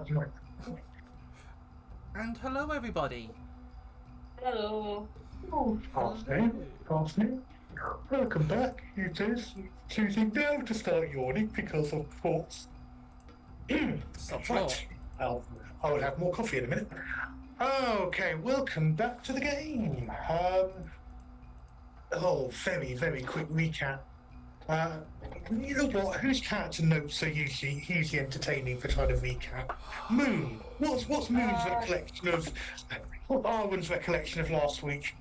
And hello, everybody. Hello. Oh, afternoon. Welcome back. It is choosing now to start yawning because, of course. Stop Right. I will have more coffee in a minute. Okay, welcome back to the game. Very, very quick recap. You know what? Whose character notes are usually entertaining for trying to recap? Moon. What's Moon's recollection of? What's Arwen's recollection of last week?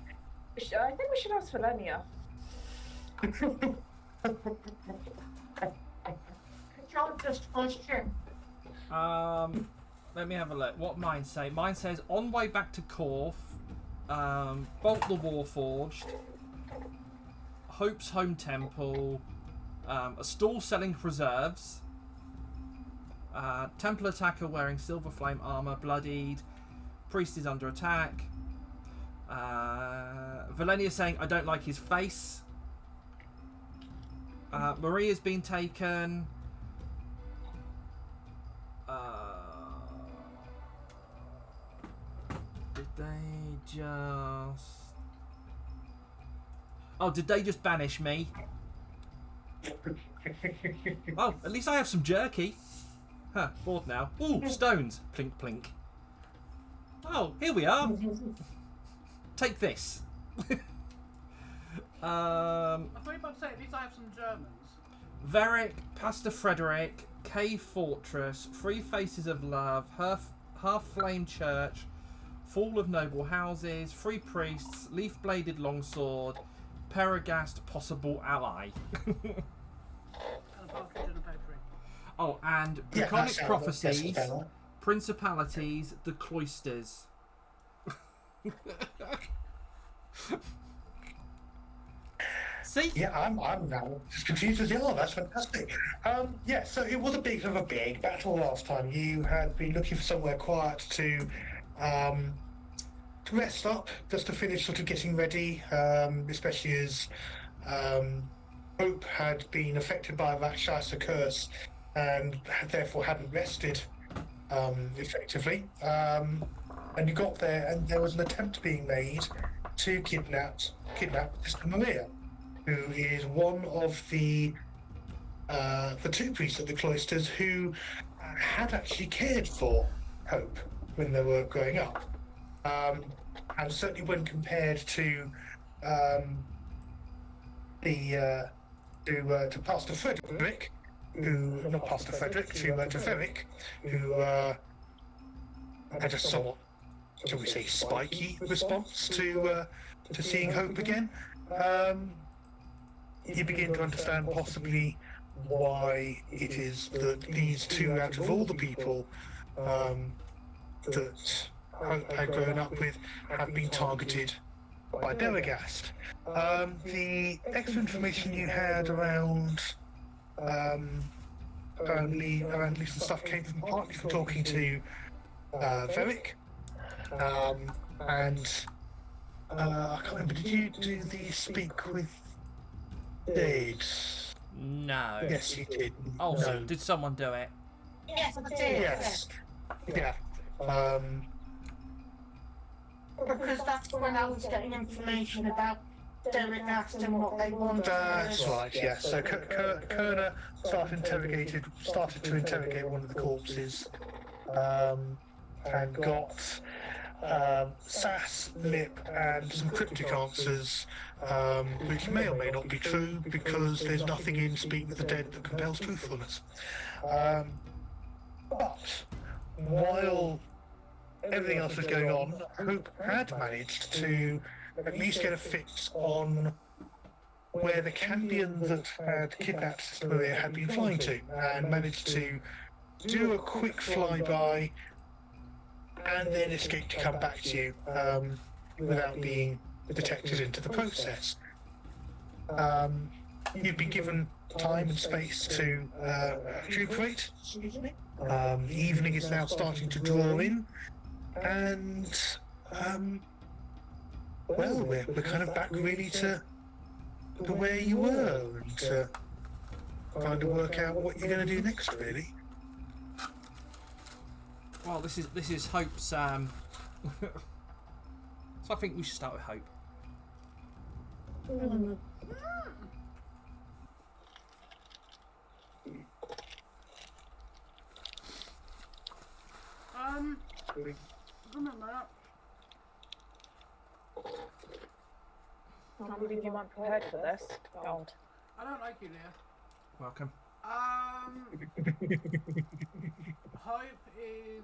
I think we should ask Valenia. Just question. Let me have a look. What mine say? Mine says on way back to Korth, Bolt the Warforged, Hope's Home Temple, a stall selling preserves, Temple attacker wearing silver flame armor, bloodied, priest is under attack. Valenia saying I don't like his face. Maria's been taken. Did they just... Oh, did they just banish me? Oh, at least I have some jerky. Huh, bored now. Ooh, stones. Plink, plink. Oh, here we are. Take this. I thought you were about to say, at least I have some Germans. Veric, Pastor Frederick, Cave Fortress, Three Faces of Love, Half Flame Church, Fall of Noble Houses, Three Priests, Leaf Bladed Longsword, Perigast, Possible Ally. And a partridge and a pear tree. Oh, and Draconic Prophecies, Principalities, The Cloisters. See? Yeah, I'm now as confused as you are. That's fantastic. Yeah, so it was a bit of a big battle last time. You had been looking for somewhere quiet to rest up, just to finish sort of getting ready, especially as Hope had been affected by a Rakshasa curse and therefore hadn't rested effectively. And you got there, and there was an attempt being made to kidnap Sister Maria, who is one of the two priests at the cloisters who had actually cared for Hope when they were growing up, and certainly when compared to to Pastor Frederick, who not Pastor Frederick, to Veric, who had a somewhat, shall we say, spiky response to seeing Hope again. You begin to understand possibly why it is that these two, out of all the people that Hope had grown up with, have been targeted by Deragast. The extra information you had around apparently some stuff came from partly from talking to Veric, and I can't remember, did you do the speak with Dade? No. Yes, you did. Oh, No. so did someone do it? Yes, I did. Yes. Yeah. Because that's when I was getting information about Derek asked and what they wanted. That's right, yes. So Kerner started to interrogate one of the corpses, and got Sass, Lip, and some cryptic answers, which may or may not be true, because there's nothing in Speak with the Dead that compels truthfulness. But while everything else was going on, Hope had managed to at least get a fix on where the Cambion that had kidnapped Sister Maria had been flying to, and managed to do a quick flyby and then escape to come back to you without being detected into the process. You've been given time and space to recuperate. The evening is now starting to draw in, and well, we're kind of back really to where you were, and trying to work out what you're going to do next, really. Well, this is Hope's. So I think we should start with Hope. Give me a minute. I believe you weren't prepared for this. God. I don't like you, Leah. Welcome. Hope is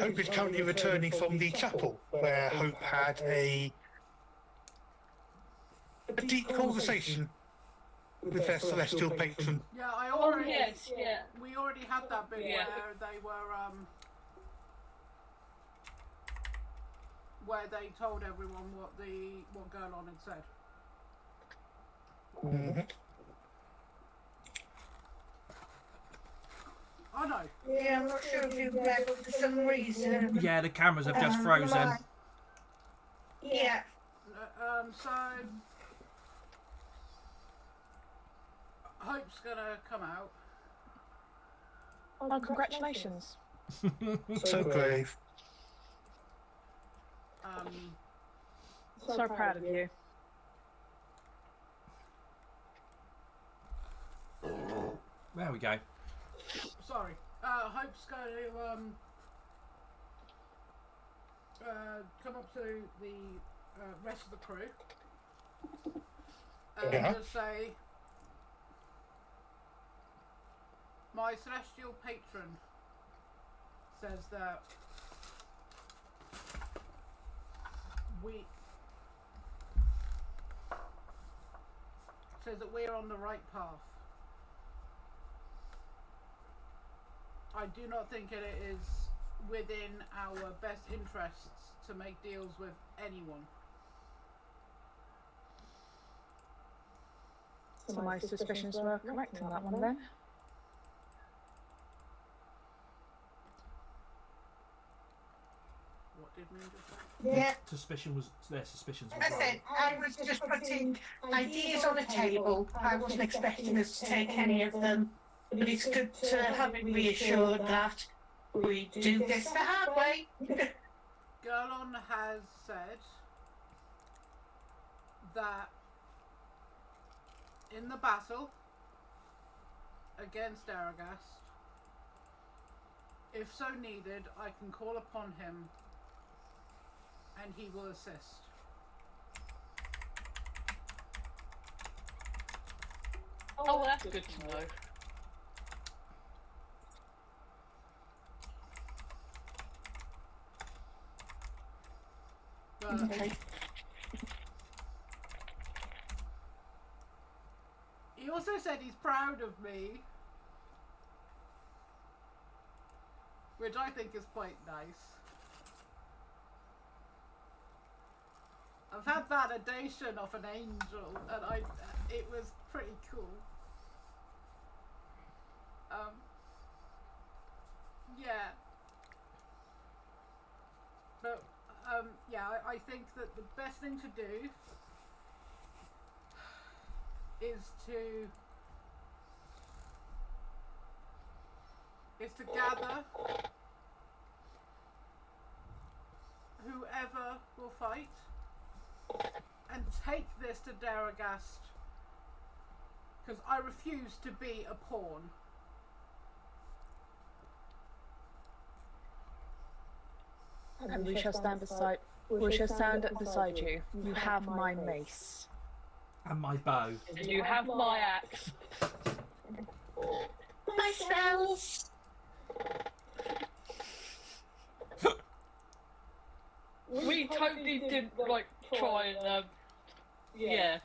Hope is currently returning from the chapel, where Hope had a deep conversation with their celestial patron. yeah. I Oh, already yes, yeah. we already had that bit Yeah. where they told everyone what Gerlon had said. Mhm. I know. Yeah, I'm not sure if you've read, but for some reason. Yeah, the cameras have just frozen. Yeah. So Hope's gonna come out. Oh, congratulations. So brave. So proud of you. There we go. Sorry. Hope's going to come up to the rest of the crew and Yeah. just say, my celestial patron says that we are on the right path. I do not think it is within our best interests to make deals with anyone. So my suspicions were correct on that one then. What did Moon just say? Yeah. Their suspicions were As I said, right. I was just putting ideas on the table. I wasn't expecting us to take any of them. But it's good to have it reassured that we do this the hard way. Gerlon has said that in the battle against Aragast, if so needed, I can call upon him and he will assist. Oh, well, that's good to know. But Okay. he also said he's proud of me, which I think is quite nice. I've had validation of an angel, and it was pretty cool. Yeah. But yeah, I think that the best thing to do is to gather whoever will fight and take this to Daragast, because I refuse to be a pawn. And we shall stand beside. We shall stand beside you. You have my mace. And my bow. You have my axe. My spells. We totally did like try and yeah.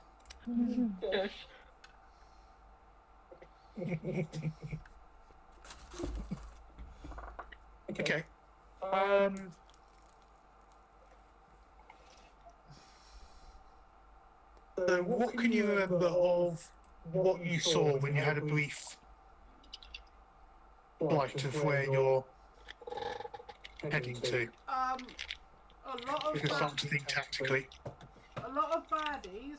Yes. Okay. So what can you remember of what you saw when you had a brief flight of where you're heading to? A lot of You can start to think tactically. a lot of baddies,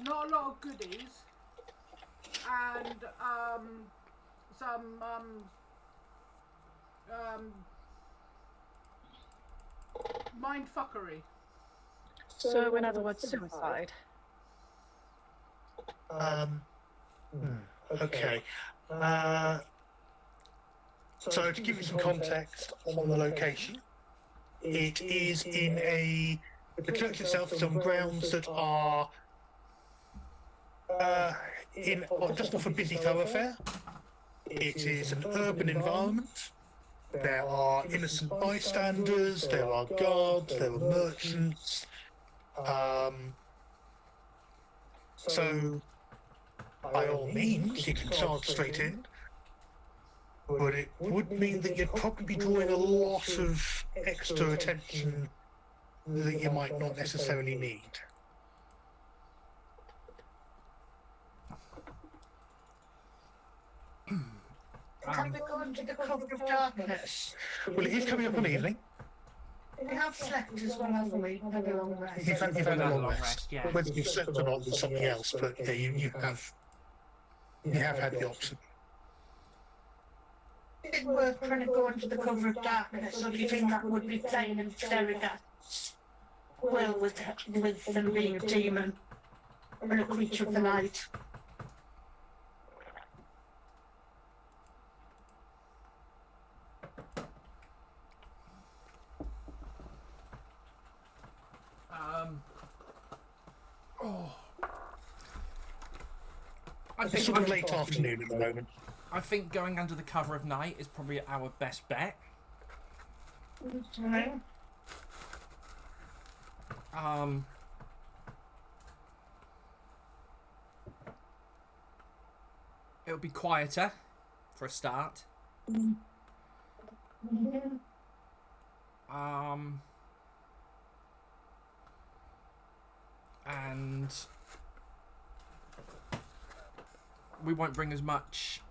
not a lot of goodies, and some mindfuckery. So, in other words, suicide. Okay. So to give you some context on the location, it is the church itself is on grounds that are just off a busy thoroughfare. It is an urban environment. There are innocent bystanders, there are guards, there are merchants. So, by all means, you can charge straight in. But it would mean that you'd probably be drawing a lot of extra attention that you might not necessarily need. Can we go into the cover of darkness? Well, it is coming up on evening. We have slept as well, haven't we? Had a long rest. You've had a long rest. yeah. Whether you've slept or not is something else, but yeah, you have had the option. Is it worth trying to go into the cover of darkness, or do you think that would be playing in Derrigat's well with them being a demon and a creature of the night? I It's think sort of late afternoon at the moment. I think going under the cover of night is probably our best bet. Right. It'll be quieter for a start. And we won't bring as much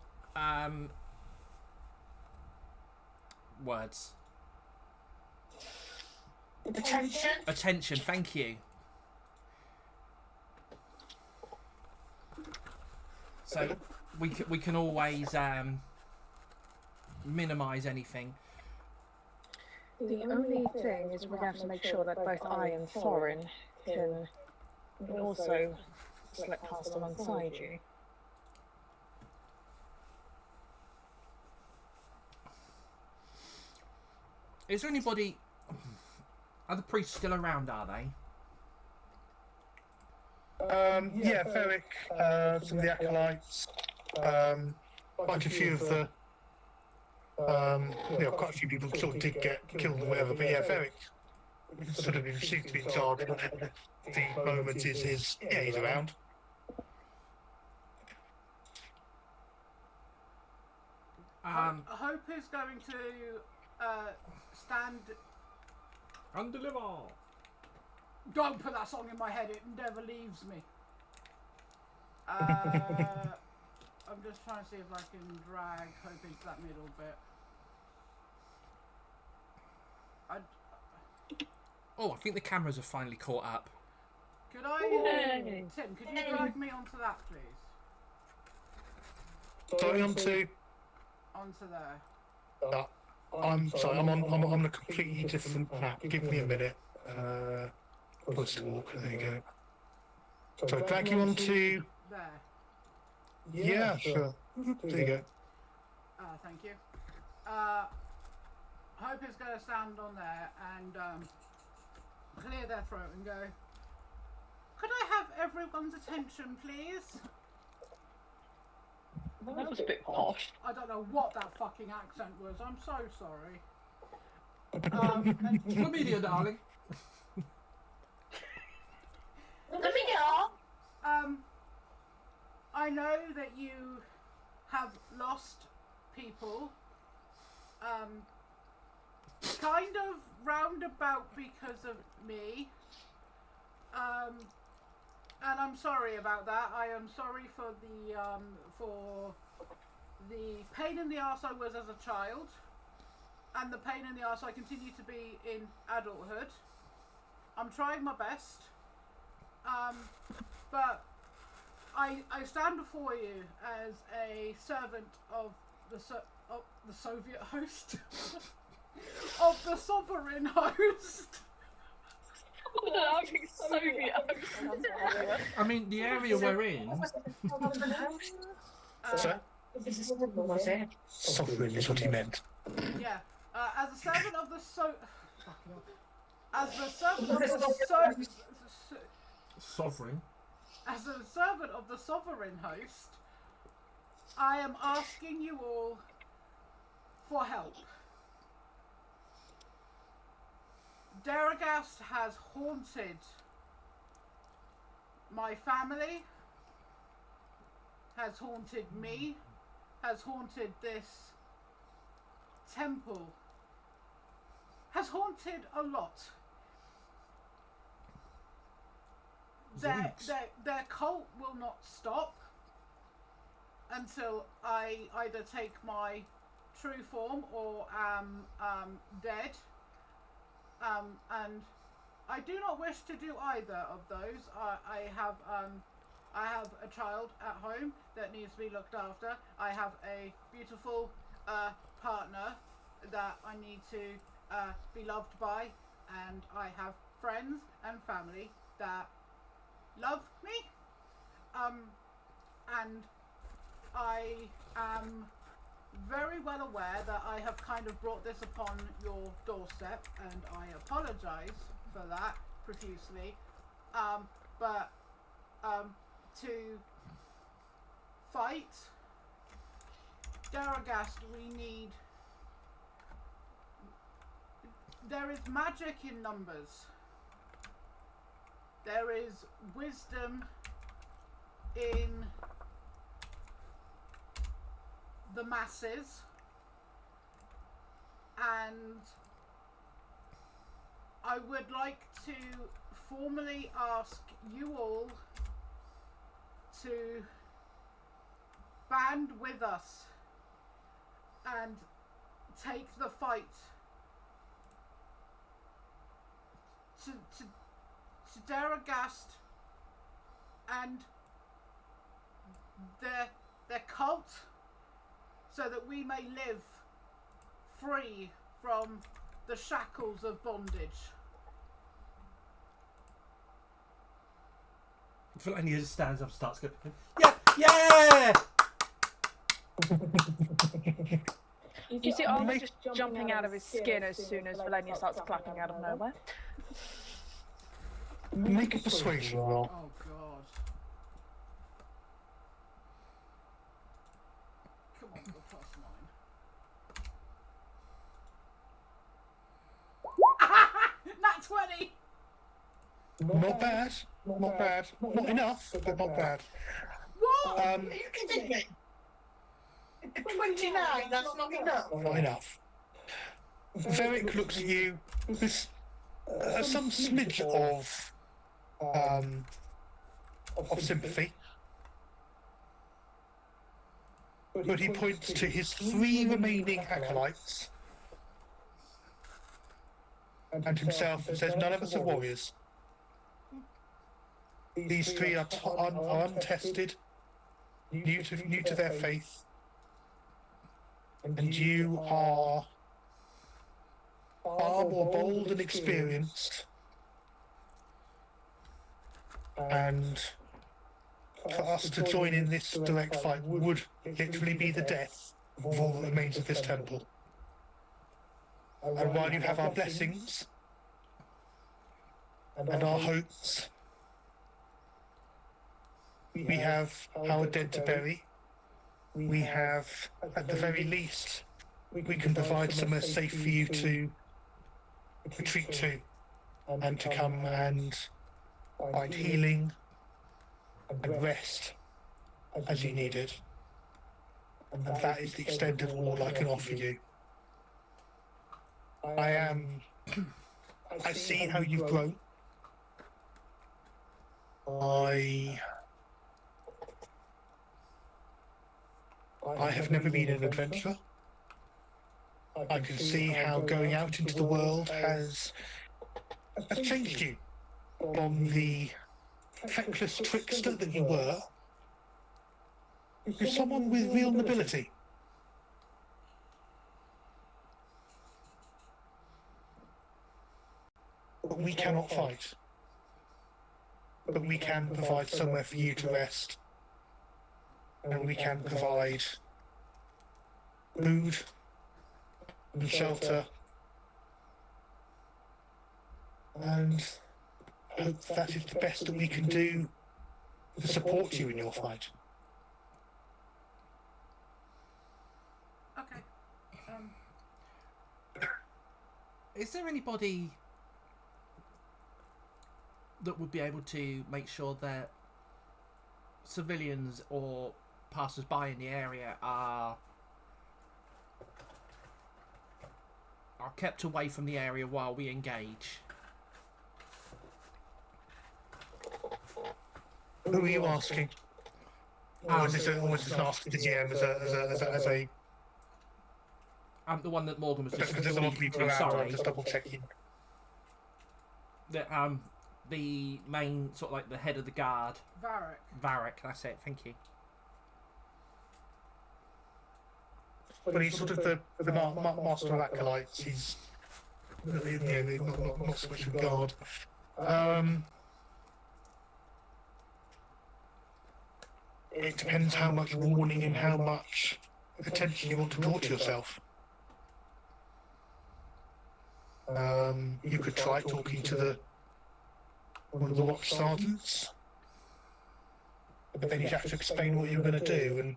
words. Attention, thank you. So we can always minimise anything. The only thing is we're going to have to make sure that both I and Thorin can also slip past alongside you. Is there anybody... Are the priests still around, are they? Yeah, Ferric, some of the acolytes, quite a few of the, quite a few people sort of did get killed or whatever, but yeah, Ferric sort of seems to be in charge at the moment, he's around. Hope is going to stand. And deliver. Don't put that song in my head, it never leaves me. I'm just trying to see if I can drag Hope into that middle bit. Oh, I think the cameras have finally caught up. Could I... Tim, could you drag me onto that, please? Sorry, onto there. I'm sorry, I'm on a completely different map. Give me a minute. Let's walk. There you go. So drag you onto. There. Yeah, sure. There you go. Thank you. Hope is going to stand on there and clear their throat and go, could I have everyone's attention, please? That was a bit posh. I don't know what that fucking accent was. I'm so sorry. Chlamydia, darling. I know that you have lost people. Kind of roundabout because of me. And I'm sorry about that. I am sorry for the pain in the arse I was as a child, and the pain in the arse I continue to be in adulthood. I'm trying my best, but I stand before you as a servant of the Soviet host, of the sovereign host. I think Soviet. I mean, the area we're in. Sovereign is what he meant. Yeah, as a servant of the as the servant of the Sovereign. as a servant of the sovereign host, I am asking you all for help. Daragast has haunted my family, has haunted me, has haunted this temple, has haunted a lot. Their cult will not stop until I either take my true form or am dead. And I do not wish to do either of those. I have a child at home that needs to be looked after. I have a beautiful partner that I need to be loved by, and I have friends and family that love me. And I am very well aware that I have kind of brought this upon your doorstep, and I apologise for that profusely. But to fight Daragast, we need. There is magic in numbers. There is wisdom in the masses, and I would like to formally ask you all to band with us and take the fight to Daragast and their cult, so that we may live free from the shackles of bondage. Valenia just stands up and starts going, yeah! You see Arthur just jumping out of his skin as soon as Valenia starts clapping out of nowhere. Make a persuasion roll. Oh God. Come on, go past mine. Nat 20! Not bad. Not bad. Not enough, but not bad. What? Are you kidding me? 29, that's not enough. Not enough. Varric looks at you with some smidge of sympathy, but he points to his 3 remaining acolytes and himself and says, "None of us are warriors. These 3 are untested, new to their faith, and you are far more bold and experienced, and for us to join in this direct fight would literally be the death of all that remains of this temple. And while you have our blessings and our hopes, we have our dead to bury. We have, at the very least, we can provide somewhere safe for you to retreat to, and to come and find healing and rest as you need it. And that is the extent of all I can offer you. I see how you've grown. I have never been an adventurer. I can see how going out into the world has changed you from the feckless trickster that you were You're someone with real nobility. But we cannot fight. But we can provide somewhere for you to rest. And we can provide food and shelter. And hope that is the best that we can do to support you in your fight. Okay. Is there anybody that would be able to make sure that civilians or passers-by in the area are kept away from the area while we engage? Who are you asking? Or is this an ask to the GM as a The one that Morgan was just because there's a lot of people around, sorry. I'm just double checking. The main sort of like the head of the guard, Varric. that's it, thank you. But he's sort of the master of acolytes. He's not so much a guard. It depends how much warning and how much attention you want to draw to yourself. You could try talking to one of the watch sergeants, but then you'd have to explain what you're going to do, and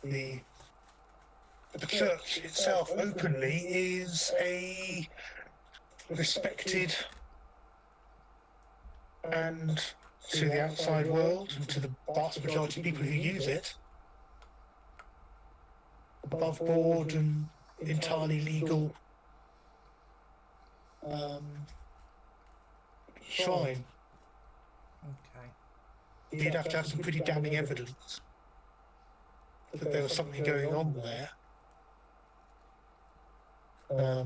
the church itself openly is a respected and to the outside world and to the vast majority of people who use it, above board and entirely legal shrine. Okay. You'd have to have some pretty damning evidence that there was something going on there.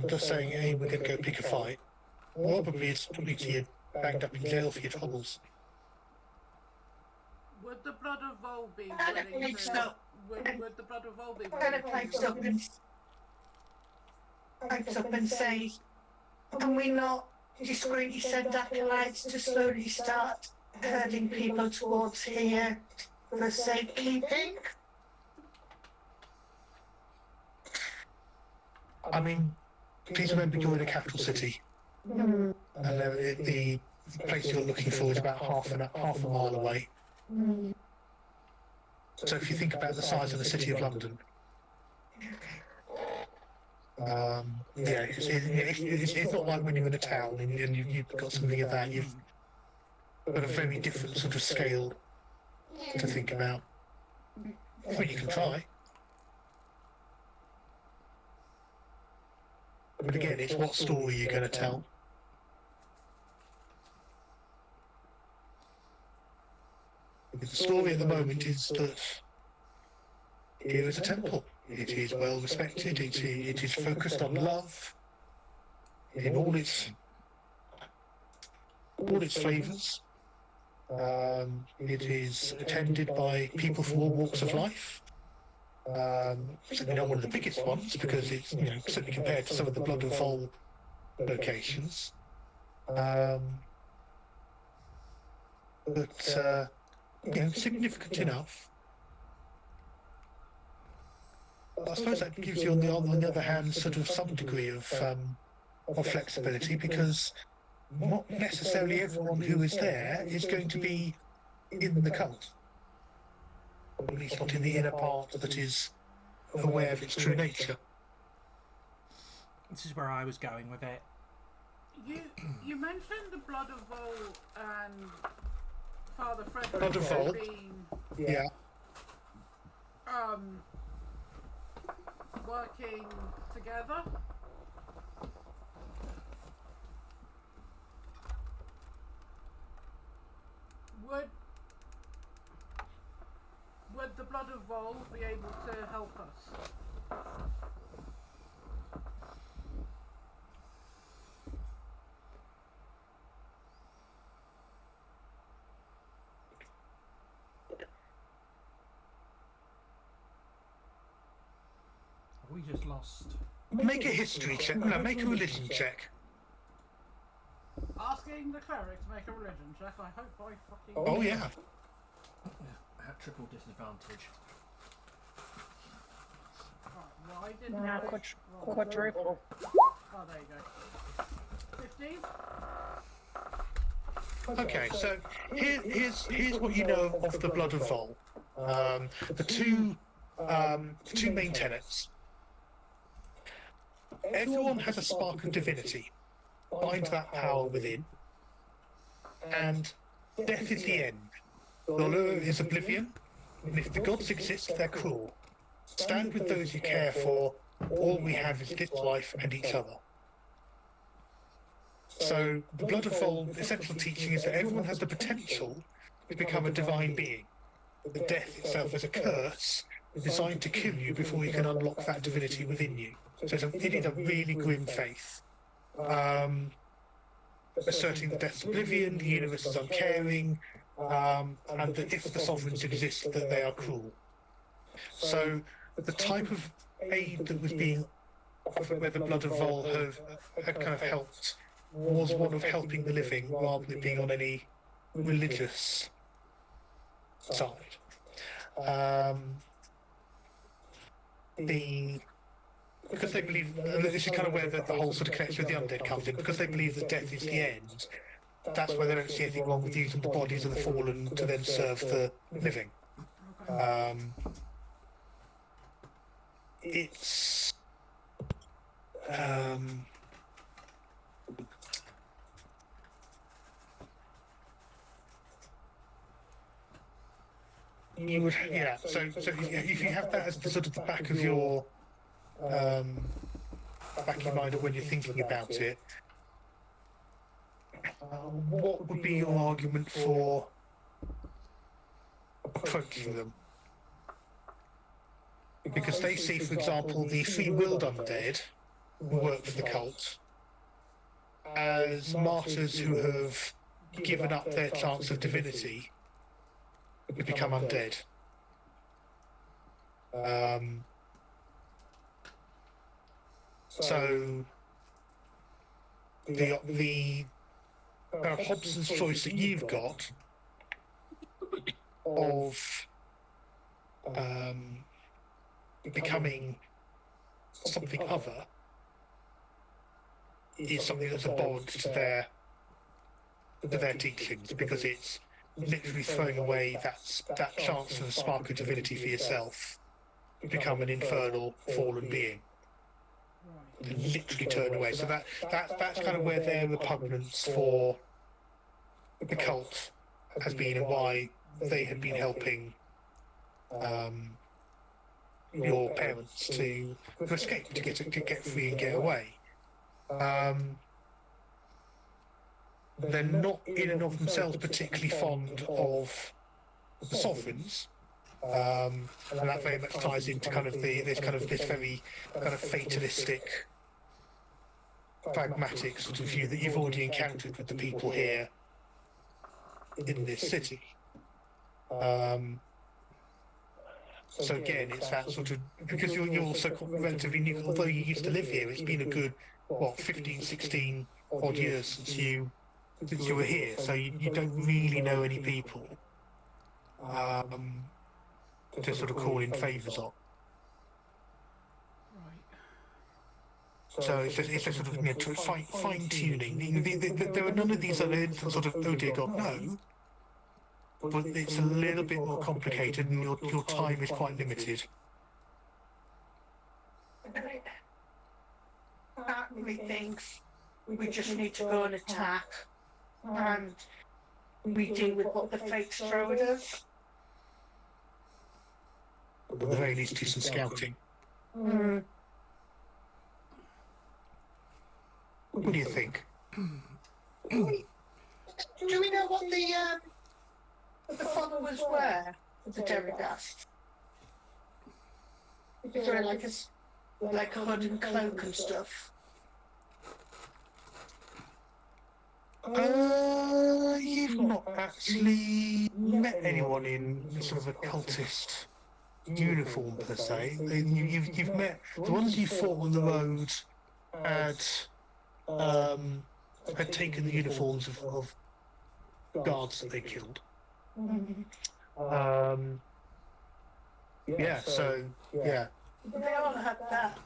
Just saying, hey, we're going to go pick a fight. Probably it's probably to you banged up in jail for your troubles. Would the Blood of Vol be I don't willing think to? so. Would the Blood of Vol be Kind of willing pipes up and say, can we not discreetly send acolytes to slowly start herding people towards here for safekeeping? I mean, please remember you're in a capital city, and the place you're looking for is about half a mile away. So if you think about the size of the city of London, it's not like when you're in a town and you've got something of that. You've got a very different sort of scale to think about. I mean, you can try. But again, it's what story you're going to tell. Because the story at the moment is that here is a temple. It is well respected. It is focused on love in all its flavours. It is attended by people from all walks of life. Certainly not one of the biggest ones because it's certainly compared to some of the Blood and Vol locations. But significant enough. I suppose that gives you, on the other hand, sort of some degree of flexibility because not necessarily everyone who is there is going to be in the cult. Or at least not in the inner part that is aware of its true nature. This is where I was going with it. You mentioned the Blood of Vol and Father Frederick Blood of Vol. being Yeah. working together. Would the Blood of Vol be able to help us? just lost. Make a history check. No, make a religion check. Asking the cleric to make a religion check. I hope I fucking. Oh yeah. At triple disadvantage. Right, well, I didn't. Now roll- quadruple. Oh, there you go. 15. Okay, so here's what you know of the Blood of Vol. The two main tenets. Everyone has a spark of divinity. Find that power within. And death is the end. Dolor is oblivion. And if the gods exist, they're cruel. Stand with those you care for. All we have is this life and each other. So, the Blood of Vol, the essential teaching is that everyone has the potential to become a divine being. The death itself is a curse designed to kill you before you can unlock that divinity within you. So it is a really grim faith. Asserting that death's oblivion, the universe is uncaring, and that if the sovereigns exist, that they are cruel. So, the type of aid that was being offered where the Blood of Vol had kind of helped was one of helping the living rather than being on any religious side. Because they believe, and this is kind of where the whole sort of connection with the undead comes in, because they believe that death is the end, that's why they don't see anything wrong with using the bodies of the fallen to then serve the living. It's you would, yeah. So if you have that as the sort of the back of your mind of when you're thinking about it, what would be your argument for approaching them? Because they see, for example, the free-willed undead who work for the cult as martyrs who have given up their chance of divinity to become undead. So the kind of Hobson's choice that you've got of becoming something other is something that's abhorrent to their teachings, because it's literally throwing away that chance of a spark of divinity for yourself to become an infernal fallen being. Literally turn away. So that's kind of where their repugnance for the cult has been, and why they had been helping your parents to escape, to get free and get away. They're not in and of themselves particularly fond of the sovereigns, and that very much ties into kind of this very kind of fatalistic, pragmatic sort of view that you've already encountered with the people here in this city. So again, it's that sort of, because you're also relatively new, although you used to live here, it's been a good, 15, 16 odd years since you were here, so you don't really know any people to sort of call in favours on. So it's a sort of fine-tuning. There are none of these that are sort of, oh dear God, no. But it's a little bit more complicated, and your time is quite limited. Part of me thinks we just need to go and attack, and we deal with what the fates throw at us. At the very least, do some scouting. What do you think? Do we know what the followers were of the Derridast? Is there like a hood and cloak and stuff? You've not actually met anyone in sort of a cultist uniform per se. You've met the ones you fought on the road had taken the uniforms of guards that they killed. Yeah, so yeah, They all had that.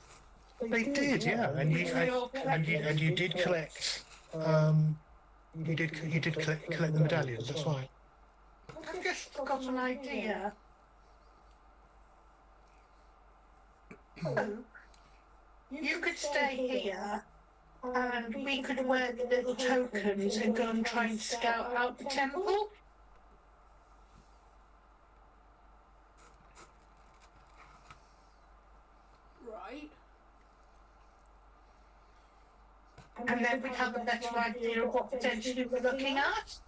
they did. Yeah, and you did collect. You did collect the medallions. That's right. I've just got an idea. You could stay here, and we could wear the little tokens and go and try and scout out the temple. Right. And then we'd have a better idea of what potentially we're looking at.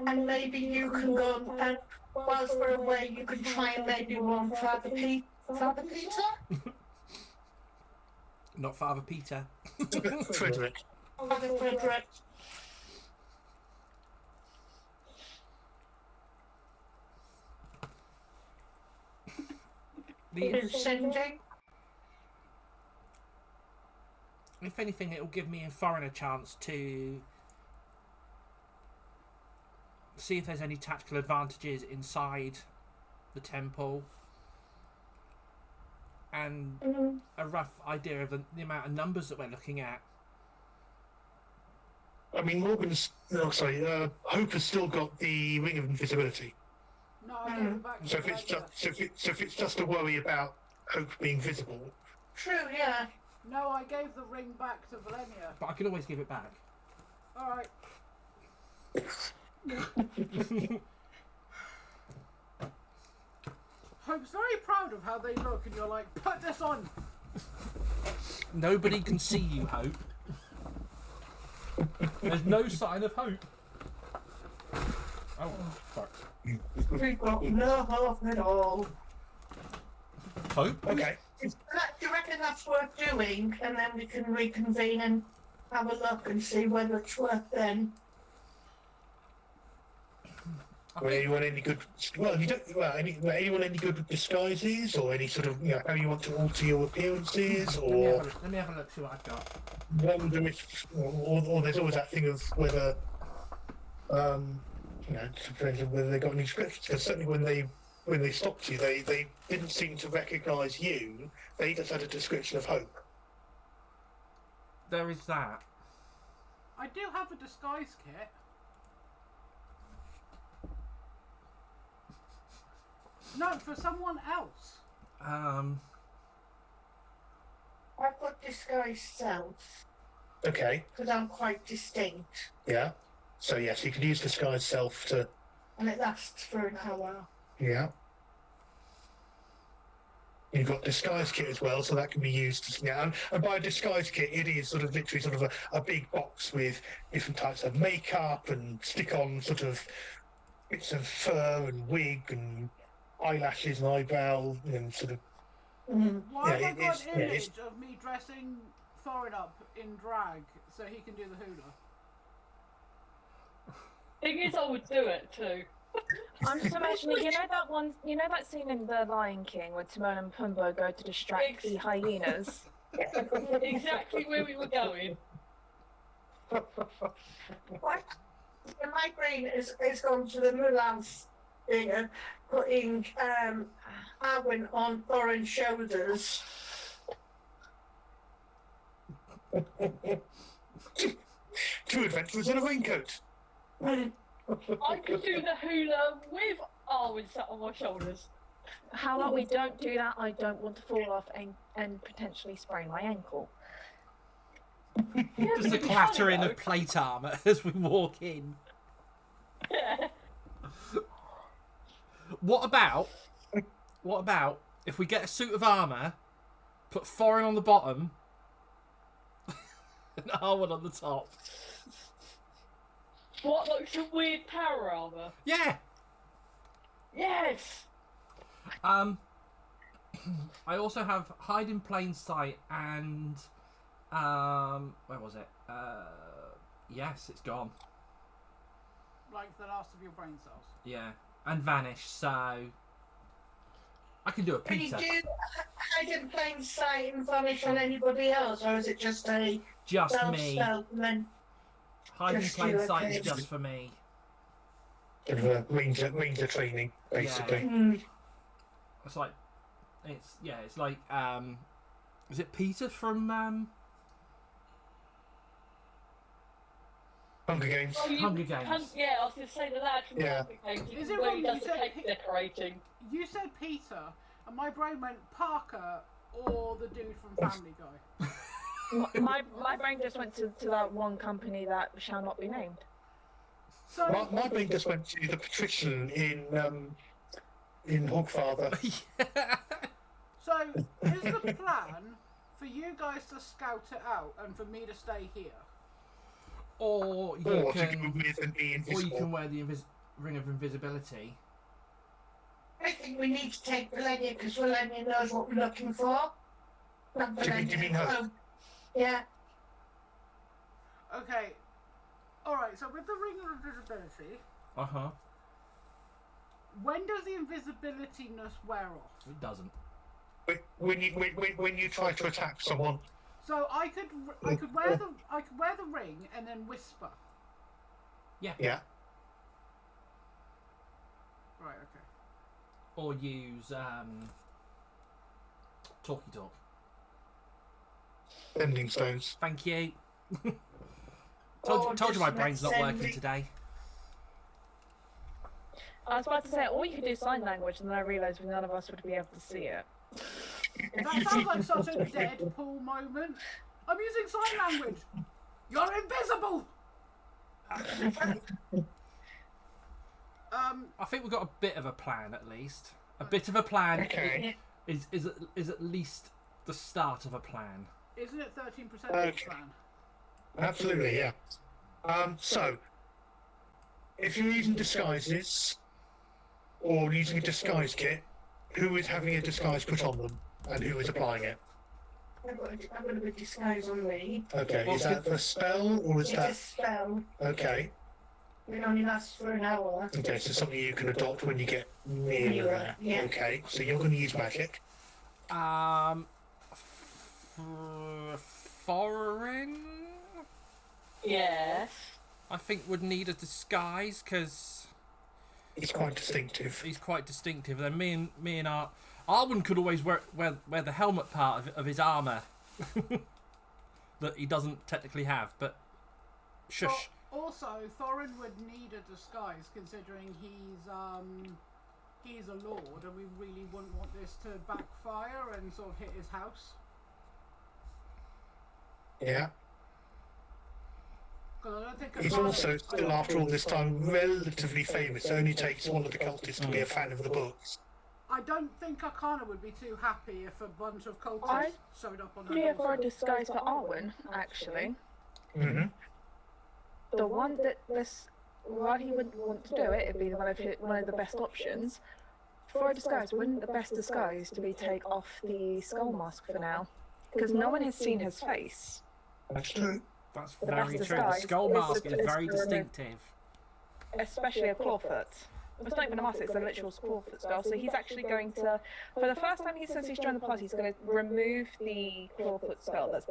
And maybe you can go and, whilst we're away, you can try and maybe warn Father Peter? Not Father Peter. Frederick. Father Frederick. Who's sending? If anything, it'll give me and Thorin a chance to see if there's any tactical advantages inside the temple and a rough idea of the amount of numbers that we're looking at. I mean, Hope has still got the ring of invisibility. No, I gave it back to So if it's just a worry about Hope being visible, True, yeah. No, I gave the ring back to Valenia. But I can always give it back. Alright. Hope's very proud of how they look, and you're like, put this on! Nobody can see you, Hope. There's no sign of hope. Oh, fuck. We've got no hope at all. Hope? okay. Do you reckon that's worth doing? And then we can reconvene and have a look and see whether it's worth then. Anyone any good? Well, you don't. Well, anyone any good with disguises or any sort of how you want to alter your appearances or? Let me have a look. See what I've got. Wonder if, or there's always that thing of whether, it depends on whether they got any scripts. Because certainly when they stopped you, they didn't seem to recognise you. They just had a description of Hope. There is that. I do have a disguise kit. No, for someone else. I've got disguise self, Okay. because I'm quite distinct, Yeah. So yes, you could use disguise self to. and it lasts for an hour. Yeah. You've got disguise kit as well, so that can be used to and by a disguise kit, it is sort of literally sort of a big box with different types of makeup and stick-on sort of bits of fur and wig and eyelashes and eyebrow and sort of. Why have I it got is- an yeah, image it's- of me dressing Thorin up in drag so he can do the hula? Thing is, I would do it too. I'm just imagining, that scene in The Lion King where Timon and Pumbaa go to distract the hyenas. Exactly where we were going. What? My brain has gone to the Mulan thing of putting Arwen on Thorin's shoulders. Two adventurers in a raincoat. I could do the hula with Arwen sat on my shoulders. How about we don't do that? I don't want to fall off and potentially sprain my ankle. Yeah, Just but the it'd be clattering funny, of plate armour as we walk in. though. Yeah. What about if we get a suit of armour, put Thorin on the bottom, and Arwen on the top? What, like some weird power armor? Yeah. Yes! I also have hide in plain sight and where was it? Yes, it's gone. Like the last of your brain cells. Yeah, and vanish. So I can do a Can you Peter. do hide in plain sight and vanish on anybody else, or is it just a Just me. stealth and then Hiding just plain you, sight okay. is just for me. Bit of a ranger training, basically. It's like, it's like, is it Peter from Hunger Games. Oh, Hunger Games? Yeah, I was going to say the lad from Yeah. Hunger Games. Is it where wrong he that does you the said cake decorating? You said Peter, and my brain went Parker or the dude from Family Guy. My brain just went to that one company that shall not be named. So, My brain just went to the patrician in Hogfather. so is the plan for you guys to scout it out and for me to stay here? Or you Or to go can, with and be or you invisible. can wear the ring of invisibility. I think we need to take Valenia because Valenia knows what we're looking for. Not Do you mean her? Oh, yeah. Okay. Alright, so with the ring of invisibility, Uh-huh. when does the invisibility-ness wear off? It doesn't. When you try to attack someone, So I could wear the ring and then whisper. yeah, Right, okay. Or use talkie talk. bending stones. Thank you. Or told you my just brain's not sending- working today. I was about to say, or you could do sign language, and then I realised none of us would be able to see it. That sounds like such a Deadpool moment. I'm using sign language. You're invisible. I think we've got a bit of a plan at least. A bit of a plan Okay. is at least the start of a plan. Isn't it 13% of the Okay. plan? Absolutely, yeah. So, if you're using disguises or using a disguise kit, who is having a disguise put on them and who is applying it? I'm going to be disguised on me. Okay, Well, is that the spell or is It's a that spell. okay? It only lasts for an hour. Okay, so something you can adopt when you get nearer Nearer, there. yeah. Okay, so you're going to use magic. Foreign, Yes. I think would need a disguise because It's quite distinctive. he's quite distinctive. Then me and Arwen could always wear the helmet part of his armor that he doesn't technically have. But shush. Also, Thorin would need a disguise considering he's a lord, and we really wouldn't want this to backfire and sort of hit his house. Yeah. Because I don't think He's also still, after all this time, relatively famous. It only takes one of the cultists to be a fan of the books. I don't think Arcana would be too happy if a bunch of cultists I- showed up on her Yeah, for a doorstep. disguise for Arwen, actually. Mm-hmm. The one that while he wouldn't want to do it, it'd be one of the best options. For a disguise, wouldn't the best disguise to be take off the skull mask for now? Because no one has seen his face. That's true. That's The very best true. The disguise skull is mask to- is is very to remove- distinctive. Especially a clawfoot. It's not even a mask, it's a literal clawfoot spell. So he's actually going to, for the first time since he's joined the party, he's going to remove the clawfoot spell that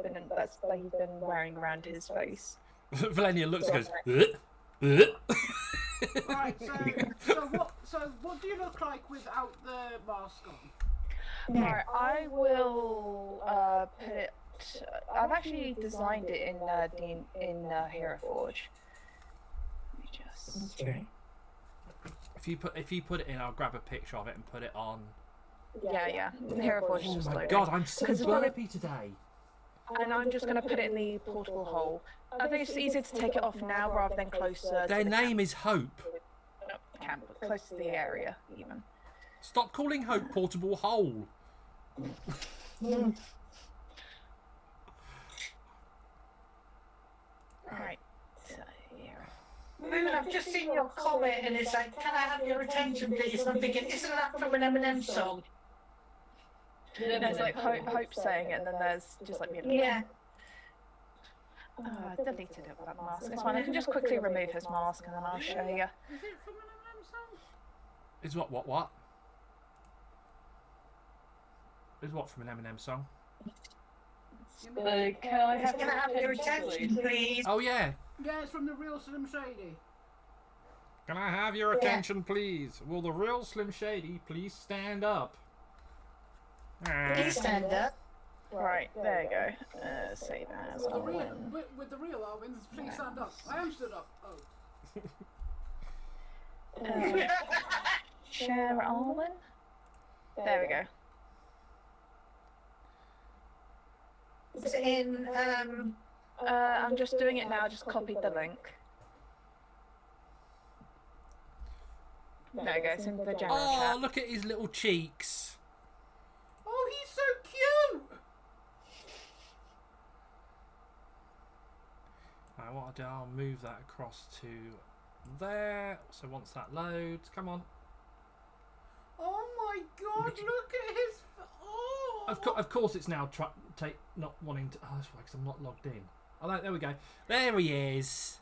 he's been wearing around his face. Valenia looks and goes. Right, so what do you look like without the mask on? Right, I will put it. I've actually designed it in Hero Forge. Let me just. Okay. If you put it in, I'll grab a picture of it and put it on. Yeah. Hero Forge is Oh just my loading. god, I'm so 'Cause it's not a- burpy today. And I'm just going to put it in the portable hole. I think it's easier to take it off now rather than closer. Their to the name is Hope. camp, close to the area even. Stop calling Hope Portable Hole. Right. So here. Moon, I've just seen your comment and it's like, can I have your attention please? And I'm thinking, isn't that from an Eminem song? There's like Hope saying it, and then there's just like me. Yeah. Oh, I deleted it with that mask. It's fine. I can just quickly remove his mask and then I'll show you. Is it from an Eminem song? Is what? Is what from an Eminem song? You mean- Can I have Can I have your attention, please? Oh yeah. Yeah, it's from the real Slim Shady. Can I have your attention, please? Will the real Slim Shady please stand up? Please stand up. Right, there you go. Save as With the real, Arwen. with the real Arwins, please stand up. I am stood up. Oh. Share Arwen. There we go. It's in, I'm just doing it now. Just copied the link. There you go. It's in the general Oh, chat. look at his little cheeks. Oh, he's so cute! Right, what I'll do, I'll move that across to there. So once that loads, come on. Oh my god, look at his. Oh! Of course, it's now not wanting to. Oh, that's why, because I'm not logged in. Oh, no, there we go. There he is.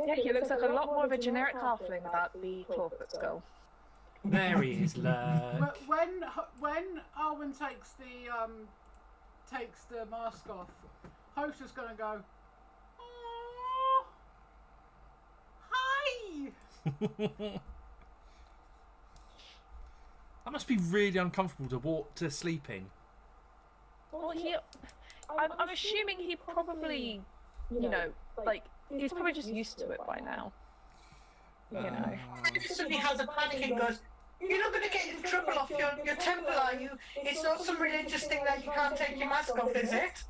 Yeah, he looks like a lot more of a generic halfling without the clawfoot skull. There he is. Look. When Arwen takes the mask off, Hope's just gonna go. Oh, hi. That must be really uncomfortable to sleep in. Well, I'm assuming he probably, like, he's probably just used to it by now. You know. Suddenly has a panic and goes, "You're not going to get in trouble off your temple, are you? It's not some religious thing that you can't take your mask off, is it?"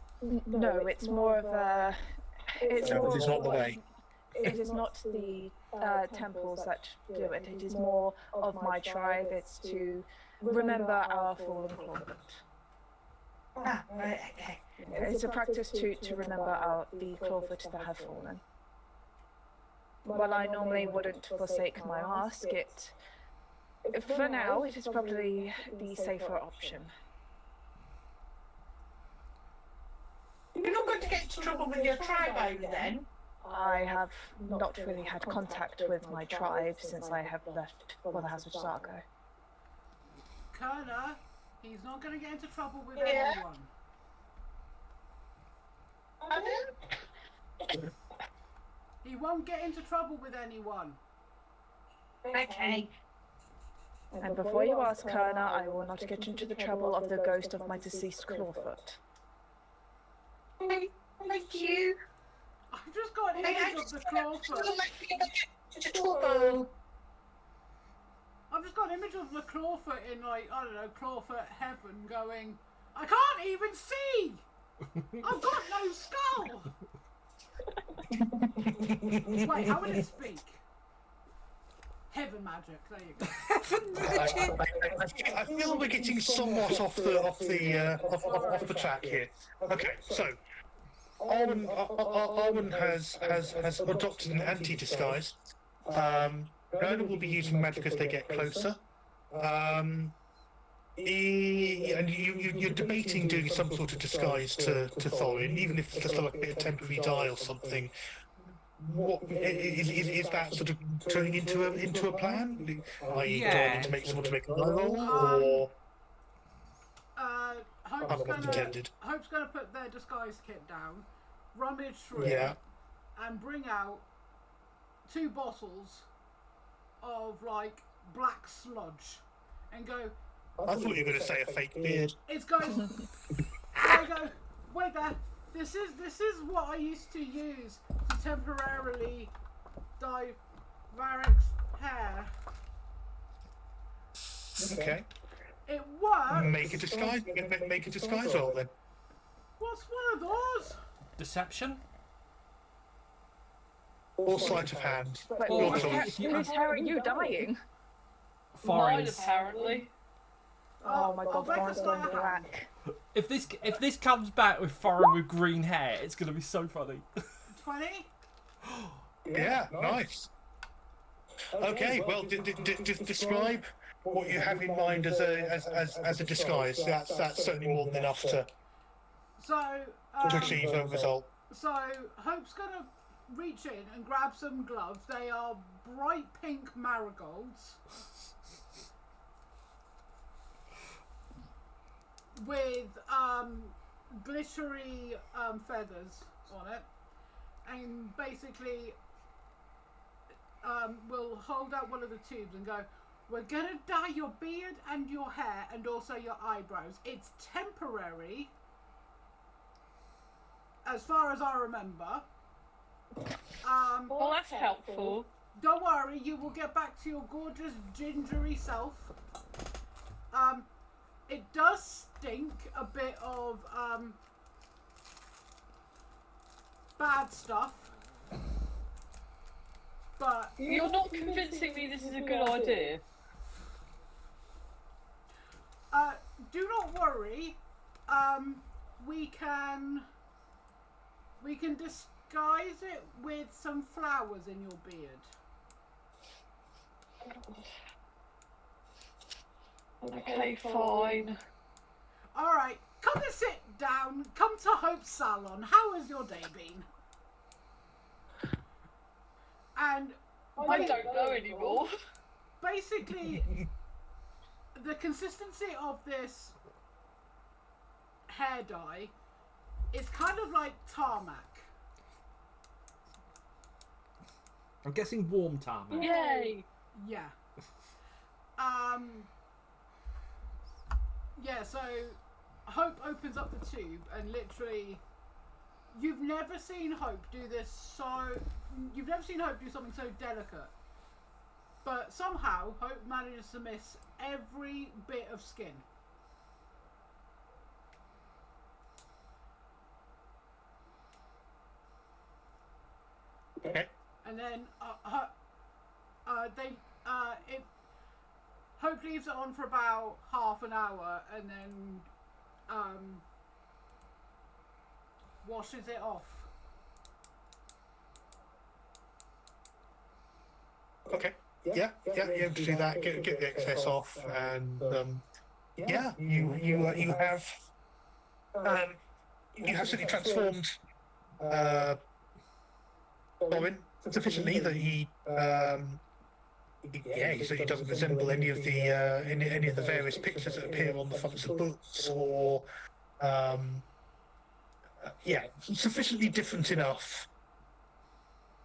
No, it's more of a. It's No, more it's not the way. It is not the temples that do it. It is more of my tribe. It's to remember our fallen clawfoot. Ah, right, okay. It's a practice to remember the clawfoot that have fallen. While I normally wouldn't forsake my mask, for now, it is probably the safer option. You're not going to get into trouble with your tribe, are you then? I have not really had contact with my tribe since I have left for the House of Sarko. Kerner, he's not gonna get into trouble with Yeah. anyone. Pardon? He won't get into trouble with anyone. Okay. And before you ask, Kerner, I will not get into the trouble of the ghost of my deceased clawfoot. Thank you. I've just got an I image of just the clawfoot. to talk. I've just got an image of the clawfoot in, like, I don't know, clawfoot heaven going, I can't even see! I've got no skull! Wait, how would it speak? Heaven magic, there you go. I feel we're getting somewhat off the track here. Okay, so Arwen has adopted an anti-disguise. Rona will be using magic as they get closer. And you're debating doing some sort of disguise to Thorin, even if it's just like a temporary dye or something. What is that sort of turning into a plan? I.e., do I need to make someone to make a roll, or Hope's not intended? gonna put their disguise kit down, rummage through Yeah. it, and bring out 2 bottles of, like, black sludge, and go, I thought you were going to say a fake beard. it's going. I go, wait there. This is what I used to use to temporarily dye Varric's hair. Okay. It works. Make a disguise. Make a disguise roll then. What's one of those? Deception? Or sleight of hand. Wait, Well, Your choice. whose hair are you dyeing? Mine, Foreign's. apparently. Oh my god, I'll make a Thorin's going sleight of hand. black. If this comes back with foreign with green hair, it's gonna be so funny. 20. Yeah, nice. Okay, well, describe what you have in mind as a disguise. That's certainly more than enough to So achieve a result. So Hope's gonna reach in and grab some gloves. They are bright pink marigolds. with glittery feathers on it, and basically will hold out one of the tubes and go, "We're gonna dye your beard and your hair and also your eyebrows. It's temporary, as far as I remember. Well, that's helpful. Don't worry, you will get back to your gorgeous gingery self. It does stink a bit of bad stuff, but You're not convincing me this is a good idea. do not worry. We can disguise it with some flowers in your beard. Okay, fine. All right, come and sit down. Come to Hope's salon. How has your day been? And I don't know anymore. basically, the consistency of this hair dye is kind of like tarmac. I'm guessing warm tarmac. Yay! Yeah. Yeah, so Hope opens up the tube and literally you've never seen Hope do something so delicate. But somehow Hope manages to miss every bit of skin. Okay. And then Hope leaves it on for about half an hour and then washes it off. Okay. Yeah, you're able to do that. Get the excess off, and yeah, you have certainly transformed Owen sufficiently that he certainly doesn't resemble any of the various pictures that appear on the fronts of books, or sufficiently different enough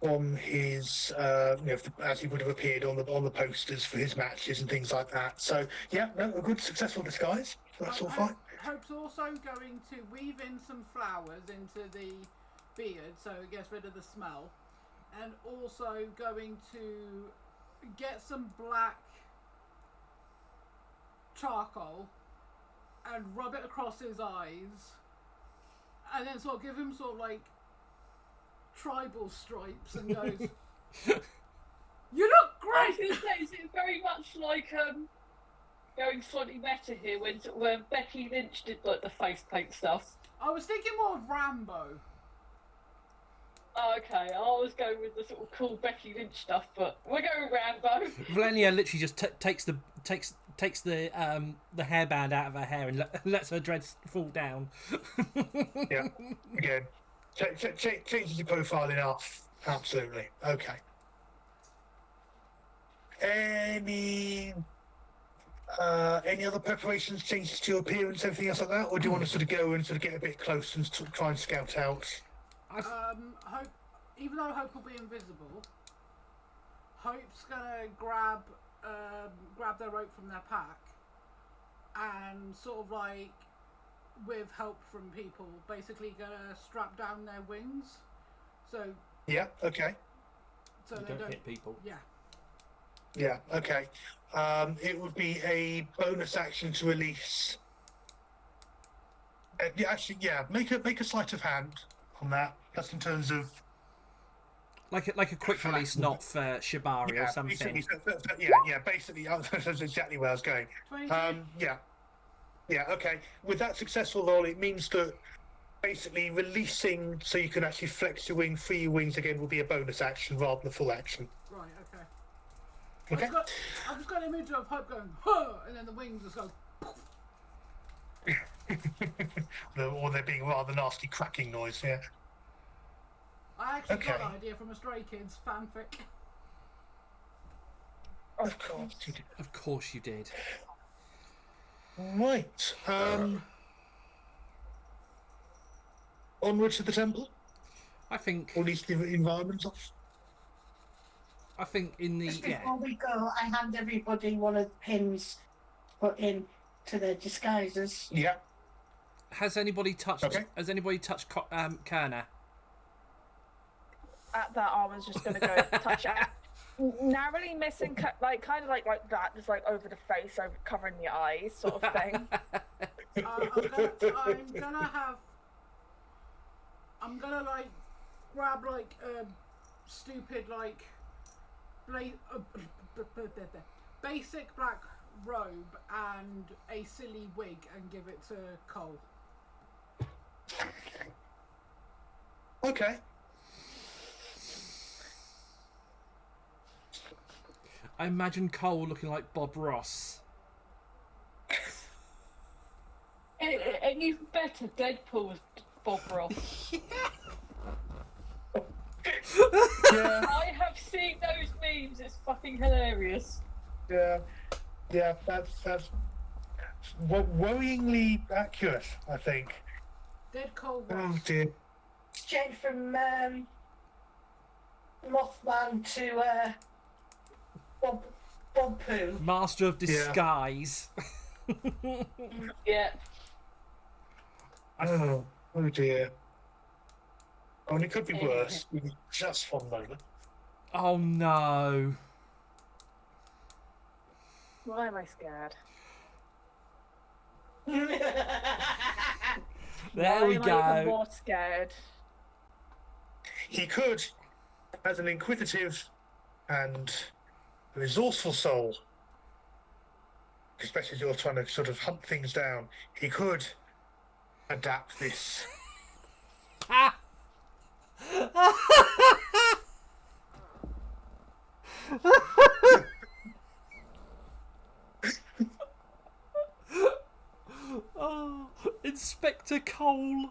from his as he would have appeared on the posters for his matches and things like that. So yeah, no, a good successful disguise. That's all fine. Hope's also going to weave in some flowers into the beard so it gets rid of the smell, and also going to get some black charcoal and rub it across his eyes, and then sort of give him sort of like tribal stripes and goes, "You look I was great!" going to say, is it very much like going slightly meta here when Becky Lynch did like the face paint stuff? I was thinking more of Rambo. Oh, okay, I was going with the sort of cool Becky Lynch stuff, but we're going Rambo. Valenia literally just takes the hairband out of her hair and lets her dreads fall down. Yeah, again, changes your profile enough. Absolutely. Okay. Any other preparations, changes to your appearance, everything else like that, or do you want to sort of go and sort of get a bit close and try and scout out? Hope, even though Hope will be invisible, Hope's gonna grab their rope from their pack and sort of like, with help from people, basically gonna strap down their wings. So Yeah. Okay. so You they don't hit people. Yeah. Yeah. Okay. It would be a bonus action to release. Make a sleight of hand on that. That's in terms of Like a quick release knot for Shibari or something. Basically, that's exactly where I was going. 22. Yeah, okay. With that successful roll, it means that basically releasing so you can actually flex your wing, free your wings again, will be a bonus action rather than a full action. Right. Okay. Okay. I've just got an image of Hope going, "Huh," and then the wings just go. Or there being a rather nasty cracking noise, yeah. I actually got Okay. an idea from a Stray Kids fanfic. Of course you did. Of course you did. Right. onward to the temple, I think or at least the environment of. in the Just before we go, I hand everybody one of the pins put in to their disguises. Yeah. Has anybody touched? Okay. Has anybody touched Kerner? At that, I was just gonna go touch it. Narrowly missing, like kind of like that, just like over the face, over covering the eyes, sort of thing. I'm gonna like grab like a stupid like basic black robe and a silly wig and give it to Cole. Okay. I imagine Cole looking like Bob Ross. And even better, Deadpool was Bob Ross. Yeah. I have seen those memes. It's fucking hilarious. Yeah. Yeah. That's worryingly accurate, I think. Dead Cole. Oh dear. Change from Mothman to Bob Poo. Master of disguise. Yeah. Oh dear. Oh, and it could be worse. Just one moment. Oh no. Why am I scared? There Why we am I even go. more scared? He could, as an inquisitive and resourceful soul, especially as you're trying to sort of hunt things down, he could adapt this. Oh, Inspector Cole.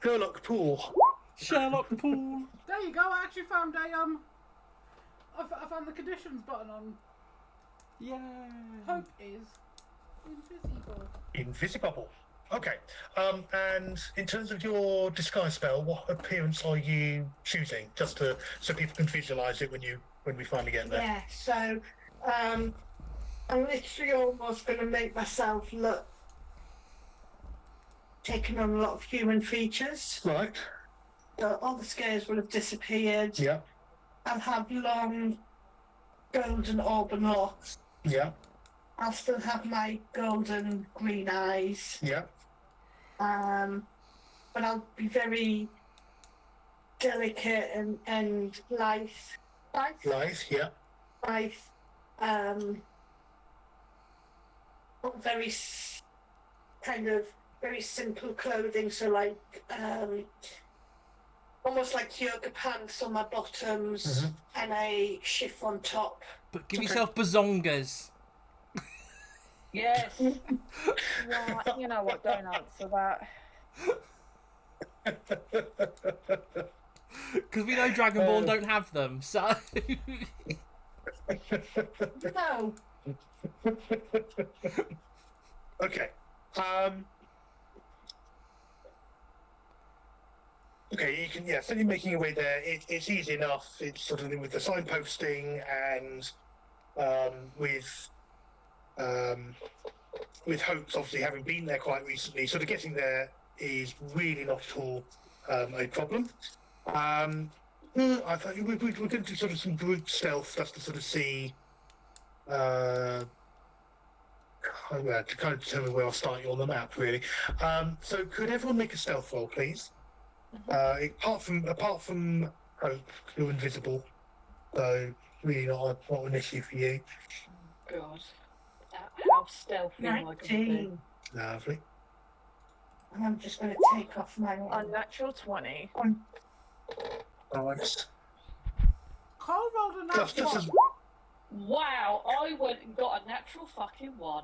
Sherlock Poole. Sherlock Poole. There you go. I actually found I found the conditions button on. Yeah. Hope is invisible. Invisible. Okay. And in terms of your disguise spell, what appearance are you choosing? Just so people can visualise it when we finally get there. Yeah, so I'm literally almost going to make myself look taking on a lot of human features. Right. So all the scales will have disappeared. Yeah. I'll have long golden auburn locks. Yeah. I'll still have my golden green eyes. Yeah. But I'll be very delicate and lithe. Lithe. Yeah. Lithe. Very kind of very simple clothing, so like almost like yoga pants on my bottoms and a chiffon top. But give yourself bazongas. Yes. Well, you know what? Don't answer that. Because we know Dragon Ball don't have them, so. No. Okay. Okay, you can, yeah, so you're making your way there. It's easy enough. It's sort of with the signposting and with Hope's obviously having been there quite recently, sort of getting there is really not at all a problem. I thought we're going to do sort of some brute stealth just to sort of see, to kind of determine where I'll start you on the map, really. So could everyone make a stealth roll, please? Apart from Hope, you're invisible, so really not an issue for you. God. How stealthy am I going to be? 19. Lovely. And I'm just going to take off my Unnatural 20. Nice. Cole rolled a Just natural. as Wow, I went and got a natural fucking 1.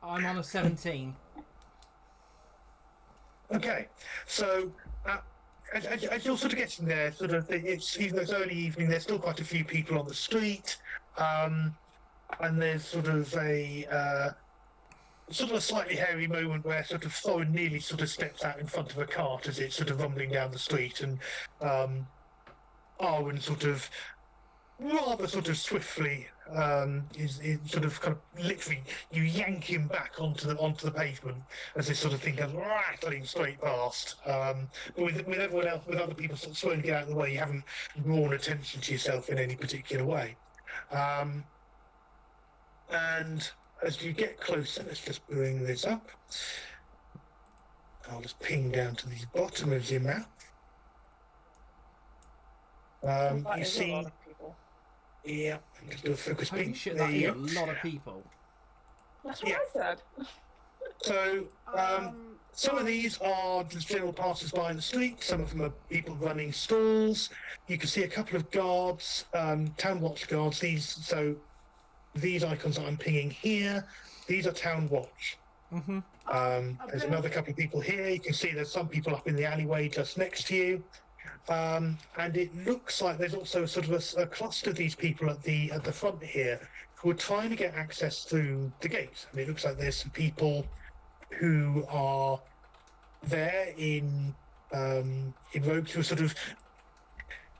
I'm on a 17. okay, so as you're sort of getting there, sort of, it's even though it's early evening, there's still quite a few people on the street, and there's sort of sort of a slightly hairy moment where sort of Thorin nearly sort of steps out in front of a cart as it's sort of rumbling down the street, and Arwen sort of rather sort of swiftly is sort of kind of literally you yank him back onto the pavement as this sort of thing goes rattling straight past. But with everyone else, with other people sort of slowly get out of the way, you haven't drawn attention to yourself in any particular way. And as you get closer, let's just bring this up. I'll just ping down to the bottom of your map. That You is a see, lot of people. yeah, just do a focus Holy ping. shit, There that you is go. a lot of people. That's what Yeah. I said. So, some of these are just general passers-by in the street. Some of them are people running stalls. You can see a couple of guards, town watch guards. These icons that I'm pinging here, these are town watch. Mm-hmm. There's another couple of people here. You can see there's some people up in the alleyway just next to you. And it looks like there's also sort of a cluster of these people at the front here who are trying to get access through the gate. And it looks like there's some people who are there in robes who are sort of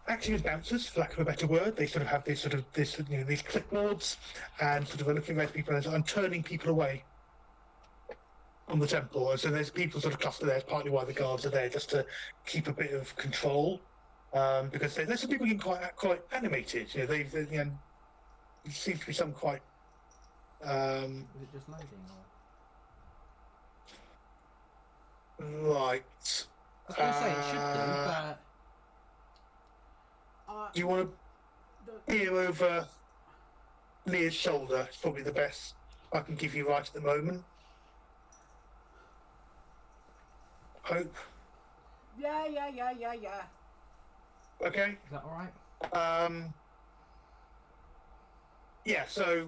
acting as bouncers, for lack of a better word. They sort of have these clipboards and sort of are looking around people and turning people away from the temple. And so there's people sort of clustered there. It's partly why the guards are there, just to keep a bit of control. Because there's some people getting quite animated. You know, there seems to be some quite. Is it just loading? Or... Right. I was going to say it should do, but... Do you want to peer over Leah's shoulder? It's probably the best I can give you right at the moment. Hope. Yeah. Okay. Is that alright? Yeah. So,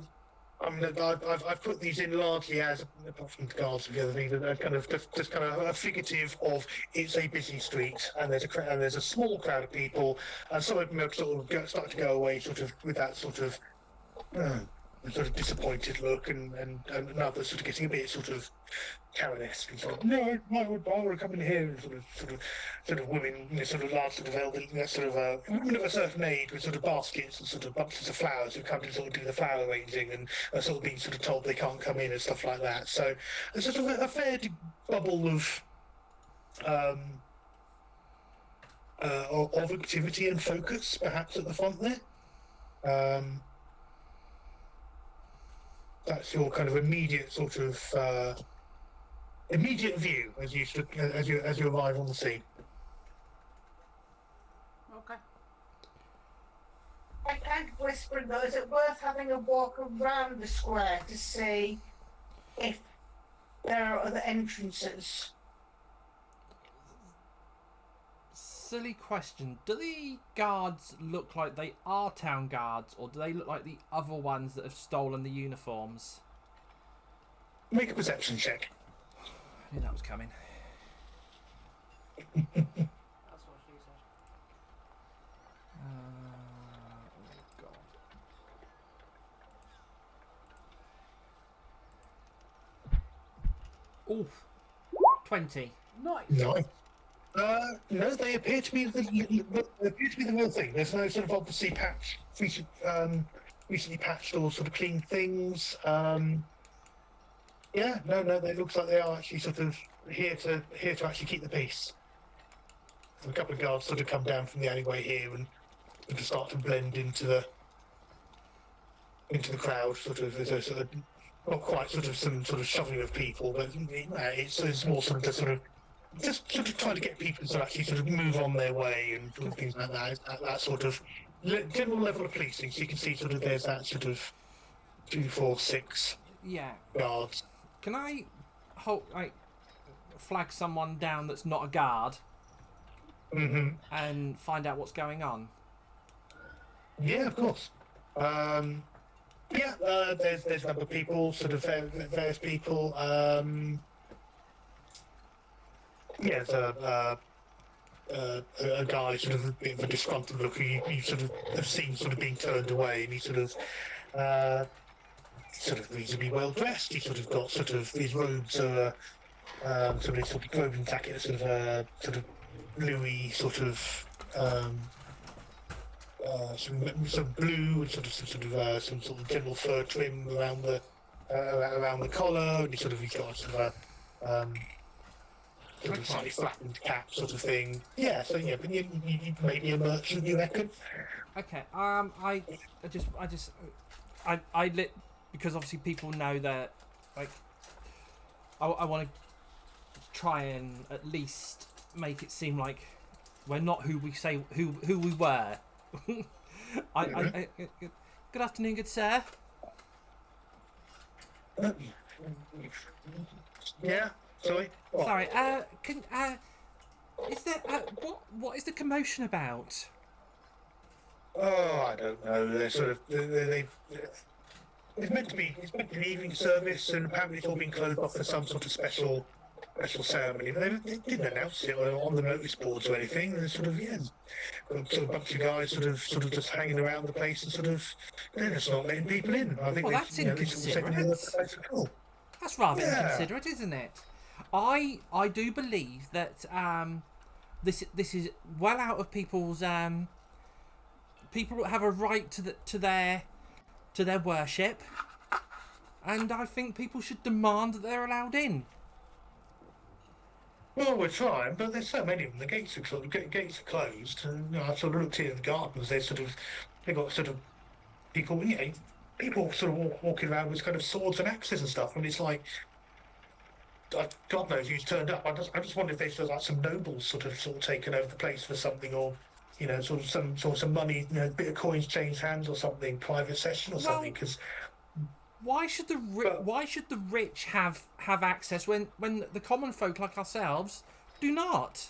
I mean, I've put these in largely as, apart from the guards and the other things, they're kind of just kind of a figurative of it's a busy street and there's a small crowd of people, and some of them are sort of start to go away sort of with that sort of disappointed look, and others sort of getting a bit sort of Karen-esque and sort of no, why would I come in here? And sort of women, you know, sort of large sort of elderly, you know, sort of women of a certain age with sort of baskets and sort of bunches of flowers who come to sort of do the flower arranging and are sort of being sort of told they can't come in and stuff like that. So there's sort of a fair bubble of activity and focus perhaps at the front there. That's your kind of immediate sort of immediate view as you arrive on the scene. Okay. I can't whisper though, is it worth having a walk around the square to see if there are other entrances? Silly question. Do the guards look like they are town guards, or do they look like the other ones that have stolen the uniforms? Make a perception check. I knew that was coming. That's what she said. Oh god. Oof. 20. Nice. No. No, they appear to be the real thing. There's no sort of obviously recently patched or sort of clean things. Yeah, no, it looks like they are actually sort of here to actually keep the peace. So a couple of guards sort of come down from the alleyway here and sort of start to blend into the crowd. Sort of, there's a sort of not quite sort of some sort of shoving of people, but it's more sort of just sort of trying to get people to actually sort of move on their way and sort of things like that. That sort of general level of policing. So you can see sort of there's that sort of 2, 4, 6 Yeah. guards. Can I flag someone down that's not a guard Mm-hmm. and find out what's going on? Yeah, of course. There's a number of people, sort of various people. There's a guy sort of a bit of a disgruntled look who you sort of have seen sort of being turned away, and he sort of sort of reasonably well dressed. He's sort of got sort of his robes are sort of robe and jacket, sort of bluey some blue and some sort of general fur trim around the collar, and he's got sort of slightly flattened cap sort of thing. Yeah, so yeah, but you maybe a merchant, you reckon? Okay. I lit because obviously people know that, like, I want to try and at least make it seem like we're not who we say who we were. Good afternoon, good sir. Yeah. Sorry. What? Sorry. Is there what is the commotion about? Oh, I don't know. They're sort of it's meant to be evening service, and apparently it's all been closed off for some sort of special ceremony. But they didn't announce it on the notice boards or anything. There's sort of a bunch of guys sort of just hanging around the place and they're just not letting people in. I think Well, that's inconsiderate. That's rather inconsiderate, isn't it? I do believe that this is well out of people's people have a right to their worship, and I think people should demand that they're allowed in. Well, we're trying, but there's so many of them. The gates are closed, and I sort of looked here in the gardens. They got sort of people, people sort of walking around with kind of swords and axes and stuff, and it's like, God knows who's turned up. I just wonder if there's like some nobles sort of taken over the place for something, or some money, a bit of coins changed hands or something, private session or something. Because why should the rich have access when the common folk like ourselves do not?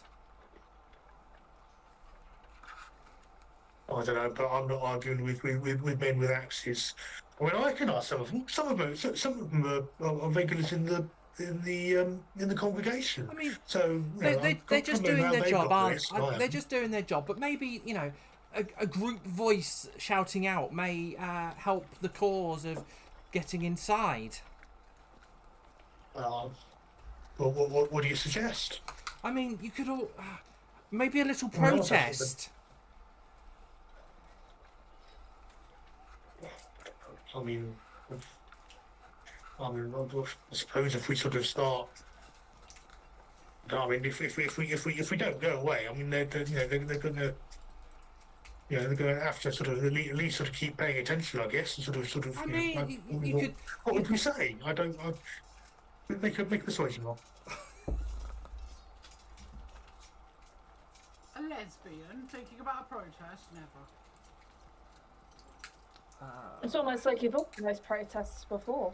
I don't know, but I'm not arguing with men with axes. I mean, I can ask some of them. Some of them are regulars in the congregation. I mean, so they're just doing their job, aren't they? They're just doing their job, but maybe a group voice shouting out may help the cause of getting inside. What do you suggest? I mean, you could all maybe a little protest. I suppose if we sort of start. I mean, if we don't go away, I mean, they're going to. They're going to have to sort of at least sort of keep paying attention, I guess, and sort of. I mean, you could. What would we say? They could make a persuasion roll. A lesbian thinking about a protest? Never. It's almost like you've organised protests before.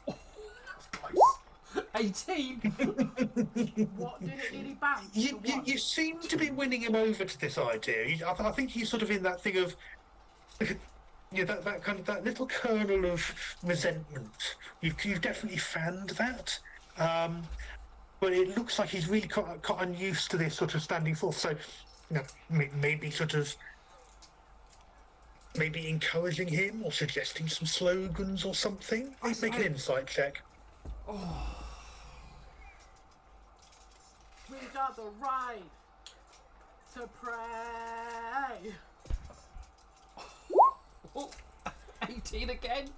Nice. 18. What did it nearly bounce? You seem to be winning him over to this idea. I think he's sort of in that thing of. That kind of that little kernel of resentment. You've definitely fanned that. But it looks like he's really got unused to this sort of standing forth. So, maybe encouraging him or suggesting some slogans or something. Make an insight check. We got the right to pray. 18 again.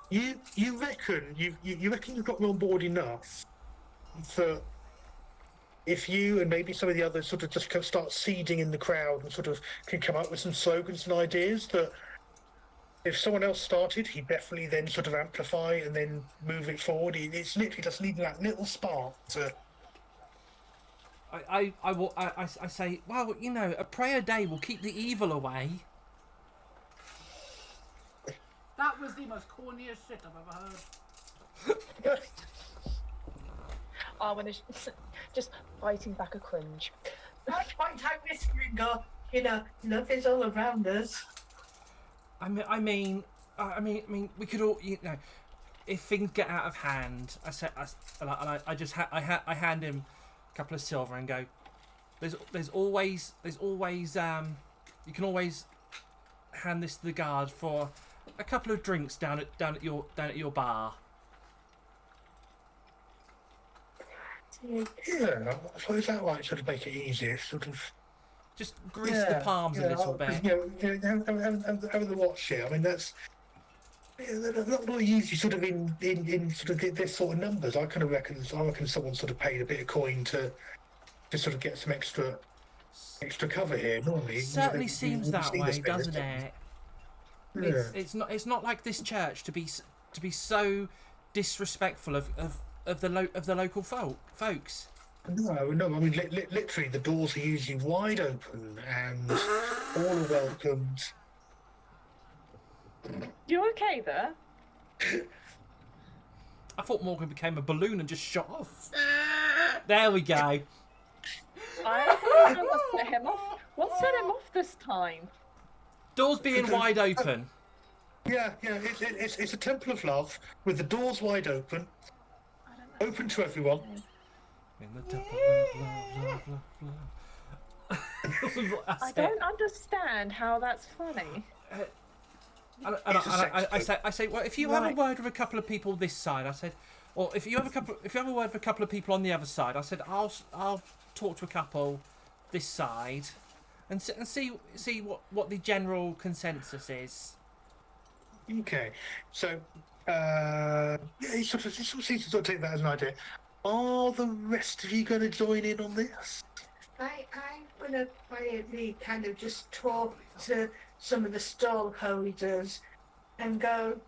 You reckon you've got me on board enough for if you and maybe some of the others sort of just start seeding in the crowd and sort of can come up with some slogans and ideas that if someone else started, he'd definitely then sort of amplify and then move it forward. It's literally just needing that little spark to. I say, well, a prayer day will keep the evil away. That was the most corniest shit I've ever heard. When it's just fighting back a cringe. That's point I'm whispering, go, love is all around us. I mean, we could all, if things get out of hand, I hand him a couple of silver and go, there's always you can always hand this to the guard for a couple of drinks down at your bar. Yeah, I suppose that might sort of make it easier, sort of. Just grease the palms a little bit. Having the watch here. I mean, that's not easy. Sort of in sort of this sort of numbers. I reckon someone sort of paid a bit of coin to sort of get some extra cover here. Normally, Certainly seems that way, doesn't it? Yeah. It's not like this church to be so disrespectful of the local folks. No. I mean, literally, the doors are usually wide open, and all are welcomed. You okay there? I thought Morgan became a balloon and just shot off. There we go. I don't know what set him off. What set him off this time? Doors being wide open. Yeah. It's a temple of love with the doors wide open, open to everyone. In the temple of love, love. I don't understand how that's funny. I say, well, if you have a word with a couple of people this side, I said, or if you have a word with a couple of people on the other side, I said, I'll talk to a couple this side, and see what the general consensus is. Okay, so he sort of seems to take that as an idea. Are the rest of you going to join in on this? I'm going to quietly kind of just talk to some of the stall holders and go,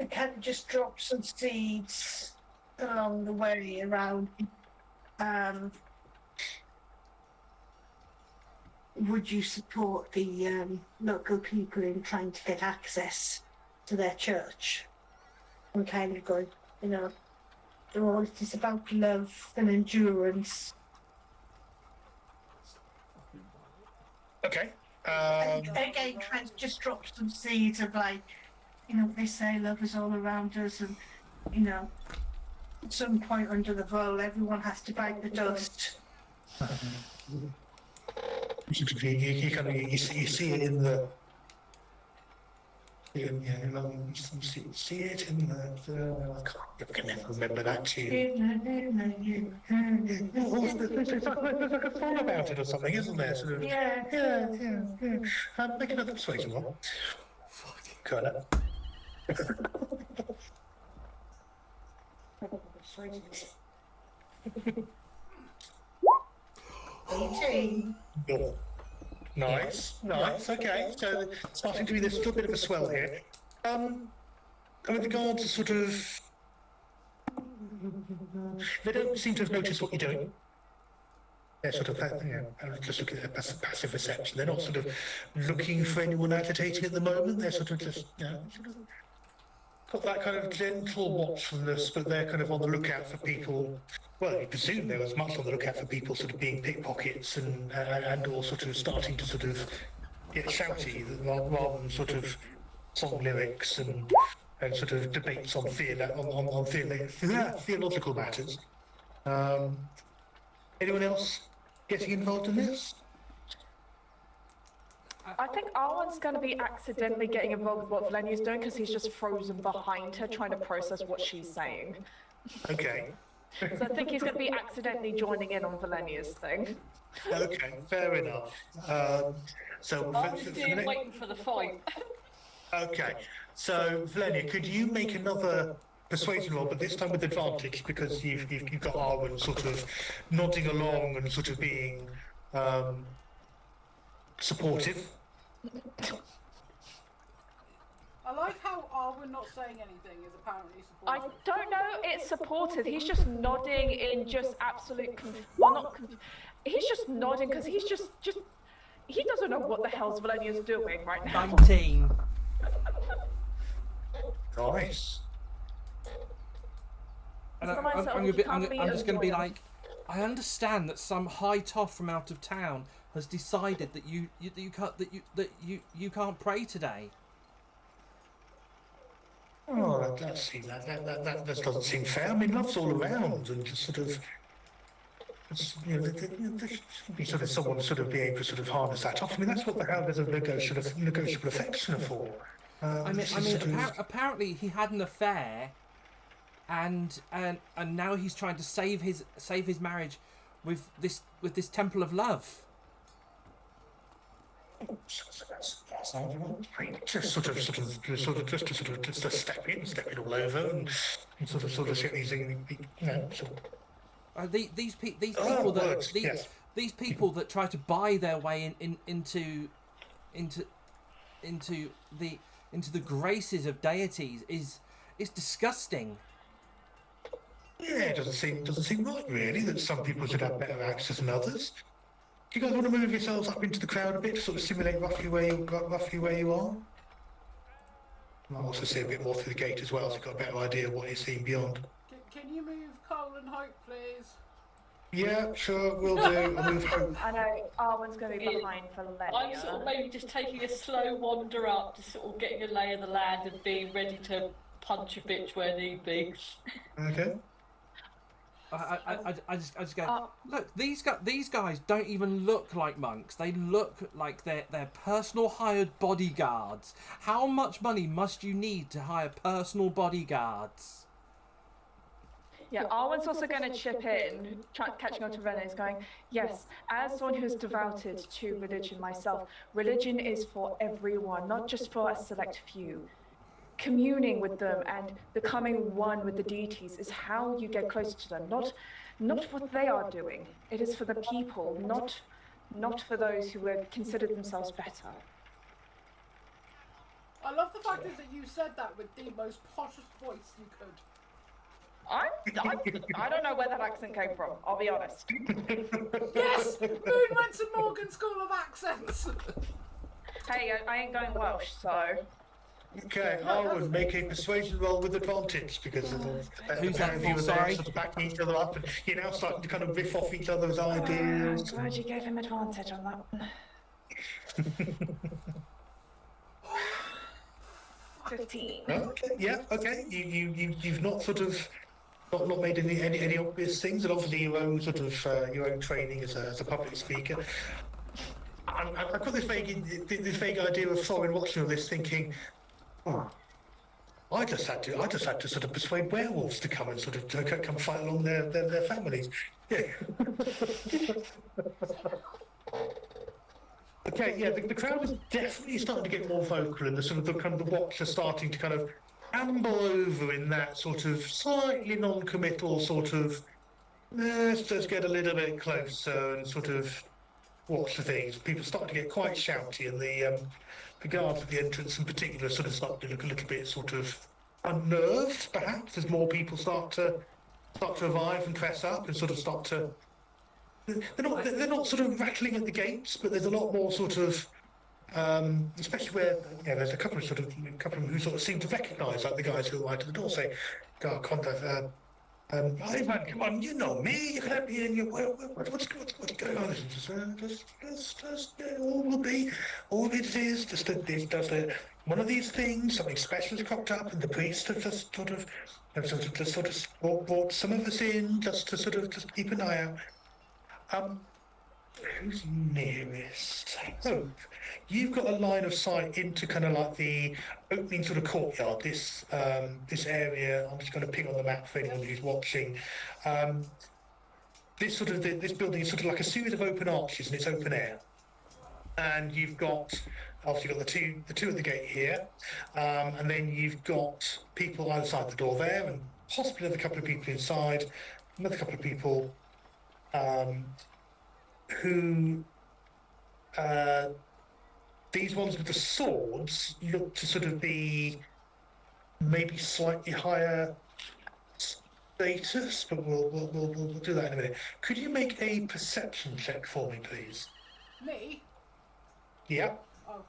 and kind of just drop some seeds along the way around. Would you support the local people in trying to get access to their church? I'm kind of going, all it is about love and endurance. Okay. Again, trying to just drop some seeds of they say love is all around us, and at some point under the bowl, everyone has to bite the dust. You see it in the. You see it in the. I can never remember that tune. There's a song about it or something, isn't there? Sort of, Yeah. Make another persuasion roll. Got it. Nice. Okay, so starting to be this little bit of a swell here. I mean, the guards are sort of. They don't seem to have noticed what you're doing. They're sort of, just looking at passive reception. They're not sort of looking for anyone agitating at the moment. They're sort of just, sort of got that kind of gentle watchfulness, but they're kind of on the lookout for people. Well, you presume they were as much on the lookout for people sort of being pickpockets and all sort of starting to sort of get shouty rather than sort of song lyrics and sort of debates on theological matters. Anyone else getting involved in this? I think Arwen's going to be accidentally getting involved with what Valenia's doing because he's just frozen behind her trying to process what she's saying. Okay. So I think he's going to be accidentally joining in on Valenia's thing. Okay, fair enough. So I'm just here waiting for the fight. okay, so Valenia, could you make another persuasion roll, but this time with advantage because you've got Arwen sort of nodding along and sort of being supportive. I like how Arwen not saying anything is apparently I supportive. don't know it's supportive. He's just nodding in just absolute he's just nodding because he's just he doesn't know what the hell's Valenia's doing right now. 19. Nice. And So myself, I'm you can't be just going to be avoided. like, I understand that some high toff from out of town has decided that you can't pray today. Oh, that doesn't seem fair. I mean, love's all around, and just sort of there should be sort of someone sort of being able to sort of harness that off. I mean, that's what the Hound of negotiable affection are for. Apparently he had an affair, and now he's trying to save his marriage with this Temple of Love. Just sort of step it all over, and sort of get these, These people that try to buy their way into the graces of deities is disgusting. Yeah, it doesn't seem right, really, that some people should have better access than others. Do you guys want to move yourselves up into the crowd a bit to sort of simulate roughly where you are? I'll also see a bit more through the gate as well, so you've got a better idea of what you're seeing beyond. Can you move Cole and Hope, please? Yeah, sure, we'll do. I'll move Hope. I know Arwen's going to be behind for I'm Lenya. sort of maybe just taking a slow wander up, just sort of getting a lay of the land and being ready to punch a bitch where need be. Okay. I just go, look, these guys don't even look like monks. They look like they're personal hired bodyguards. How much money must you need to hire personal bodyguards? Yeah, Arwen's also going to chip in, catching on to Rene's going, yes, as someone who's devoted to religion myself, religion is for everyone, not just for a select few. Communing with them and becoming one with the deities is how you get closer to them, not what they are doing. It is for the people, not for those who would consider themselves better. I love the fact is that you said that with the most poshest voice you could. I don't know where that accent came from, I'll be honest. Yes! Moon went to Morgan School of Accents! Hey, I ain't going Welsh, so... Okay, I would make a persuasion roll with advantage because of the Who's that for, you were there sorry? sort of backing each other up, and you're now starting to kind of riff off each other's ideas. I'm glad you gave him advantage on that one. 15. Okay, yeah, okay. You've not sort of not made any obvious things, and obviously your own sort of your own training as a public speaker. I've got this vague idea of foreign watching all this, thinking, oh, I just had to sort of persuade werewolves to come and sort of come fight along their families. Yeah. Okay, yeah, the crowd is definitely starting to get more vocal, and the watch are starting to kind of amble over in that sort of slightly non-committal sort of let's just get a little bit closer and sort of watch the things. People start to get quite shouty, and the guards at the entrance in particular sort of start to look a little bit sort of unnerved, perhaps, as more people start to arrive and press up and sort of start to. They're not sort of rattling at the gates, but there's a lot more sort of, especially where there's a couple of them who sort of seem to recognise, like the guys who are right at the door, say, "God, contact." Ivan, come on, you know me. You can help me in your. What's going on? Just all it is. Just one of these things. Something special has cropped up, and the priest has just sort of brought some of us in just to sort of just keep an eye out. Who's nearest? Hope. You've got a line of sight into kind of like the opening sort of courtyard. This area. I'm just going to ping on the map for anyone who's watching. This building is sort of like a series of open arches, and it's open air. And you've got obviously the two at the gate here, and then you've got people either side the door there, and possibly another couple of people inside, another couple of people. Who these ones with the swords look to sort of be maybe slightly higher status, but we'll do that in a minute. Could you make a perception check for me, please? Me? Yeah. Oh.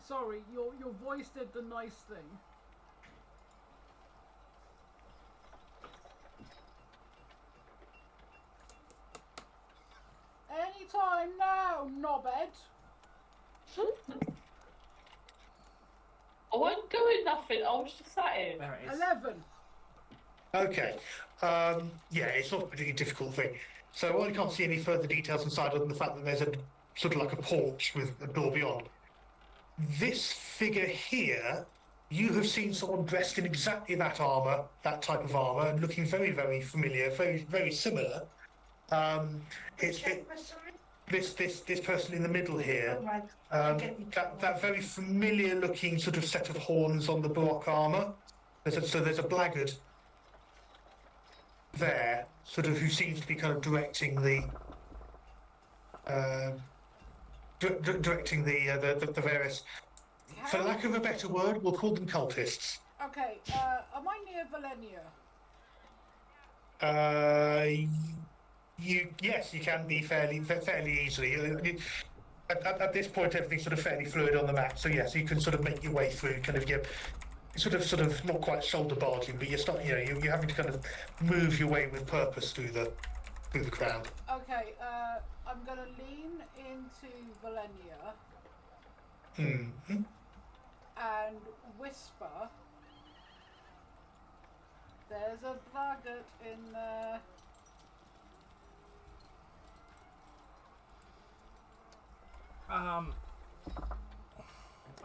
Sorry, your voice did the nice thing. Anytime now, knobhead. I wasn't doing nothing, I was just sat here. There it is. 11. Okay. Yeah, it's not a particularly difficult thing. So I can't see any further details inside other than the fact that there's a sort of like a porch with a door beyond. This figure here, you have seen someone dressed in exactly that armour, that type of armour, and looking very, very familiar, very, very similar. It's this person in the middle here. Oh, right. That very familiar looking sort of set of horns on the block armour. There's a blackguard there, sort of who seems to be kind of directing the various. For lack of a better word, we'll call them cultists. Okay, am I near Valenia? Yes, you can be fairly easily. At this point, everything's sort of fairly fluid on the map, so yes, you can sort of make your way through. Kind of, you're sort of not quite shoulder barging, but you're having to kind of move your way with purpose through the crowd. Okay, I'm gonna lean into Valenia Mm-hmm. and whisper. There's a blackguard in there. I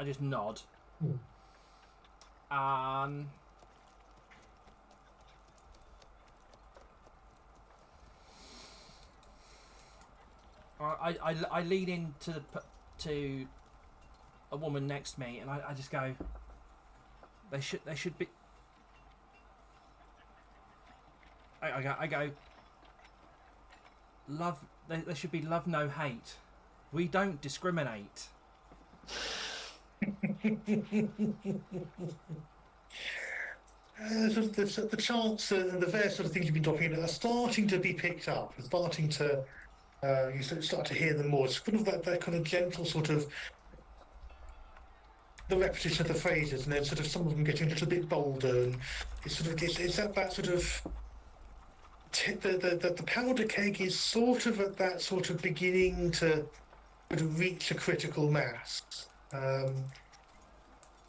just nod. I lean into to a woman next to me, and I just go. They should be. I go. Love. There should be love, no hate. We don't discriminate. The chants and the various sort of things you've been talking about are starting to be picked up. And starting to, you start to hear them more. It's kind of that kind of gentle sort of the repetition of the phrases, and then sort of some of them getting a little bit bolder. And it's sort of it's that sort of the powder keg is sort of at that sort of beginning to sort of reach a critical mass.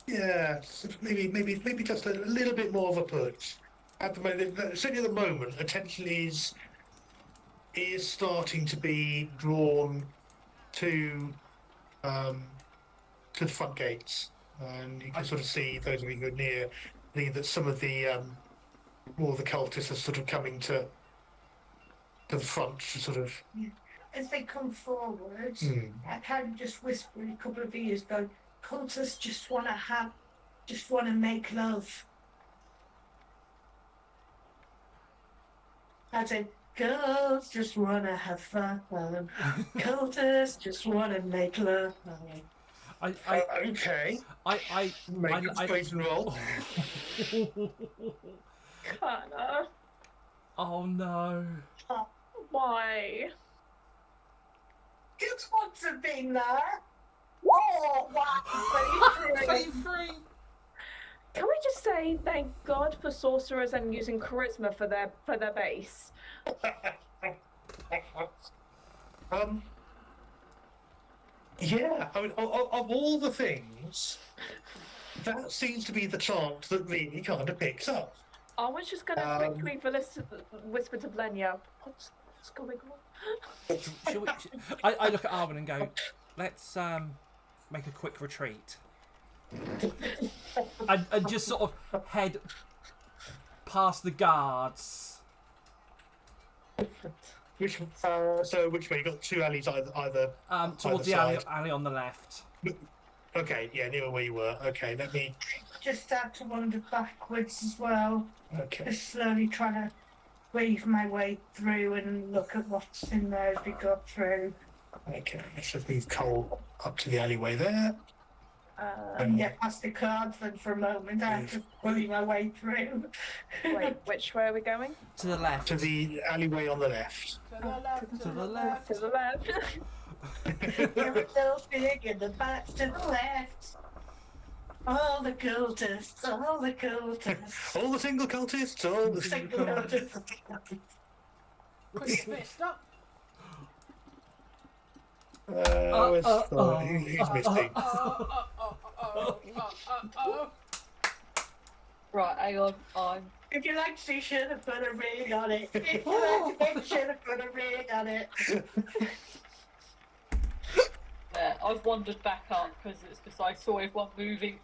Yeah, sort of maybe just a little bit more of a push. At the moment, certainly at the moment, attention is starting to be drawn to the front gates, and you can sort of see those of you who are near that some of the more of the cultists are sort of coming to the front to sort of. As they come forward, I kind of just whisper in a couple of ears, going, "Cultists just want to make love." As in, girls just want to have fun. Cultists just want to make love. Okay. Make a persuasion roll. Connor, Oh no. why? Kids want to be there. Oh, wow. 23. Can we just say thank God for sorcerers and using charisma for their base? Yeah, I mean, of all the things, that seems to be the chant that really kind of picks up. I was just gonna quickly whisper to Blenya, what's going on? I look at Arwen and go, let's make a quick retreat. and just sort of head past the guards. Which way? You've got two alleys either Towards the alley on the left. Okay, yeah, near where you were. Okay, let me. Just start to wander backwards as well. Okay. Just slowly trying to weave my way through and look at what's in there as we go through. Okay, let's just move Cole up to the alleyway there. Get past the cards then for a moment. I have to bully my way through. Wait, which way are we going? To the left. To the alleyway on the left. To the left, To the left. To the left. You're a little big and the back's to the left. All the cultists, all the cultists. All the single cultists, all the Single cultists. Quick fist up. Who's missing? Right, hang on. I'm If you like to, you should have put a ring on it. If you like to, you should have put a ring on it. Yeah, I've wandered back up because I saw everyone moving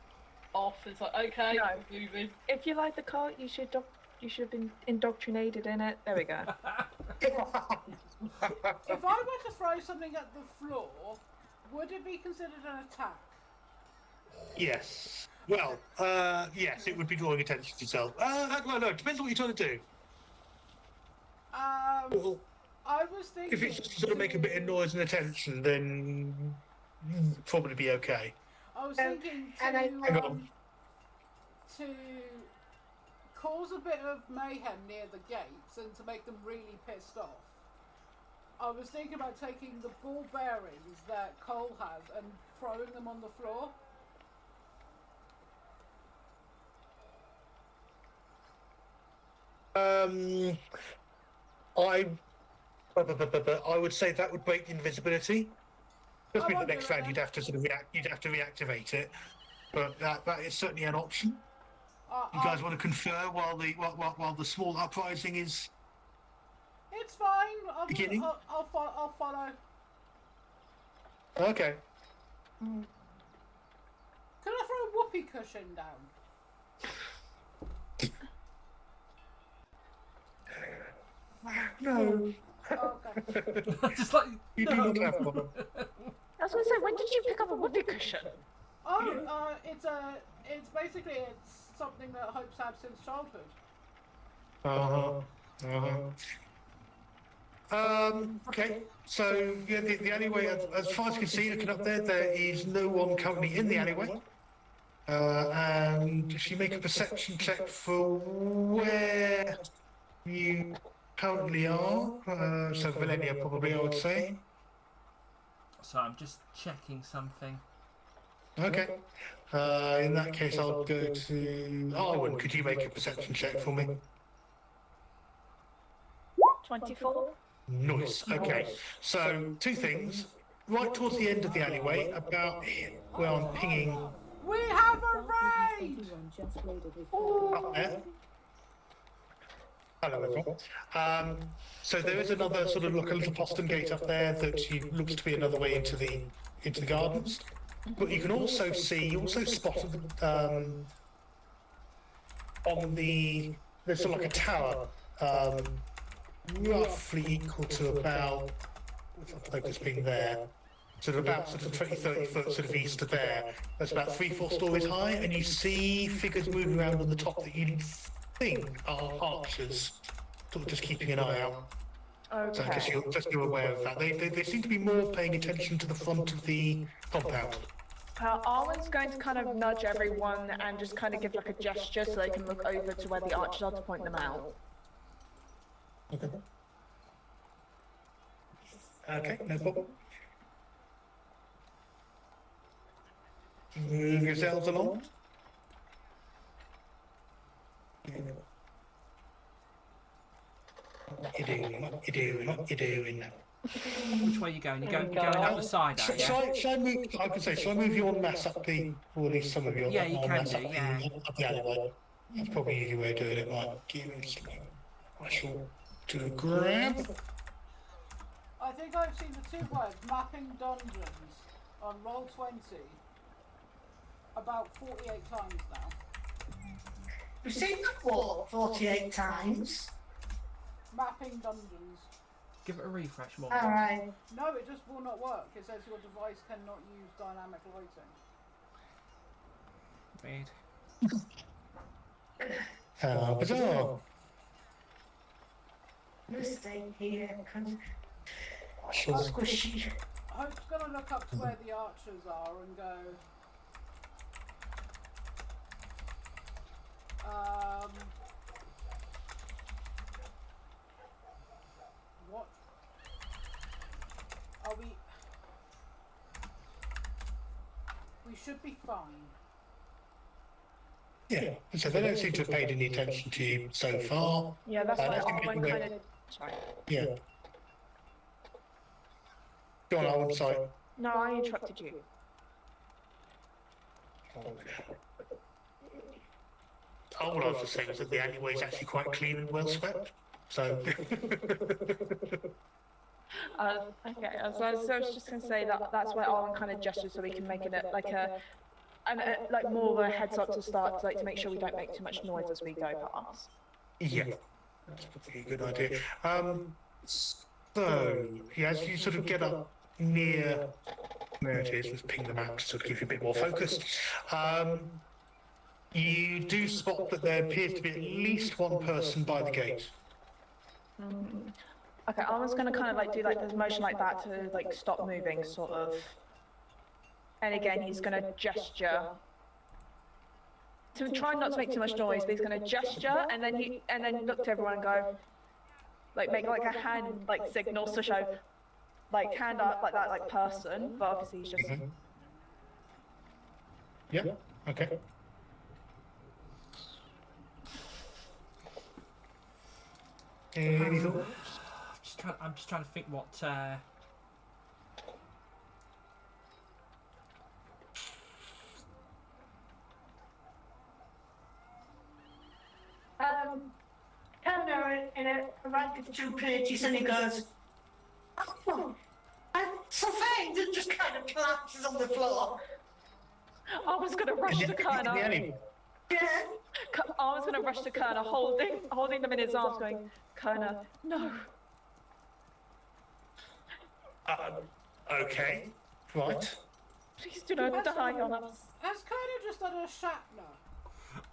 off. It's like, okay, No. we're moving. If you like the cult, you should have been indoctrinated in it. There we go. If I were to throw something at the floor, would it be considered an attack? Yes. Well, yes, it would be drawing attention to yourself. Well, no, it depends on what you're trying to do. Well, I was thinking. if it's just to sort of make a bit of noise and attention, then probably be okay. I was thinking and I- Hang on. to cause a bit of mayhem near the gates and to make them really pissed off. I was thinking about taking the ball bearings that Cole has and throwing them on the floor. I would say that would break the invisibility. Just I mean the won't next do it round then. you'd have to sort of reactivate it, but that is certainly an option. You guys want to confer while the small uprising is? It's fine. Beginning? I'll follow. Okay. Can I throw a whoopee cushion down? No. Oh, okay. Just like You do not have one. I was gonna say, when did you pick up a whoopee cushion? Oh, it's basically something that Hope's had since childhood. Okay. So yeah, the alleyway, as far as you can see, looking up there, there is no one currently in the alleyway. And if you make a perception check for where you currently are, so Valenia probably, I would say. So I'm just checking something. Okay. In that case, I'll go to Arwen. Could you make a perception check for me? 24. Nice. Okay. So two things. Right towards the end of the alleyway, about where I'm pinging We have a raid! up there. Hello, everyone. So there is another sort of like a little postern gate up there that looks to be another way into the gardens. But you can also see, you also spotted on the there's sort of like a tower, roughly equal to about, what's the focus being there? Sort of about 20, 30 foot sort of east of there. That's about 3-4 stories high, and you see figures moving around on the top that you think are archers, sort of just keeping an eye out. So Okay. just you're aware of that. They seem to be more paying attention to the front of the compound. Arwen's going to kind of nudge everyone and just kind of give like a gesture so they can look over to where the archers are to point them out. Okay. Okay, no problem. Move yourselves along. What you doing? Which way are you going? You're going out the side, are you? Shall I move? I could say, shall I move you en masse up the, or at least some of you Yeah, you en can masse do, up yeah. up the alleyway? That's probably an easy way of doing it. Right, I shall do a grab. I think I've seen the 2 words mapping dungeons on Roll20 about 48 times now. We've seen the quote 48 times. Mapping dungeons. Give it a refresh more. Alright. No, it just will not work. It says your device cannot use dynamic lighting. Weird. How bizarre. Mistake here. Sure. Squishy. Hope's gonna look up to where the archers are and go. What? Are we? We should be fine. Yeah, so they don't seem to have paid any attention to you so far. Yeah, that's why Let's Arwen make kind it- of. Sorry. Yeah. Go on, Arwen, sorry. No, I interrupted you. all I was just saying was that the alleyway is actually quite clean and well swept. So. Okay, so I was just going to say that's why Arwen kind of gestures so we can make it like like more of a heads up to start, like to make sure we don't make too much noise as we go past. Yeah, that's probably a good idea. So, yeah, as you sort of get up near, there it is, let's ping the map to sort of give you a bit more focus. You do spot that there appears to be at least one person by the gate. Okay, Arwen's going to kind of like do like this motion like that to like stop moving, sort of. And again, he's going to gesture to try not to make too much noise, but he's going to gesture and then look to everyone and go, like make like a hand like signals to show, like hand up like that, like person. But obviously he's just. Yeah. Okay. Any thoughts? I'm just trying to think what. Eleanor in a rank of 2 pages, and he goes, "Oh, I'm so faint," and just kind of collapses on the floor. Arwen's going to rush to Kerner. Yeah. Arwen's going to rush to Kerner, holding them in his arms, going, "Kerner, no." Okay, right. Please do not die on us. Has Kerner just done a Shatner?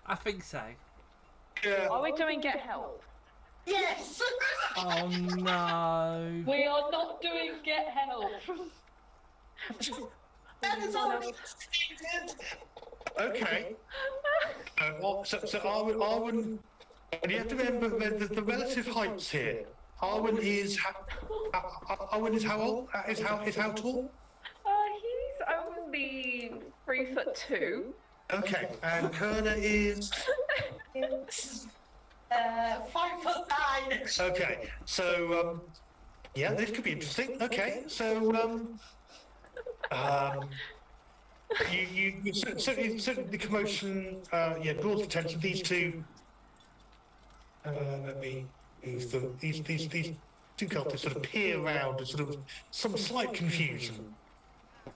I think so. Yeah. Are we doing get help? Yes. Oh no. We are not doing get help. That is all we stated. Okay. So Arwen, and you have to remember the relative heights here. Arwen is Arwen is how old? Is how tall? He's only 3'2". Okay, and Kerner is. 5'9". Okay, so yeah, this could be interesting. Okay, so you certainly the commotion draws attention. These two. Let me move them. These two cultists sort of peer around and sort of some slight confusion,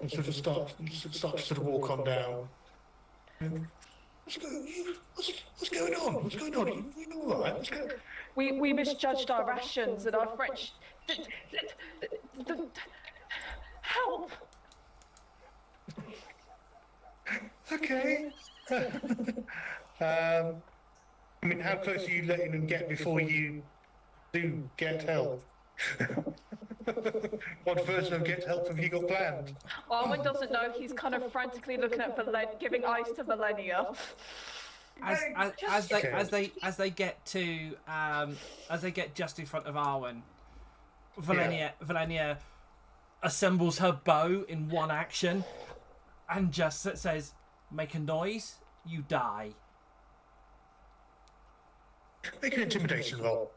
and sort of start to sort of walk on down. What's going on? What's going on? You all right? What's going on? We misjudged our rations and our French. Help! Okay. I mean, how close are you letting them get before you do get help? What version of get help have you got planned? Arwen doesn't know. He's kind of frantically looking at giving eyes to Valenia. As they get just in front of Arwen, Valenia assembles her bow in one action and just says, "Make a noise, you die." Make an intimidation roll.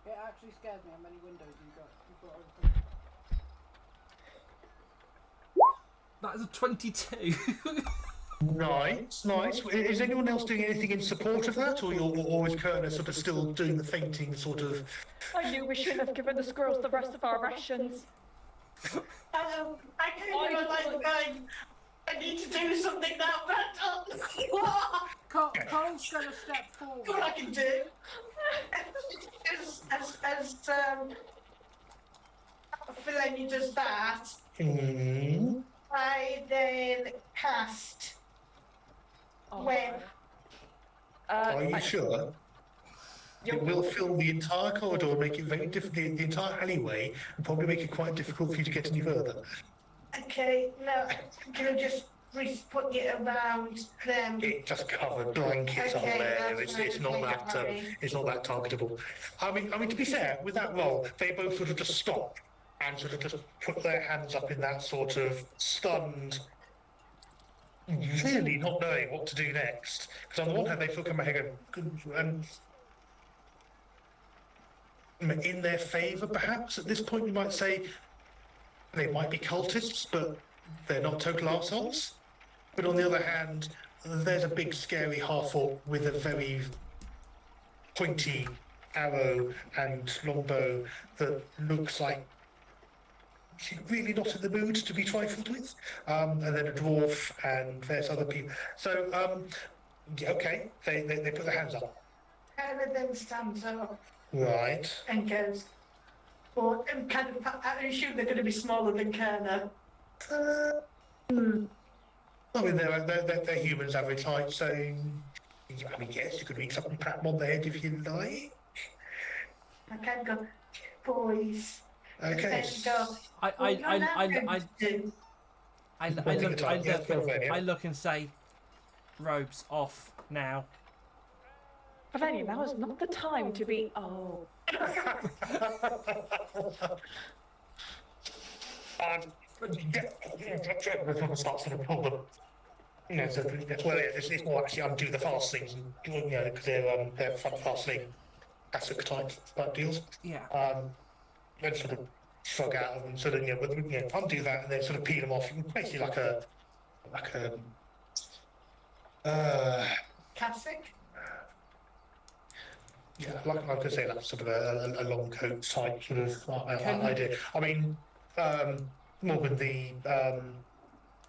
It actually scares me how many windows you've got open. That is a 22. Nice. Is anyone else doing anything in support of that, or is Kerner sort of still doing the fainting sort of? I knew we shouldn't have given the squirrels the rest of our rations. I kind of like going, I need to do something now, but Cole's gonna step forward. what I can do as Fileni does that, I then cast web. Are you sure? It will fill the entire corridor, make it very difficult, the entire alleyway, and probably make it quite difficult for you to get any further. Okay, no, can I just put it around them? It just covered blankets on Okay, there. that's It's not right, that sorry. it's not that targetable. I mean, to be fair, with that roll, they both sort of just stop and sort of just put their hands up in that sort of stunned, really not knowing what to do next. Because on the one hand, they feel come back and in their favour, perhaps. At this point, you might say they might be cultists, but they're not total arseholes. But on the other hand, there's a big, scary half-orc with a very pointy arrow and longbow that looks like she's really not in the mood to be trifled with. And then a dwarf, and there's other people. So, yeah, okay, they put their hands up. Kerner then stands up Right. and goes, well, I assume they're going to be smaller than Kerner. I mean, they're humans average height, so I mean, yes, you could reach up and pat them on the head if you like. I can go, boys. Okay. Then go, I look and say, robes off now. Valenia, now is not the time to be. Oh, Start sort of pull them. You know, so well, it's more actually undo the fastenings, you know, because they're front fastening cassock type deals. Yeah. Then sort of shrug out of them, so then undo that and then sort of peel them off, basically like a cassock? yeah, like I say, like sort of a long coat type sort of idea. I mean, Morgan, the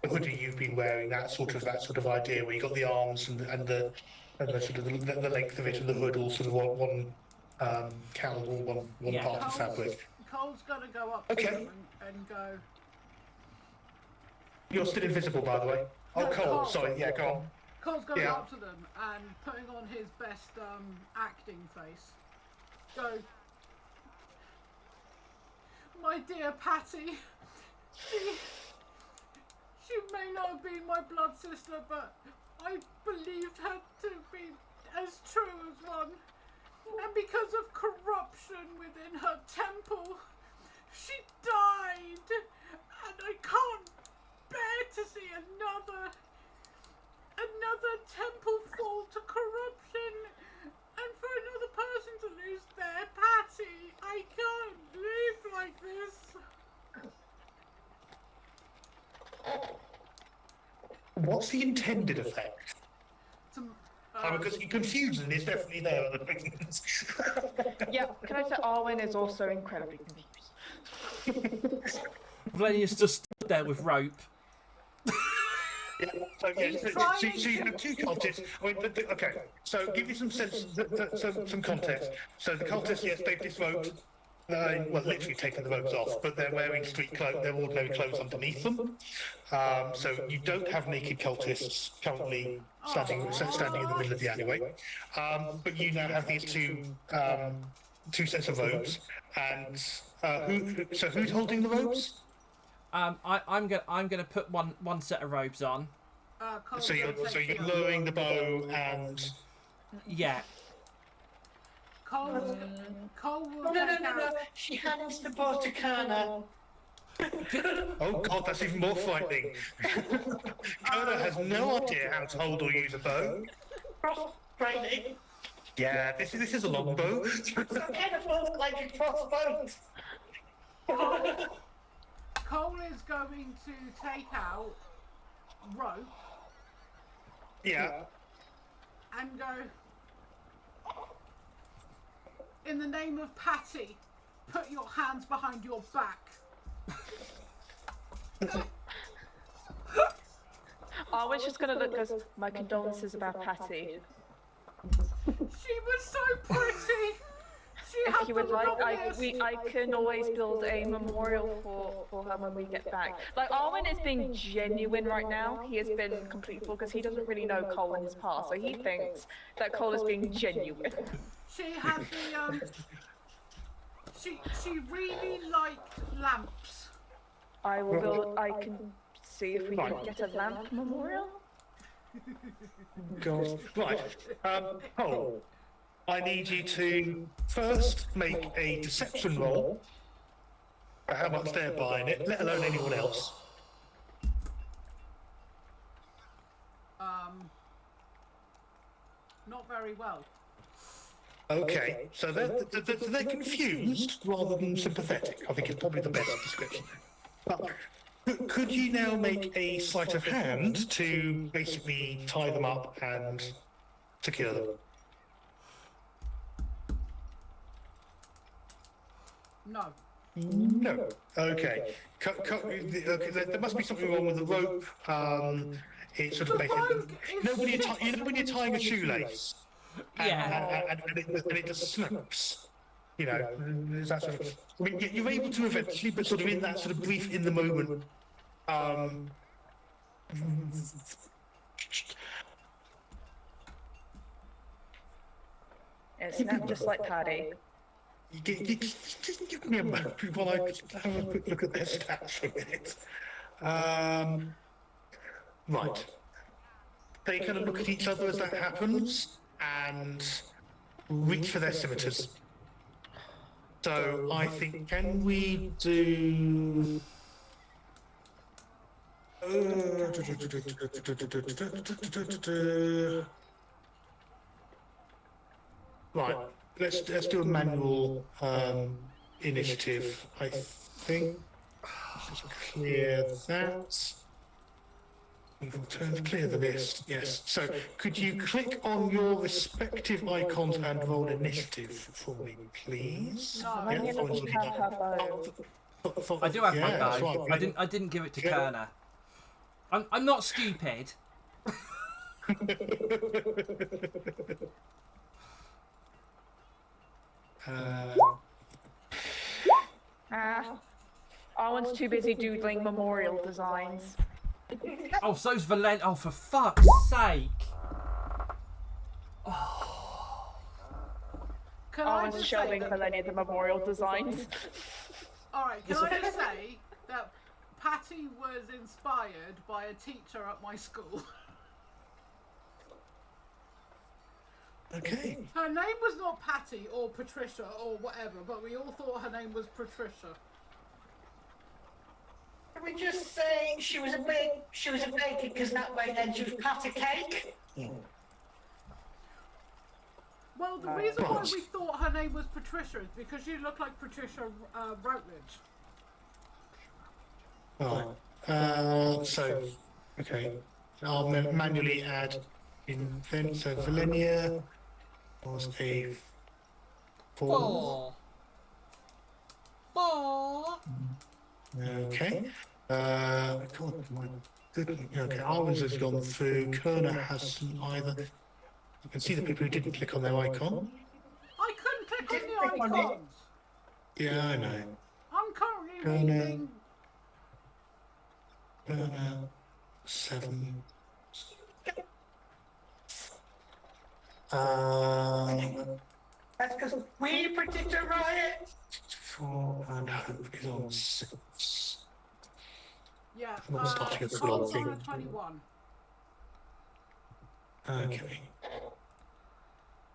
hoodie you've been wearing, that sort of idea where you got the arms and the sort of the length of it and the hood all sort of one cowl, one Yeah. part of fabric. Cole's gonna go up Okay. to him and go. You're still invisible, by the way. Oh, No, Cole, Cole. sorry, yeah, go on. Cole's gonna Yeah. go up to them and putting on his best acting face. Go. My dear Patty, she may not have been my blood sister, but I believed her to be as true as one. And because of corruption within her temple, she died. And I can't bear to see another temple fall to corruption, and for another person to lose their Patty. I can't live like this. What's the intended effect? To, Because confusion is definitely there at the beginning. yeah. Can I say Arwen is also incredibly confused. Valenia's just stood there with rope. Yeah, so you have two cultists. I mean, okay, so give you some sense, some context. So the cultists, yes, they've disrobed. Well, literally taken the robes off, but they're wearing street clothes, their ordinary clothes underneath them. So you don't have naked cultists currently standing in the middle of the alleyway. But you now have these two sets of robes. And who's holding the robes? I'm gonna put one set of robes on. Cole's So you're gonna take the other. lowering the bow and. Yeah. Cole will No, take out. she hands the bow to Kerner. Oh God, that's even more frightening. Kerner has no idea how to hold or use a bow. Cross-training. Yeah, this is a long bow. So kind of looks like a crossbow. Cole is going to take out rope Yeah. and go. In the name of Patty, put your hands behind your back. Arwen's just gonna look as my condolences about Patty. She was so pretty. She If had you would the like, loveliest- I can always build a memorial for her when we get back. Like, Arwen is being genuine right now. He has been completely full because he doesn't really know Cole in his past, so he thinks that Cole is being genuine. She had the She really liked lamps. I will build. I can see if we can Right. get a lamp memorial. God. Right. Cole, I need you to first make a deception roll for how much they're buying it, let alone anyone else. Not very well. Okay, so they're confused rather than sympathetic. I think is probably the best description. But could you now make a sleight of hand to basically tie them up and secure them? No. No. Okay. There must be something wrong with the rope. It's sort of The basically. rope is You know when you're, shit. you know when you're tying a shoelace Yeah. and it just snaps. You know, there's that sort of. I mean, you're able to eventually, but sort of in that sort of brief in the moment. It snapped just like Paddy. Just give me a moment while I have a quick look at their stats for a minute. Right. They kind of look at each other as that happens and reach for their scimitars. So I think, can we do... Right, let's do a manual initiative, I think. Let's just clear that. Turn to clear the list, yes. So could you click on your respective icons and roll initiative for me, please? No. Melania doesn't have her bow. I do have my that's bow. right. I didn't give it to Yeah. Kerner. I'm not stupid. Arwen's too busy doodling memorial designs. Oh, so's Valen. Oh, for fuck's sake! Can I Arwen's just say showing that, Melania the memorial designs. alright, can I just say that Patty was inspired by a teacher at my school. Okay. Her name was not Patty or Patricia or whatever, but we all thought her name was Patricia. Can we just say she was a baker because that way then she was pat a cake? Well, the reason why we thought her name was Patricia is because she looked like Patricia Routledge. Right. So, okay. I'll manually add in then. So Valenia was a 4. 4. Okay. God, my goodness. Okay, Arwen's has gone through. Kerner hasn't either. You can see the people who didn't click on their icon. I couldn't click on the icons. Yeah, I know. I'm currently Go now. reading. Kerner, 7. That's because we predict a riot. 4 and Hope is on 6. Yeah, I'm not starting at the Cole's wrong on a thing. 21. Okay.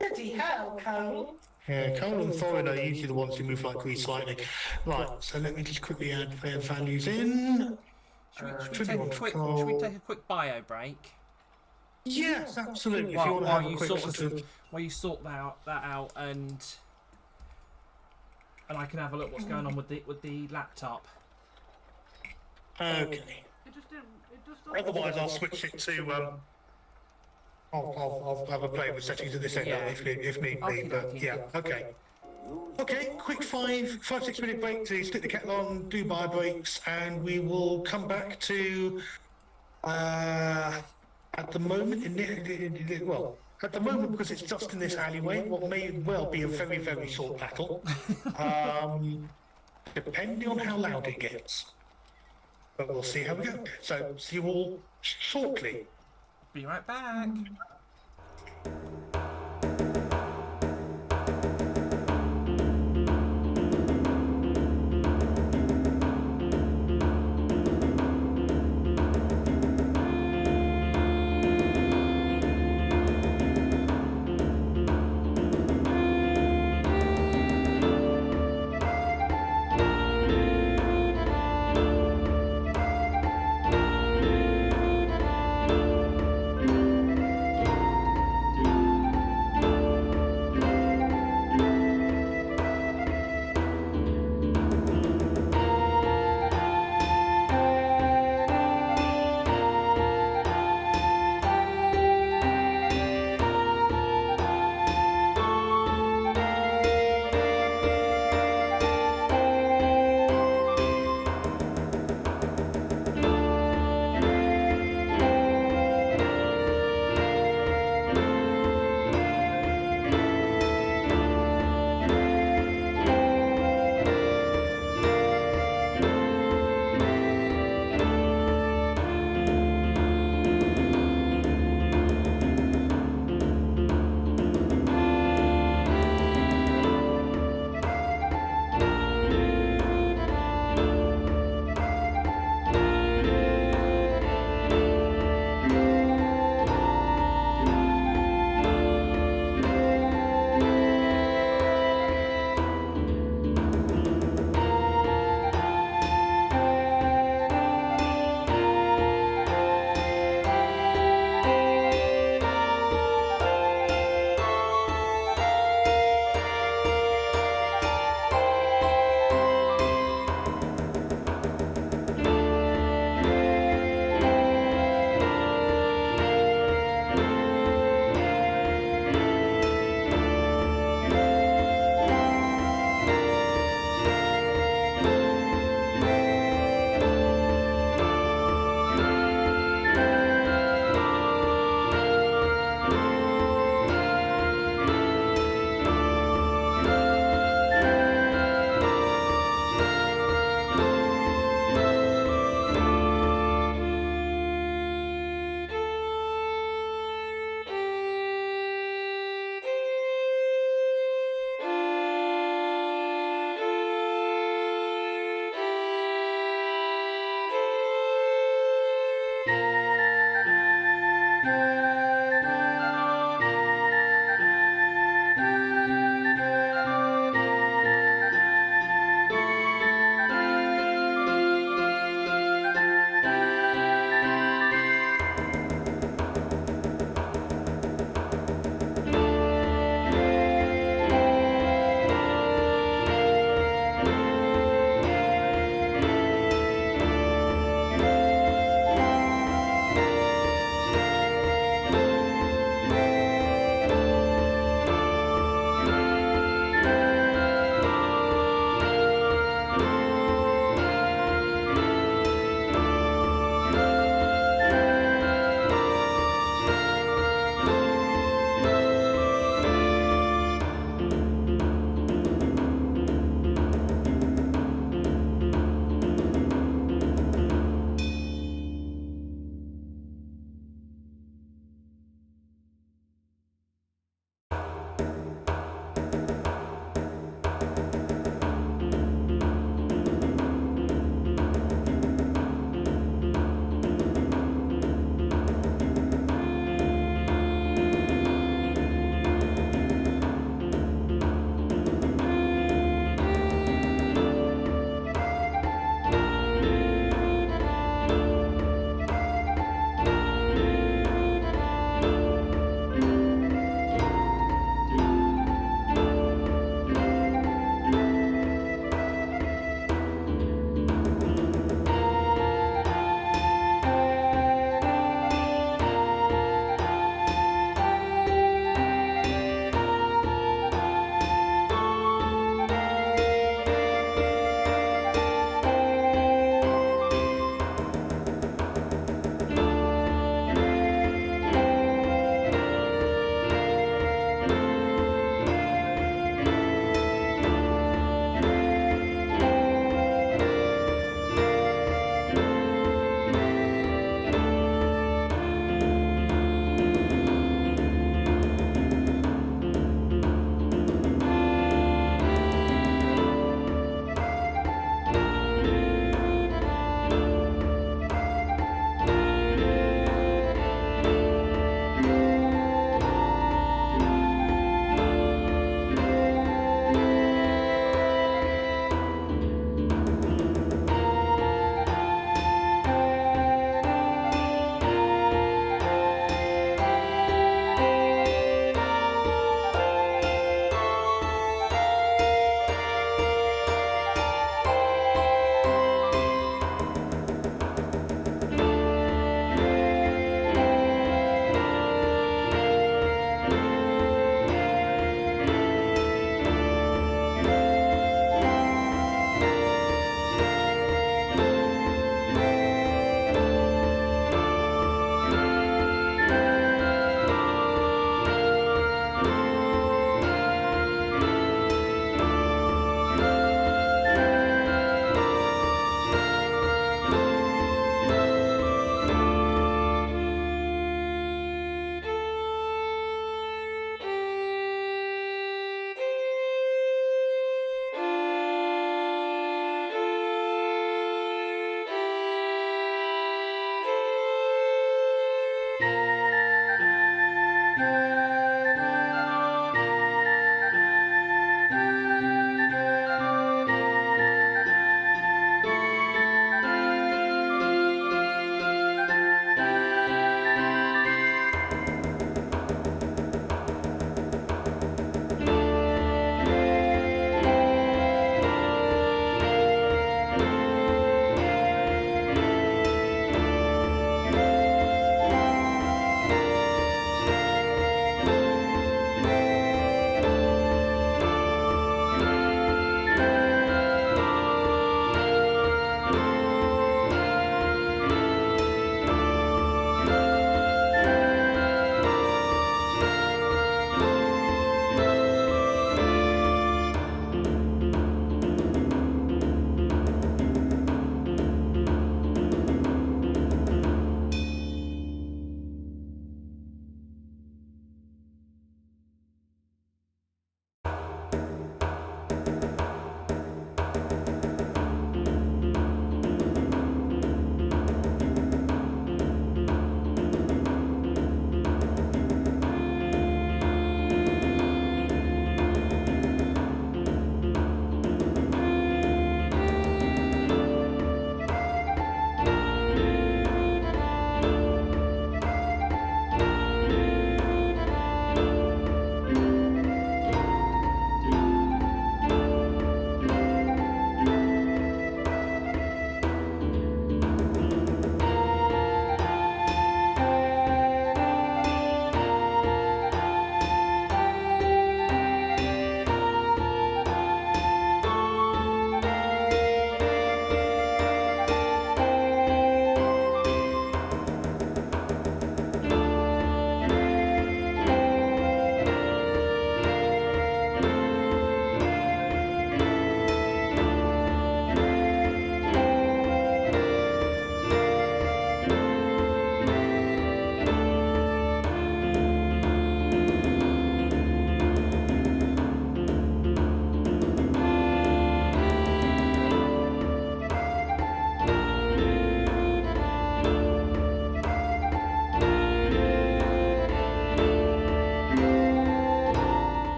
Bloody hell, Cole. Yeah, Cole and Thorin are usually the ones who move like grease lightning. Right, so let me just quickly add their values in. Should we take a quick bio break? Yes, absolutely. If you While, want to while have a you quick sort sort of... while you sort that out, and I can have a look what's going on with the laptop. Okay. It just didn't. It just doesn't. Otherwise, I'll switch it to... I'll have a play with settings at this end Yeah. if need be, Okie but dokie. yeah, okay. Okay, quick 5-6 minute break to stick the kettle on, do bio breaks, and we will come back to... at the moment, at the moment, because it's just in this alleyway, what may well be a very, very short battle, depending on how loud it gets. But we'll see how we go. So, see you all shortly. Be right back.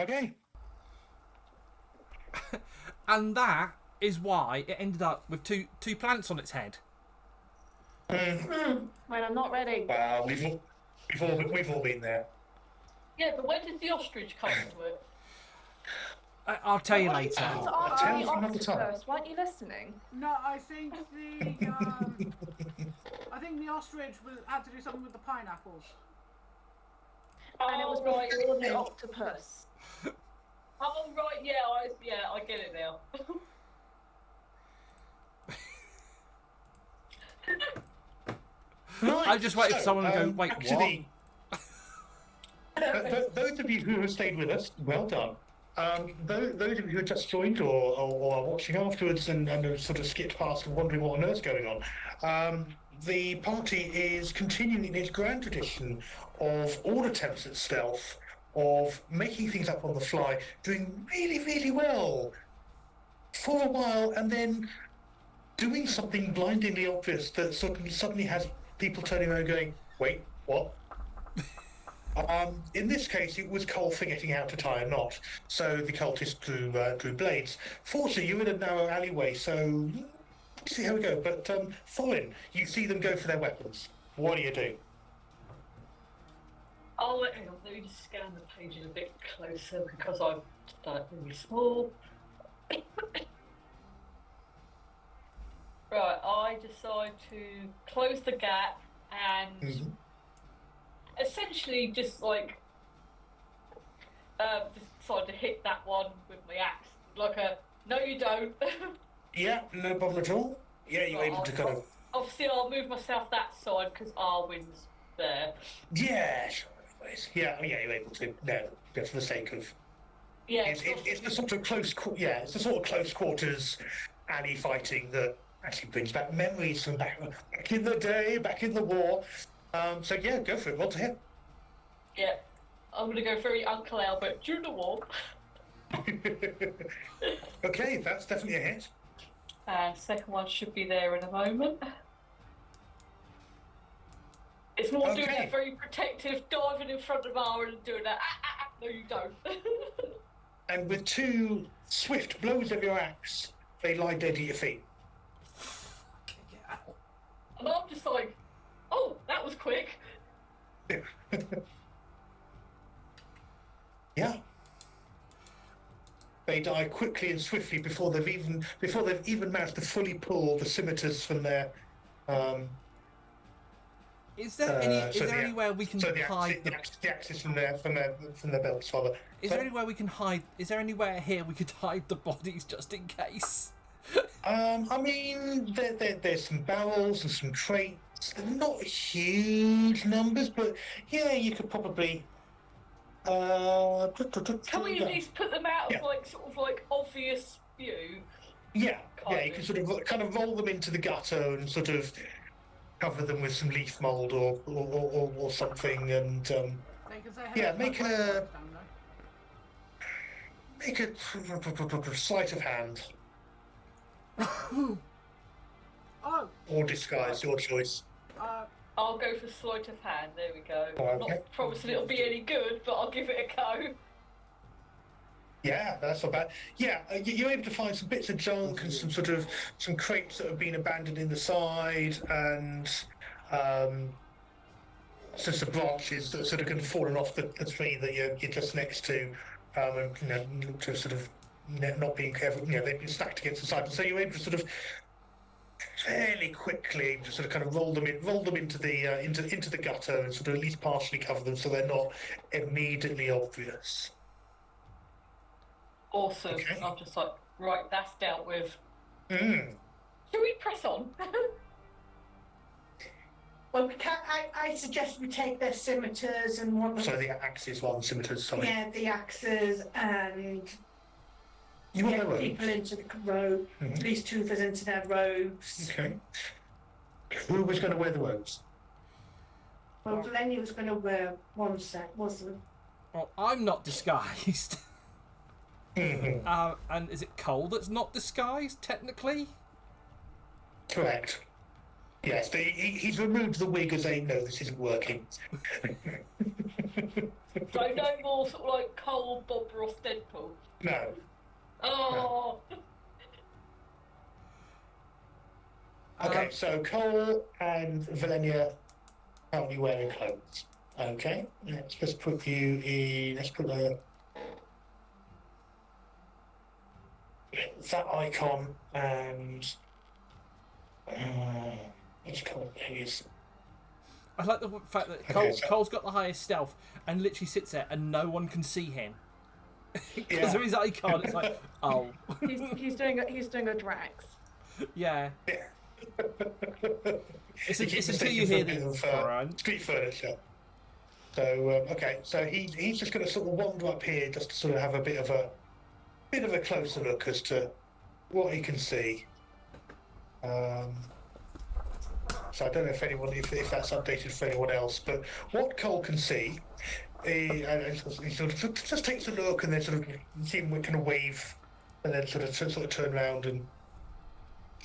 Okay. And that is why it ended up with two plants on its head. When I'm not ready. Well, we've all been there. Yeah, but when did the ostrich come to it? I'll tell you To later. ask tell the us another time. octopus, weren't you listening? No, I think the ostrich had to do something with the pineapples. And it was right. before the octopus. Oh right, yeah, I get it now. Right, I just waited for someone to go, wait, actually, those of you who have stayed with us, well done. Those of you who have just joined or are watching afterwards and have sort of skipped past and wondering what on earth's going on, the party is continuing in its grand tradition of all attempts at stealth, of making things up on the fly, doing really, really well for a while, and then doing something blindingly obvious that suddenly has people turning around going, wait, what? In this case, it was Cole forgetting how to tie a knot, so the cultist drew blades. Fortunately, you're in a narrow alleyway, so let's see how we go. But Thorin, you see them go for their weapons. What do you do? Oh, hang on, let me just scan the page a bit closer because I've done it really small. Right, I decide to close the gap and essentially just like decide to hit that one with my axe. Like a, no you don't. Yeah, no problem at all. Yeah, you're able to kind of... Obviously I'll move myself that side because Arwen's there. Yeah, sure. Yeah, you're able to. No, just for the sake of... Yeah, It's the sort of it's the sort of close quarters alley fighting that actually brings back memories from back in the day, back in the war. So yeah, go for it. Roll to hit. Yeah, I'm gonna go very Uncle Albert during the war. Okay, that's definitely a hit. Second one should be there in a moment. It's more doing that very protective, diving in front of Aaron and doing that. No, you don't. And with two swift blows of your axe, they lie dead at your feet. And I'm just like, oh, that was quick. Yeah. They die quickly and swiftly before they've even managed to fully pull the scimitars from their. Is there anywhere we can hide the axes from their belts, father? there anywhere we can hide? Is there anywhere here we could hide the bodies just in case? I mean, there's some barrels and some crates. Not huge numbers, but yeah, you could probably. Can we at least put them out of sort of obvious view? Yeah, you can sort of kind of roll them into the gutter and sort of cover them with some leaf mould or something, and make a sleight of hand. Oh. Or disguise, your choice. I'll go for sleight of hand. There we go. Okay. Not promising it'll be any good, but I'll give it a go. Yeah, that's not bad. Yeah, you're able to find some bits of junk and some crates that have been abandoned in the side, and some branches that are sort of kind of fallen off the tree that you're just next to, and look to sort of not being careful. They've been stacked against the side, and so you're able to sort of fairly quickly just sort of kind of roll them into the gutter and sort of at least partially cover them so they're not immediately obvious. Awesome. Okay. I'm just like, right, that's dealt with. Mm. Should we press on? Well, I suggest we take their scimitars and one of So the axes, one scimitars. Sorry. yeah, the axes and You want get their people robes? into the robe. Mhm. At least two of us into their robes. Okay. Who was going to wear the robes? Well, Lenny was going to wear one set, wasn't Well, I'm not disguised. Mhm. And is it Cole that's not disguised, technically? Correct. Yes, he's removed the wig as a no, this isn't working. So no more sort of like Cole, Bob Ross, Deadpool. No. Oh. Okay, so Cole and Valenia currently wearing clothes. Okay, let's just put you in. Let's put that icon and which color is? I like the fact that Okay, so- Cole's got the highest stealth and literally sits there and no one can see him. Because Yeah. of his icon, it's like, oh. He's doing a Drax. Yeah. Yeah. It's He keeps until you mistaken hear for a bit the of, front. street furniture. So okay, so he's just going to sort of wander up here just to sort of have a bit of a closer look as to what he can see. So I don't know if that's updated for anyone else, but what Cole can see, he sort of just takes a look and then sort of see him kind of wave, and then sort of turn around and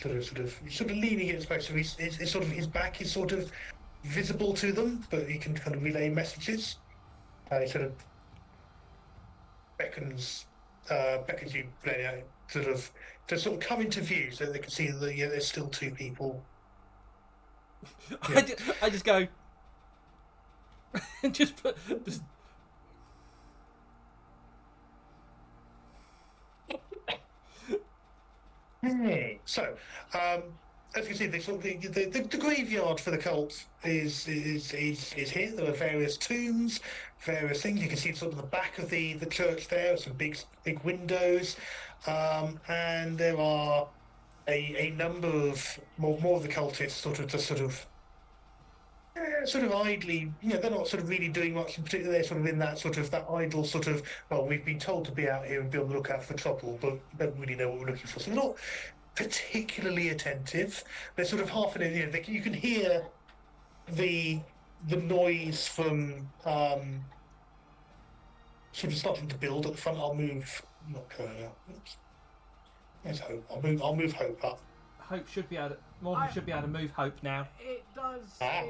sort of leaning in, so he's sort of his back is sort of visible to them, but he can kind of relay messages. He sort of beckons you, Blair, to come into view so they can see that there's still two people. Yeah. I just go. just. So, as you can see, the graveyard for the cult is here. There are various tombs, various things. You can see sort of the back of the church there, some big windows, and there are a number of more of the cultists sort of idly, they're not sort of really doing much in particular. They're sort of in that idle sort of, well, we've been told to be out here and be on the lookout for trouble, but don't really know what we're looking for. So they're not particularly attentive. They're sort of half you can hear the noise from sort of starting to build at the front. I'll move, not Kerner. There's Hope. I'll move Hope up. Hope should be able to. Morgan should be able to move Hope now. It does. Ah.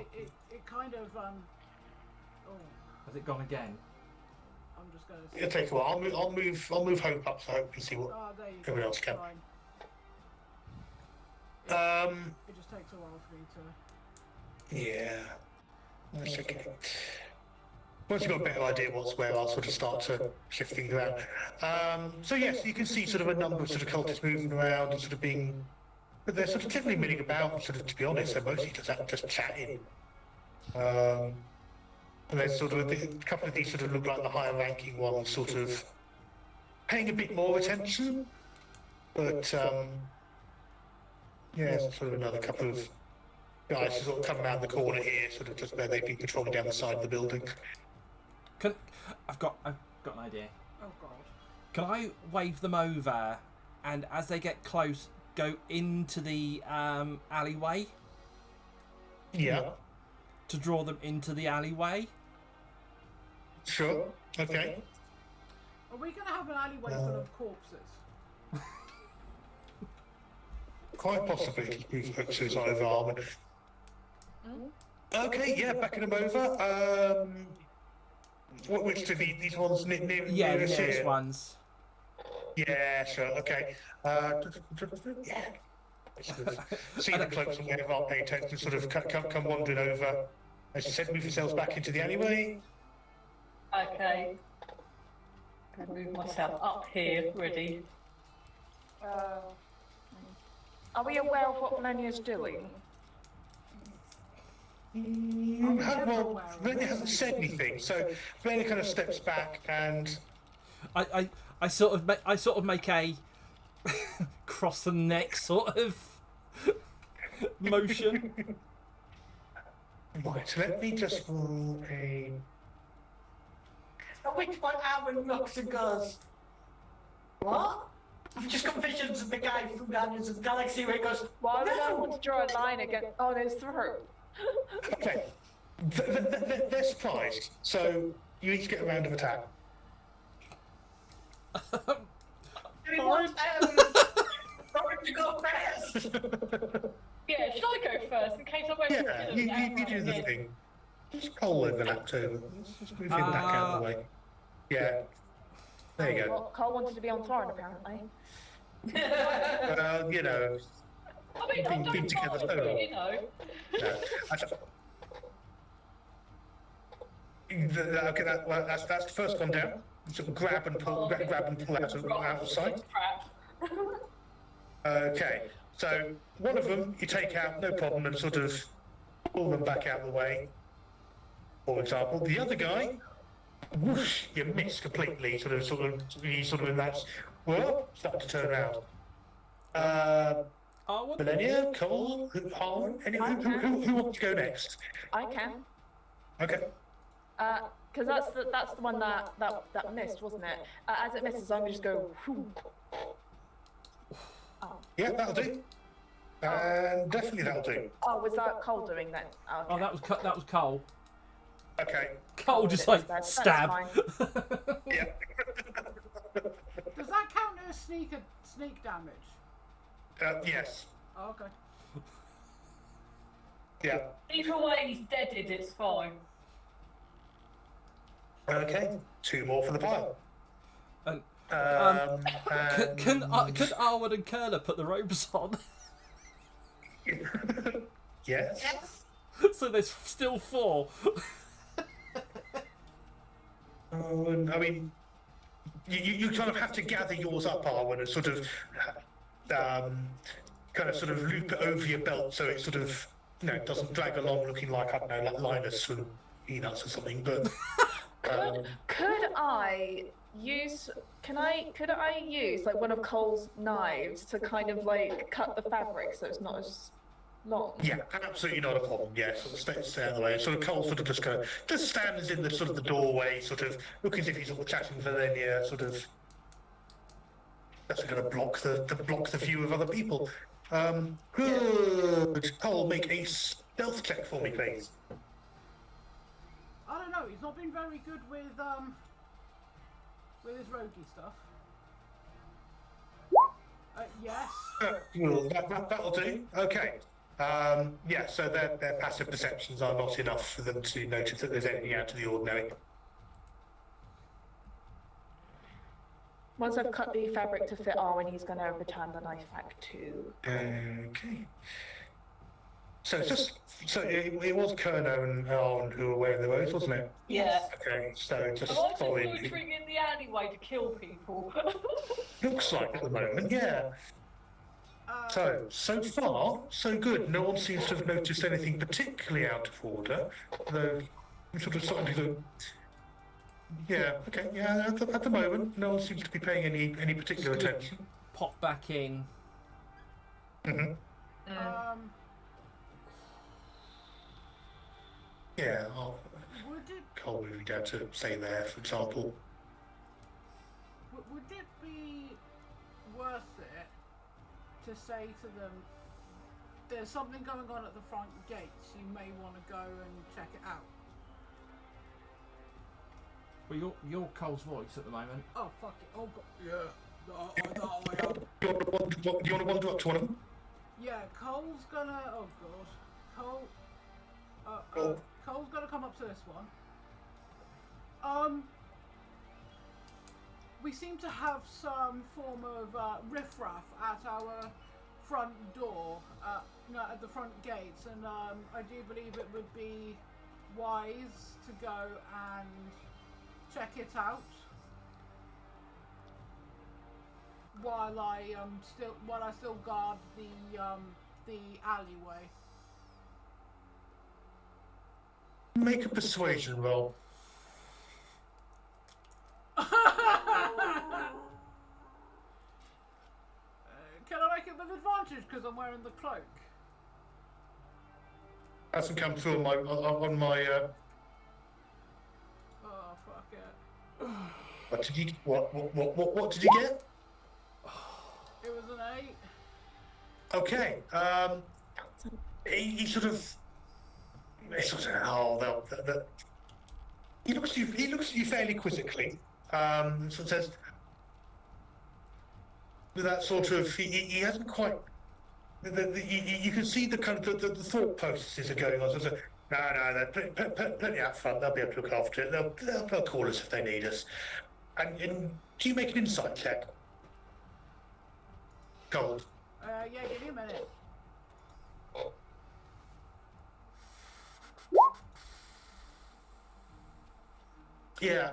It kind of Oh, Has it gone again? I'm just gonna. It'll take a while. I'll move Hope up so Hope can see what Oh, there you everyone go. else can. Fine. It just takes a while for me to. Yeah. That's okay. Once you've got a better idea what's where, I'll sort of start to shift things around. So yes, you can see sort of a number of sort of cultists moving around and sort of being, but they're sort of generally milling about. Sort of, to be honest, they're mostly just chatting. And there's sort of a couple of these sort of look like the higher ranking ones, sort of paying a bit more attention. But yeah, sort of another couple of guys sort of come around the corner here, sort of just where they've been patrolling down the side of the building. I've got an idea. Oh God. Can I wave them over, and as they get close, go into the alleyway Yeah. to draw them into the alleyway? Sure. Okay. Are we gonna have an alleyway full of corpses? Quite possibly. Move Hope to his over arm. Okay. Yeah. Backing them over. Which of these ones near Yeah, the nearest nearest here? ones. Yeah, sure, okay. See the cloaks and whatever aren't paying attention, sort of come wandering over. As you said, move yourselves back into the alleyway. Okay. Gonna move myself up here, ready. Are we aware of what Melania's doing? Well, Rennie hasn't said anything, so Rennie kind of steps back and I sort of make a cross the neck sort of motion. right. Let me just roll a. At which point Aaron looks and goes, what? I've just got visions of the guy from Guardians of the Galaxy where he goes, Why would I no! want to draw a line on his throat? Okay. They're surprised, so you each get a round of attack. He wants Robert to go first! Yeah, should I go first in case I went Yeah, you do the thing. Just Cole overlapped over. Let's move him back out of the way. Yeah. There you go. Well, Cole wanted to be on Thorin, apparently. Well, you know, I mean, I been don't together mind, so long. but, you know. no. Okay, that's the first one down. Sort of grab and pull out of sight. Crap. Okay, so one of them you take out, no problem, and sort of pull them back out of the way. For example, the other guy, whoosh, you miss completely. He's sort of in that. Well, starting to turn around. Arwen? Millennia, Cole, Harlan, who wants to go next? I can. Okay. Because that's the one that missed, wasn't it? As it misses, I'm gonna just go. Whew. Oh. Yeah, that'll do. And definitely that'll do. Oh, was that Cole doing that? Oh, okay. Oh, that was Cole. Okay. Cole just like That's stab. fine. Yeah. Does that count as sneak damage? Yes. Oh, okay. Yeah. Either way, he's deaded, it's fine. Okay. 2 more for the pile. And And Can Arwen and Kerner put the robes on? yes. So there's still 4. I mean, you kind of have to gather yours up, Arwen, and sort of kind of sort of loop it over your belt so it sort of doesn't drag along looking like, I don't know, like Linus from Peanuts or something. But Could I use? Could I use like one of Cole's knives to kind of like cut the fabric so it's not as long? yeah, absolutely not a problem. Yeah, sort of stay out of the way. Sort of Cole sort of just stands in the sort of the doorway, sort of looking as if he's sort of chatting with Valenia, sort of. That's going to block the view of other people. Good. Cole, make a stealth check for me, please. I don't know. He's not been very good with his roguey stuff. Yes. Well, that'll do. Okay. Yeah. So their passive perceptions are not enough for them to notice that there's anything out of the ordinary. Once I've cut the fabric to fit Arwen, he's going to return the knife back to. Okay. So it was Kerno and Arwen who were wearing the robes, wasn't it? Yeah. Okay. So just I'm also following. loitering in the alleyway to kill people. Looks like at the moment, yeah. So far, so good. No one seems to have noticed anything particularly out of order, though I'm sort of starting to go. Yeah, okay, yeah, at the moment, no one seems to be paying any particular attention. Pop back in. Mm-hmm. Yeah, Would it Cole moving down to say there, for example. would it be worth it to say to them, there's something going on at the front gates, you may want to go and check it out? Well, you're Cole's voice at the moment. Oh, fuck it. Oh, God. Yeah. I am. Do you want to wander up to one of them? Yeah, Cole's gonna. Oh, God. Cole's gonna come up to this one. We seem to have some form of riffraff at our front door, at the front gates, and I do believe it would be wise to go and check it out while I still guard the alleyway. Make a persuasion roll. Can I make it with advantage because I'm wearing the cloak? Hasn't come through on my. Oh, fuck it. What did you? What did you get? It was an 8. Okay. He sort of. He looks at you fairly quizzically. Sort of says. With that sort of, he hasn't quite. You can see the kind of the thought processes are going on. So, No, they're plenty out front. They'll be able to look after it. They'll call us if they need us. And do you make an insight check? Gold. Yeah, give me a minute. Yeah.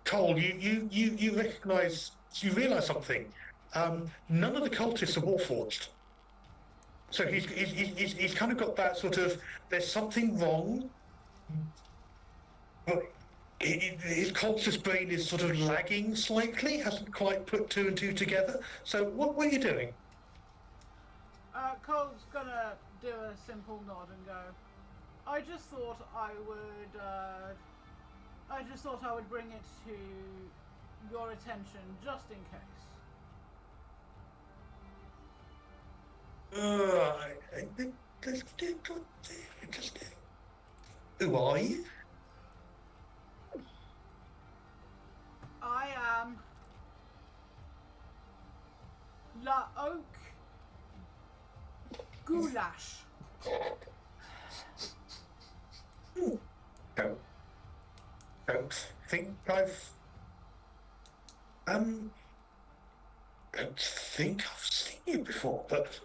Cole, you recognise, you realise something. None of the cultists are Warforged. So he's kind of got that sort of, there's something wrong, but his cultist brain is sort of lagging slightly, hasn't quite put two and two together. So what are you doing? Cole's gonna do a simple nod and go, I just thought I would bring it to your attention just in case. Who are you? I am La Oak Goulash. Don't think I've don't think I've seen you before, but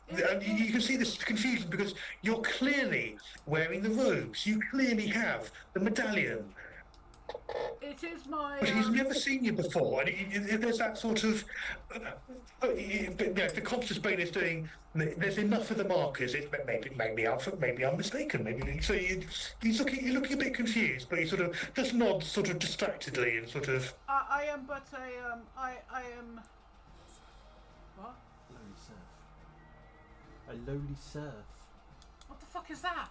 you can see this confusion because you're clearly wearing the robes. You clearly have the medallion. It is my. But he's never seen you before, and there's that sort of. The conscious brain is doing. There's enough of the markers. Maybe I'm mistaken. Maybe so. You're looking a bit confused, but he sort of just nods, sort of distractedly, and sort of. I am but a I am. What? Lowly serf. A lowly serf. What the fuck is that?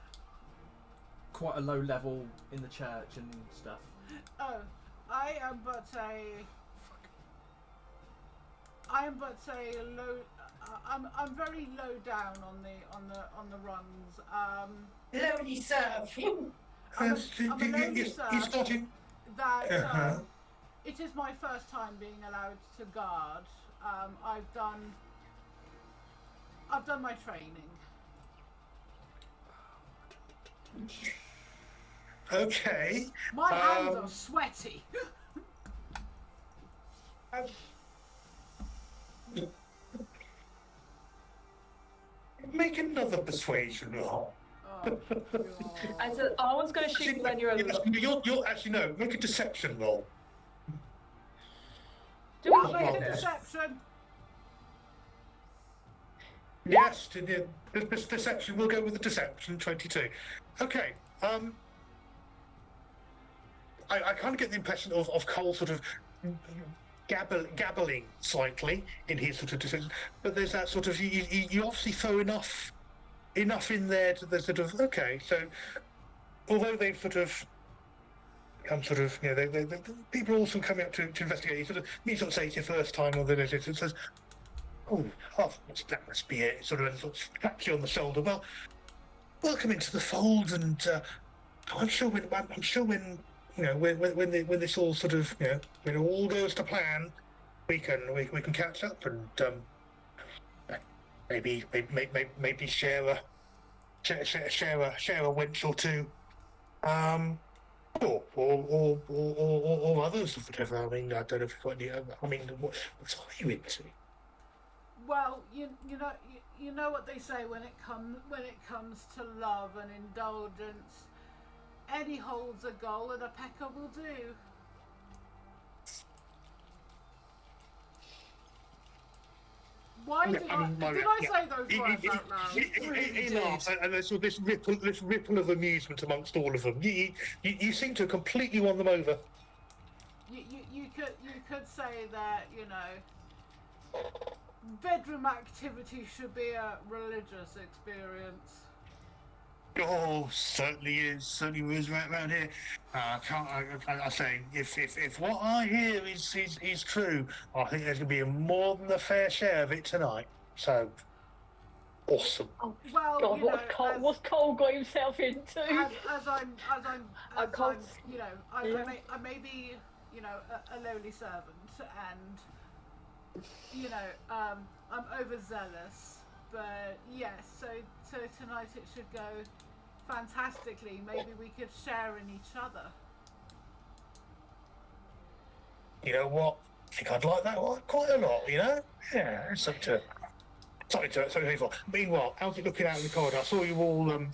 Quite a low level in the church and stuff. Oh, I am but a low. I'm very low down on the runs. Lowly serve. I'm a lowly serf You started. that it is my first time being allowed to guard. I've done my training. Okay. My hands are sweaty. Make another persuasion roll. Oh, God. And so Arwen's going to shoot you when you're alone. You'll actually no. Make a deception roll. Do I'll it. make a deception. Yes, the deception. We'll go with the deception. 22. Okay. I kind of get the impression of Cole sort of gabbling slightly in his sort of decision, but there's that sort of you obviously throw enough in there to the sort of okay. So although they've sort of come sort of they people are also coming up to investigate. You sort of say it's your first time or then it says, oh, that must be it. Sort of taps you on the shoulder. Well, welcome into the fold, and I'm sure when when this all sort of when it all goes to plan, we can catch up and maybe share a wench or two, or others or whatever. I mean, I don't know if you've got any. I mean, what are you into? Well, you know what they say when it comes to love and indulgence. Any holds a goal and a pecker will do. Why did I say those words out loud? And there's this ripple of amusement amongst all of them. You seem to have completely won them over. You could say that bedroom activity should be a religious experience. Oh, certainly is right around here. I say, if what I hear is true, I think there's going to be more than a fair share of it tonight. So, awesome. Oh, Well, God, what's Cole got himself into? I may be a lowly servant, and I'm overzealous, But yes, so tonight it should go fantastically. Maybe we could share in each other. You know what? I think I'd like that one quite a lot, you know? Yeah, there's something for. Meanwhile, how's it looking out in the corridor? I saw you all in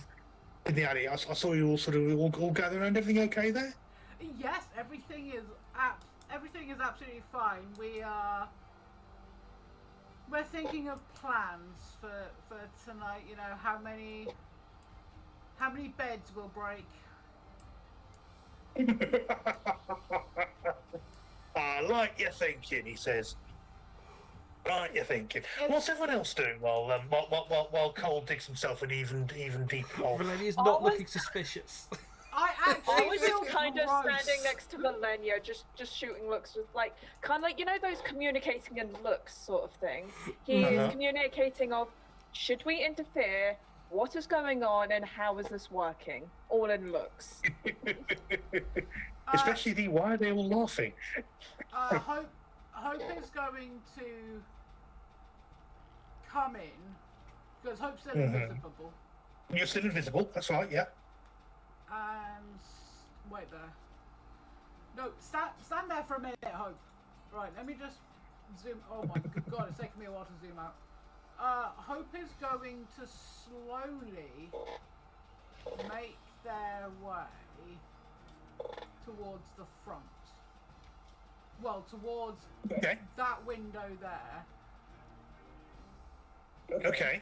the alley. I saw you all sort of all gather around. Everything okay there? Yes, everything is absolutely fine. We're thinking of plans for tonight. You know, how many beds will break. I like your thinking, he says. Right, you're thinking. What's everyone else doing while Cole digs himself an even deeper hole? Valenia's not looking suspicious. I I actually was feel just kind of gross. standing next to Valenia, just shooting looks with kind of like, you know, those communicating in looks sort of thing. He is communicating of, should we interfere? What is going on, and how is this working? All in looks. Especially the why are they all laughing? Hope is going to come in because Hope's still invisible. You're still invisible. That's right. Yeah. And wait there. No, stand there for a minute, Hope. Right, let me just zoom. Oh my god, it's taking me a while to zoom out. Hope is going to slowly make their way towards the front. Well, towards that window there. Okay.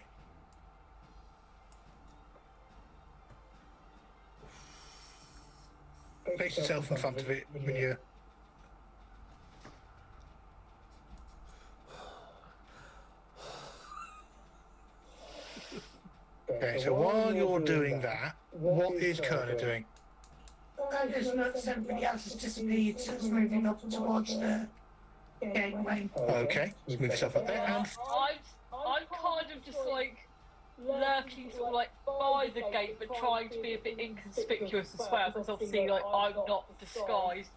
Place yourself in front of it when you. Okay, so while you're doing that, what is Kerner doing? I just noticed everybody else has disappeared, so it's moving up towards the gateway. Okay, let's move yourself up there. And I'm kind of just like lurking sort of like by the gate, but trying to be a bit inconspicuous as well, because obviously like I'm not disguised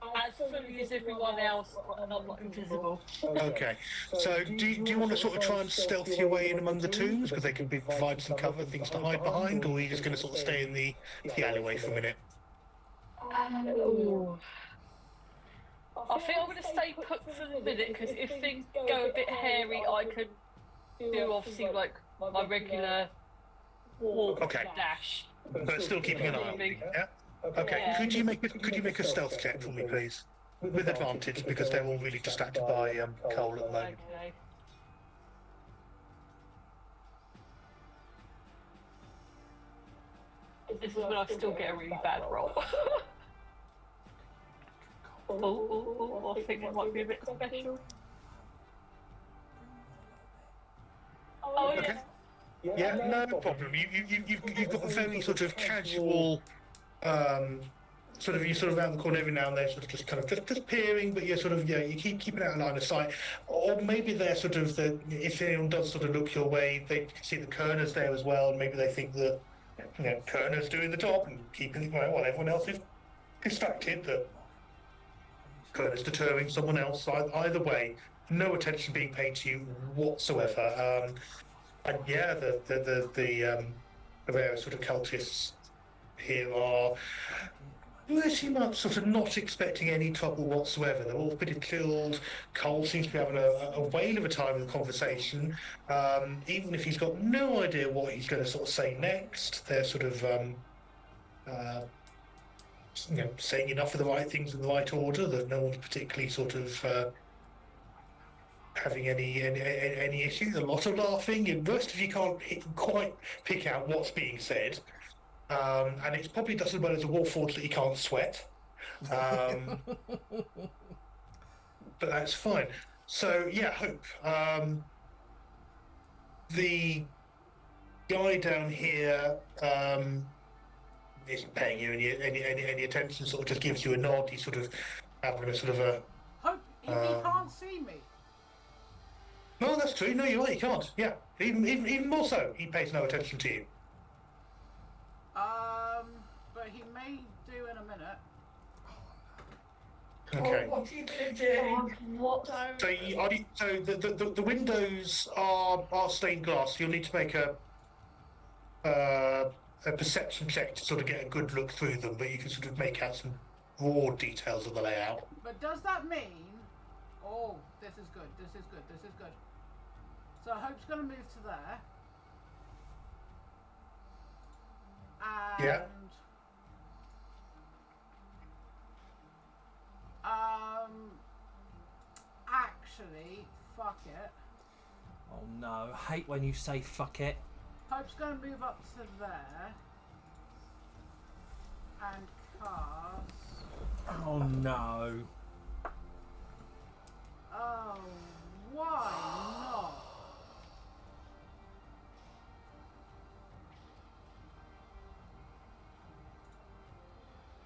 as fully as everyone else, and I'm not invisible. okay, so do you want to sort of try and stealth your way in among the tombs because they can provide some cover, things to hide behind, or are you just going to sort of stay in the alleyway for a minute? I think I'm going to stay put for the minute, because if things go a bit hairy, I could do obviously like my regular walk dash. But still keeping an eye on me. Yeah. Okay. Yeah. Could you make a stealth check for me, please, with advantage because they're all really distracted by Cole at the moment. Okay. This is when I still get a really bad roll. I think it might be a bit special. Oh yeah. Okay. Yeah, no problem. You've got a very sort of casual, you're sort of around the corner every now and then, sort of just peering, but you're sort of you keep keeping out of line of sight. Or maybe they're sort of if anyone does sort of look your way, they can see the Kerner's there as well, and maybe they think that Kerner's doing the job and keeping while everyone else is distracted. That Kerner's deterring someone else. Either way, no attention being paid to you whatsoever. And yeah, the various sort of cultists here are pretty much sort of not expecting any trouble whatsoever. They're all pretty chilled. Cole seems to be having a whale of a time in the conversation. Even if he's got no idea what he's going to sort of say next, they're sort of saying enough of the right things in the right order that no one's particularly sort of having any issues. A lot of laughing, and most of you can't quite pick out what's being said, and it's probably just as well as a warforged that you can't sweat, but that's fine. So yeah, Hope, the guy down here isn't paying you any attention, sort of just gives you a nod. He's sort of having a sort of a Hope, he can't see me. No, that's true. No, you're right. You can't. Yeah, even more so. He pays no attention to you. But he may do in a minute. Okay. What are you going to do? What? So, so the windows are stained glass. You'll need to make a perception check to sort of get a good look through them, but you can sort of make out some broad details of the layout. But does that mean? Oh, this is good. This is good. This is good. So Hope's going to move to there. And Yeah. Actually, fuck it. Oh no, I hate when you say fuck it. Hope's going to move up to there and cast. Oh no. Oh, why not?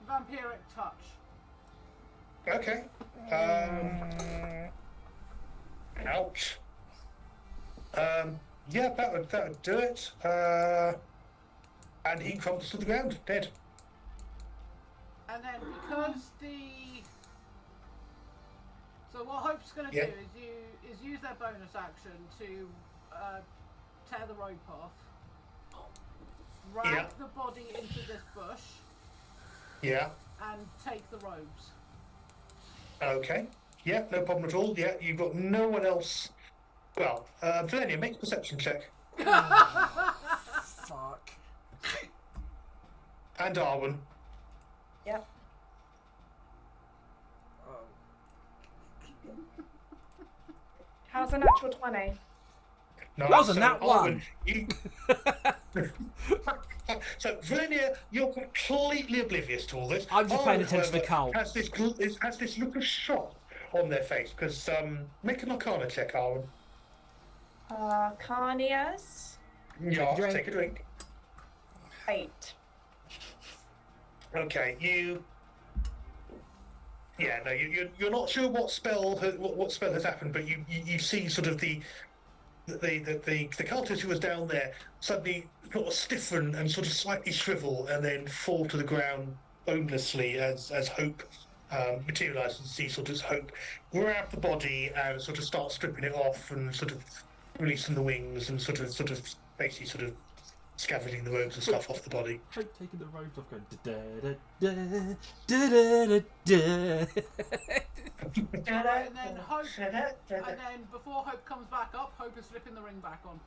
Vampiric touch. Okay. Ouch. Yeah, that would do it. And he crumbles to the ground, dead. And then because so what Hope's going to Yeah. do is use their bonus action to tear the rope off, drag Yeah. the body into this bush, Yeah. and take the robes. Okay. Yeah, no problem at all. Yeah, you've got no one else. Well, Valenia, make a perception check. Fuck. And Darwin. Yep. Oh. How's a natural 20? No, That was a so nat Darwin, one. You... So, Vernier, you're completely oblivious to all this. I'm just paying Arwen, attention to however, Cole. has this look of shock on their face, because make an Arcana check, Arwen. Carnias? Yeah, drink. take a drink. 8. Okay, you. Yeah, no, you're not sure what spell has happened, but you see sort of the cultist who was down there suddenly sort of stiffen and sort of slightly shrivel and then fall to the ground bonelessly as Hope materialises. And see sort of Hope grab the body and sort of start stripping it off and sort of releasing the wings and sort of basically sort of scavenging the robes and stuff off the body. Hope taking the robes off, going da da da da da da. And then Hope, and then before Hope comes back up, Hope is slipping the ring back on.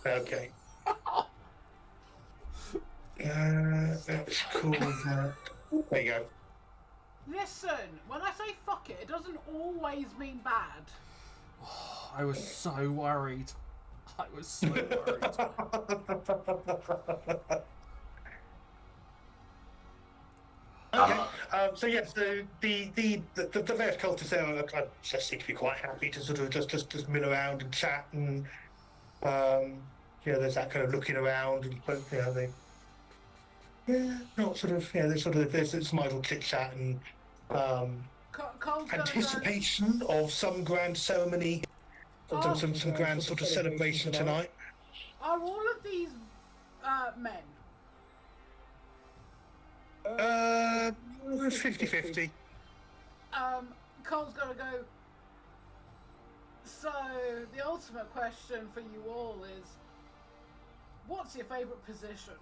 Okay. Let's call that. There you go. Listen, when I say fuck it, it doesn't always mean bad. I was so worried. I was so worried. Okay. So yeah, so the various cultists there are just seem to be quite happy to sort of just mill around and chat and there's that kind of looking around and there's some idle chit chat and Cole's gonna anticipation of some grand ceremony, some grand sort of celebration tonight. Are all of these men? 50-50. Cole's gonna go. So the ultimate question for you all is, what's your favourite position?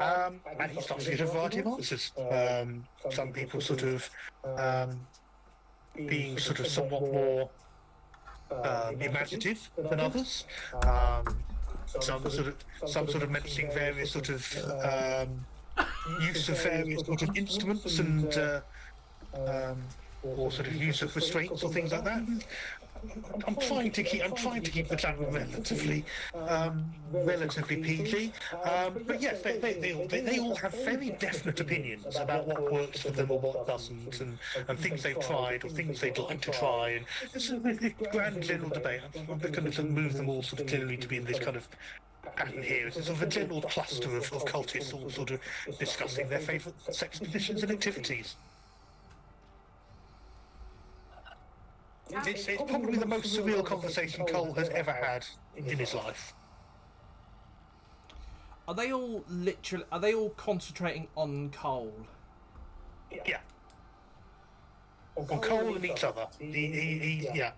And he starts to get a variety of answers. Some people sort of being sort of somewhat more imaginative than others. Some sort of mentioning various sort of use of various sort of instruments and or sort of use of restraints or things like that. I'm trying to keep the chat relatively PG. But yes, they all have very definite opinions about what works for them or what doesn't, and things they've tried or things they'd like to try. And this is a grand general debate. I'm going to move them all sort of generally to be in this kind of pattern here. It's sort of a general cluster of cultists all sort of discussing their favourite sex positions and activities. It's probably the most surreal conversation Cole has ever had in his life. Are they all literally? Are they all concentrating on Cole? Yeah. On Cole and each other. Yeah.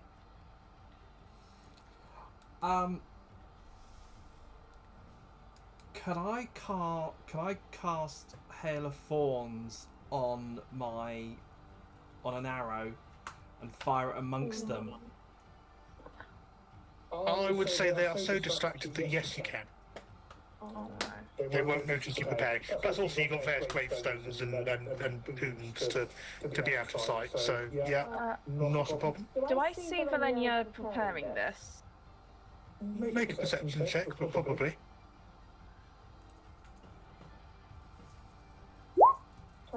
Can I cast Hail of Thorns on an arrow and fire it amongst them? I would say they are so distracted that yes, you can. Oh, They won't notice you preparing. Plus, also you've got various gravestones and hoons to be out of sight. So yeah, not a problem. do I see Valenia preparing this? Make a perception check, but probably.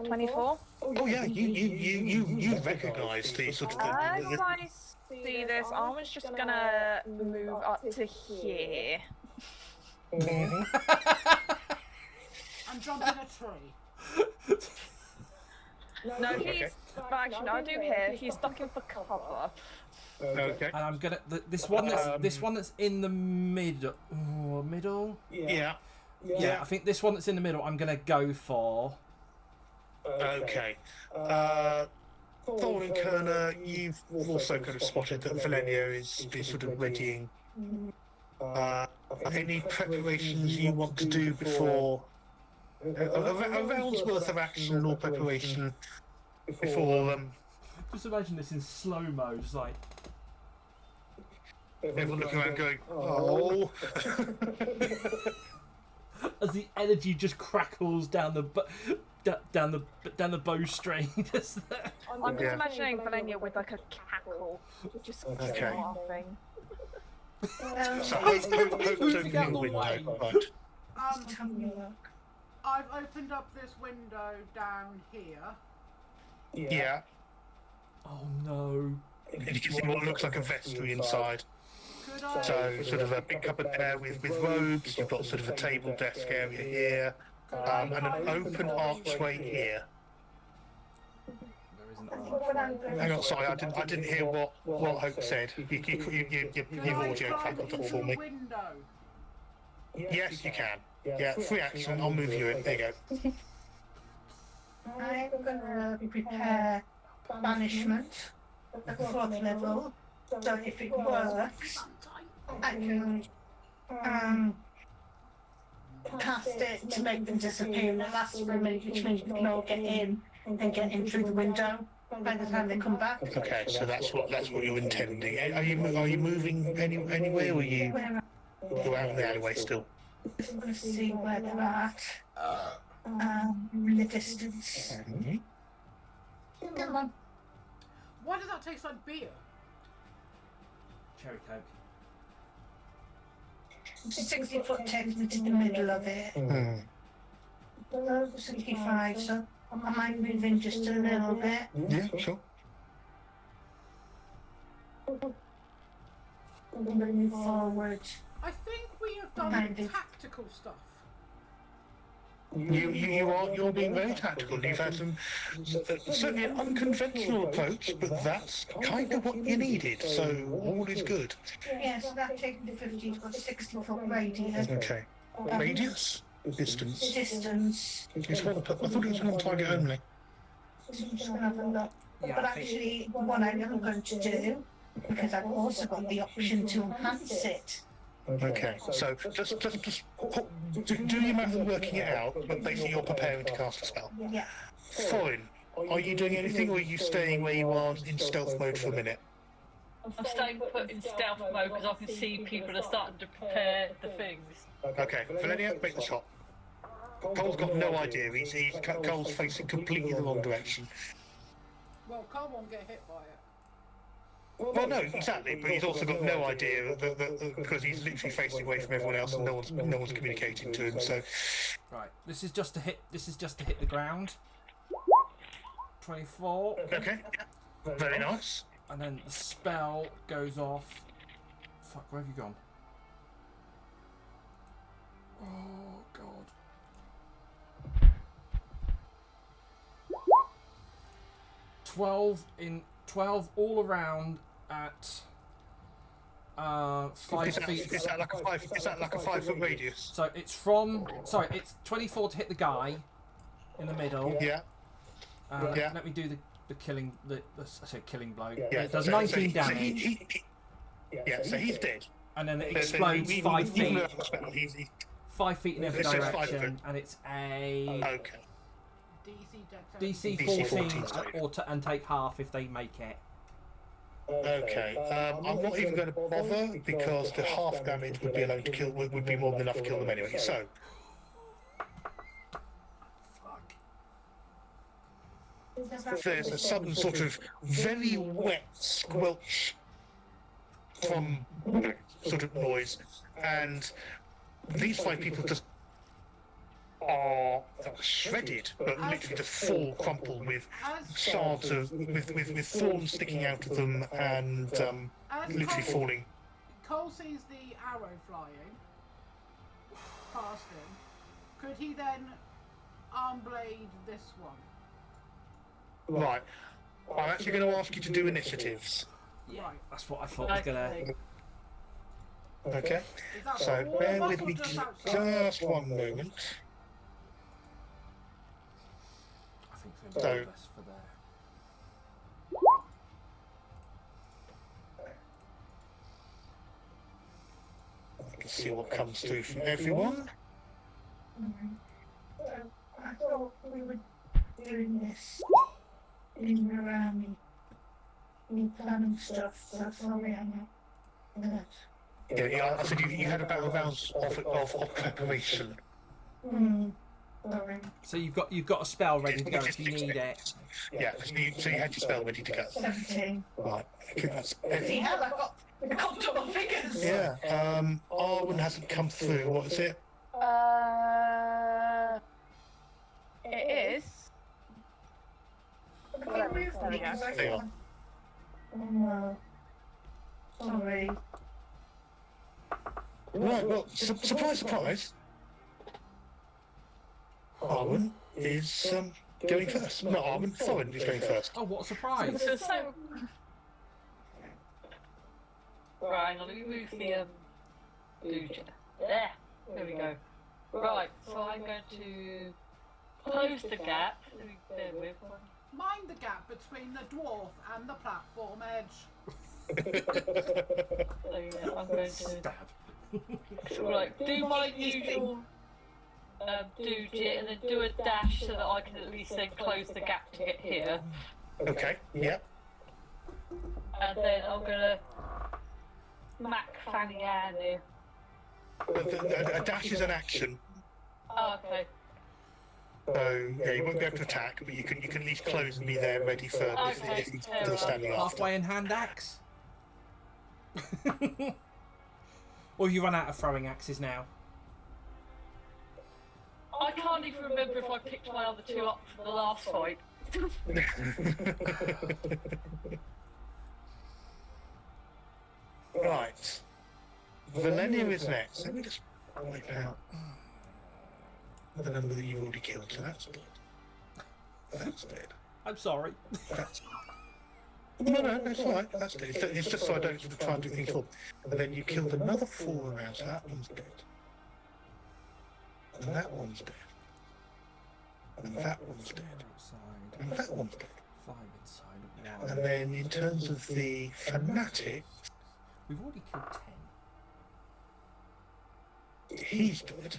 24? Oh yeah, you recognise the sort of As I see this, Armin's just gonna move up to here. I'm jumping a tree. No, he's. But actually, no, I do here. He's ducking for cover. Okay. And I'm gonna this one that's in the middle. Middle. Yeah. Yeah, I think this one that's in the middle. I'm gonna go for. Okay. Thorn and Kerner, you've also kind of spotted that Valenia is sort of readying. Any preparations you want to do before a round's worth of action or preparation before Just imagine this in slow mo, just like. everyone looking around going, oh. As the energy just crackles down the bowstring. Just there. I'm just Yeah. imagining Valenia with like a cackle, just Okay. laughing. So Wait, hope moving opening out the the window. way. Right. Have a look. I've opened up this window down here. Yeah. Oh no. And you can see what looks like a vestry inside. Could I? So sort of a big cupboard there with robes. You've got sort of a table desk area here, and an open archway here. There isn't. Hang on, sorry, I didn't hear what Hope said. Your audio crackled up for me. Window. Yes, you can. Yeah, free action. I'll move you in. There you go. I'm gonna prepare banishment at 4th level, so if it works, I can cast it to make them disappear and it lasts for a minute, which means we can all get in and get in through the window by the time they come back. Okay, so that's what you're intending. Are you moving anywhere, or you're out in the alleyway still? I'm gonna see where they're at. In the distance. Come on. Why does that taste like beer? Cherry Coke. 60-foot takes me to the middle of it. 65, so I might move in just a little bit. Yeah, sure. I'm gonna move forward. I think we have done Kind of. tactical stuff. You're being very tactical. You've had some certainly an unconventional approach, but that's kind of what you needed. So all is good. Yes, that takes me to 50 to 60-foot radius. Okay. Radius, distance. Distance. I thought it was one target only. So I'm just gonna have a look. Yeah, But I think- actually, what I am going to do, because I've also got the option to enhance it. Okay, so just do your math and working it out, but basically you're preparing to cast a spell. Yeah. Fine. Are you doing anything, or are you staying where you are in stealth mode for a minute? I'm staying put in stealth mode because I can see people are starting to prepare the things. Okay, Valenia, make the shot. Cole's got no idea. Cole's facing completely the wrong direction. Well, Cole won't get hit by it. Well, no, exactly, but he's also got no idea that because he's literally facing away from everyone else, and no one's communicating to him. So, Right. This is just to hit the ground. 24. okay, very nice. And then the spell goes off. Fuck, where have you gone? Oh god. 12 all around at 5 feet. Is that like a 5-foot radius? So it's from. Sorry, it's 24 to hit the guy in the middle. Yeah. Yeah. Let me do the killing. I say killing blow. Yeah. It does So 19 damage, so he's dead. and then it So explodes even 5 with feet. the spell, he's 5 feet in every It says 5 direction, foot. and it's a okay. DC Dexterity. DC 14, 14 and take half if they make it. Okay. I'm not even going to bother because the half damage would be alone to kill. Would be more than enough to kill them anyway. So. There's a sudden sort of very wet squelch from sort of noise, and these 5 people just are shredded, but literally just fall crumpled with shards of with thorns sticking out of them and literally falling. Cole sees the arrow flying past him. Could he then arm blade this one? Right. I'm actually going to ask you to do initiatives. Yeah, Right. that's what I thought was gonna. Okay. Is that So for all bear of us with or me just outside? just one moment. I think so. So- Both of us for there. I can see what comes through from everyone. I thought we were doing this in and around me planning stuff, so sorry I'm not. Yeah, I said you had about a round of preparation. Sorry. So you've got a spell ready to go if you need it. Yeah, so you had your spell ready to go. 17. Right. Okay, that's See how I got double figures. yeah. Arwen hasn't come through. What is it? It is. There we They are. Oh no. Sorry. Right. Well, surprise, surprise. Arwen is going first. Not Arwen. Thorin is going first. Oh, what a surprise! So, right, hang on, let me move the Lugia. There we go. Right, so I'm going to close the gap. Let me bear with one. Mind the gap between the dwarf and the platform edge. So yeah, I'm going to Stab. right, do my usual Lugia and then do a dash so that I can at least then close the gap to get here. Okay. Yeah. And then I'm gonna smack Fanny Ann here. A dash is an action. Oh, okay. So yeah, you won't be able to attack, but you can at least close and be there ready for if he's still standing after. Halfway in hand axe. Or you run out of throwing axes now. I can't even remember if I picked my other 2 up from the last fight. Right. Valenia is next. Let me just wipe out the number that you've already killed. So that's dead. That's dead. I'm sorry. That's... No, that's all right. That's dead. It's just so I don't sort of try and do things for. And then you killed another 4 around, so that one's dead. And that one's dead. And that one's dead. Outside. And that one's dead. 5 inside of 1. And then in terms of the fanatic, We've already killed 10. he's dead.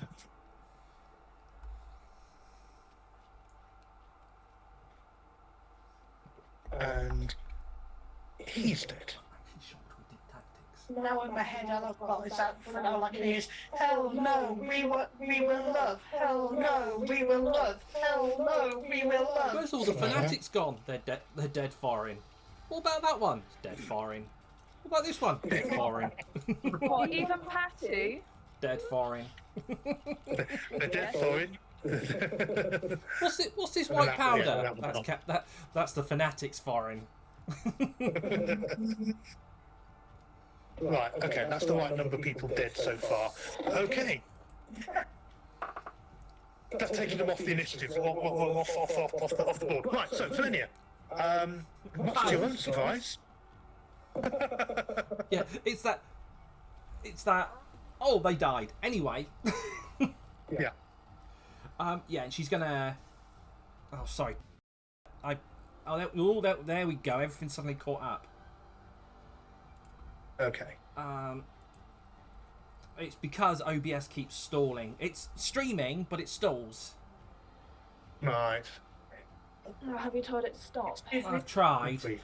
And he's dead. I'm actually shocked we did tactics. Now in my head, all I've got is that for all I can hear is, hell no, we will love. Hell no, we will love. Hell no, we will love. Where's all the fanatics gone? They're dead foreign. What about that one? It's dead foreign. What about this one? Dead foreign. Or even Patty. Dead foreign. They're dead for it. What's this And white that- powder? yeah, that one's That's the fanatics foreign. Right, okay, that's the right number of people dead so far. Okay. That's taking them off the initiative, off the board. Right, so, Valenia. Much to your own surprise. Yeah, it's that it's that. Oh, they died anyway. Yeah. Yeah, and she's gonna. Oh, sorry. There we go. Everything's suddenly caught up. Okay. It's because OBS keeps stalling. It's streaming, but it stalls. Right. Oh, have you told it to stop? I've tried. Hopefully.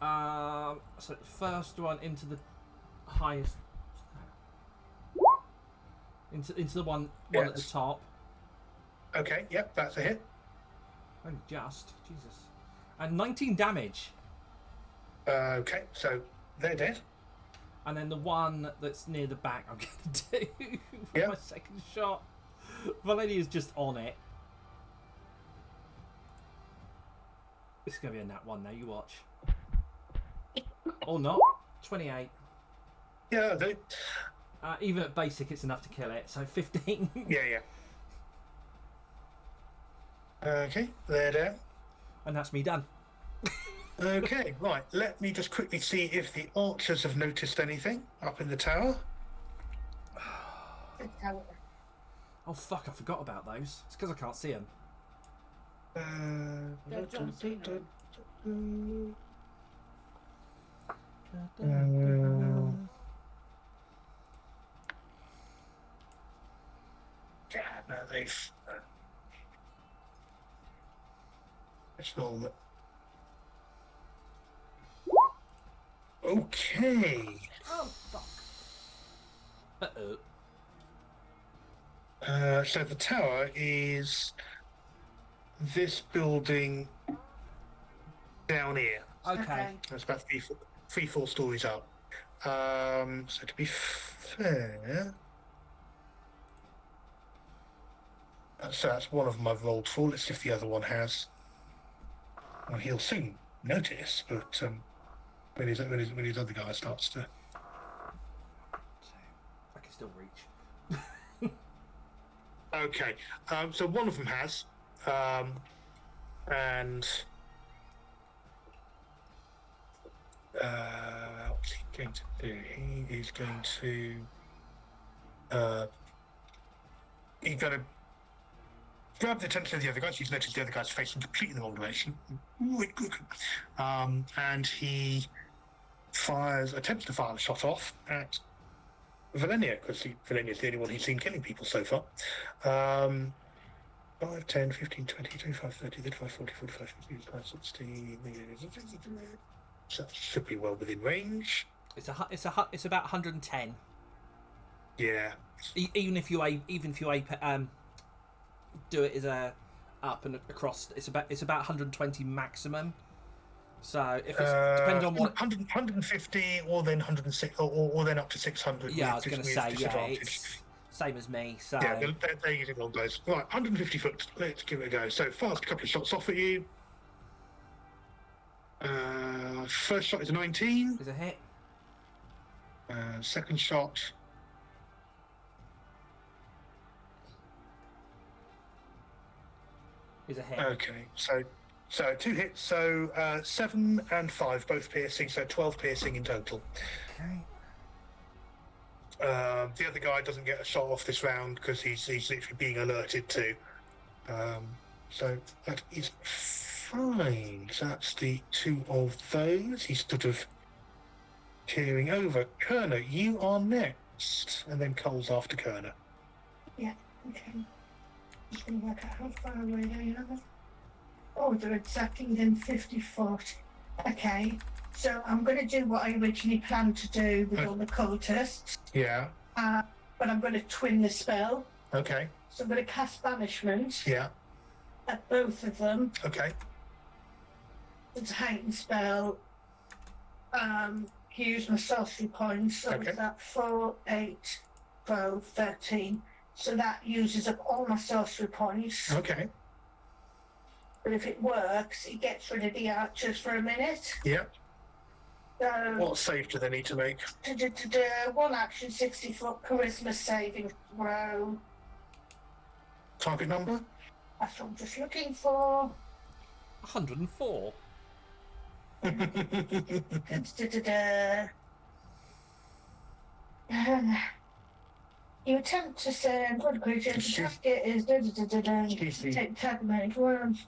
So the first one into the highest. Into the one at the Yes. top. Okay. Yep. That's a hit. Only just. Jesus. And 19 damage. Okay. So they're dead. And then the one that's near the back, I'm going to do for Yeah. my second shot. Valenia's just on it. This is going to be a nat one now, you watch. Or not. 28. Yeah. They. Even at basic, it's enough to kill it. So 15. Yeah. Okay. They're down. And that's me done. Okay, right. Let me just quickly see if the archers have noticed anything up in the tower. Oh, fuck, I forgot about those. It's because I can't see them. They're John Cena. Yeah, no, they've. It's normal. Okay. Oh fuck! Uh-oh. So the tower is this building down here. Okay. It's about three, 4 stories up. So to be fair, that's one of them I've rolled for. Let's see if the other one has. Well, he'll soon notice, but when his other guy starts to. I can still reach. Okay, so one of them has, and what's he going to do? He is going to he's going to grab the attention of the other guys. He's noticed the other guy's facing completely the wrong direction, and he attempts to fire a shot off at Valenia, because Valenia's the only one he's seen killing people so far. 5, 10, 15, 20, 25, 30, 35, 40, 45, 50, 60. So that should be well within range. It's about 110. Yeah. Even if you do it as a up and across, it's about 120 maximum. So if it's depending on what 150 or then 106 or then up to 600. I was going to say disadvantage. it's same as me. So Yeah, they're using all those. Right, 150 foot. Let's give it a go. So fast, a couple of shots off at you. First shot is a 19. is a hit. Second shot. Is a hit. Okay, so 2 hits. So 7 and 5, both piercing. So 12 piercing in total. Okay. The other guy doesn't get a shot off this round because he's literally being alerted to. So that is fine. So that's the 2 of those. He's sort of peering over. Kerner, you are next, and then Cole's after Kerner. Yeah, okay. Just gonna work out how far away they are. Oh, they're exactly within 50 foot. Okay, so I'm going to do what I originally planned to do with all the cultists, Yeah. but I'm going to twin the spell. Okay. So I'm going to cast Banishment Yeah. at both of them. Okay. It's a heightened spell. Use my sorcery points, so Okay. it's at 4, 8, 12, 13. So that uses up all my sorcery points. Okay. But if it works, it gets rid of the archers for a minute. Yeah. So, What save do they need to make? one action, 60 foot charisma saving throw. Target number? That's what I'm just looking for. 104. You attempt to send one creature. The target is take tag manage one.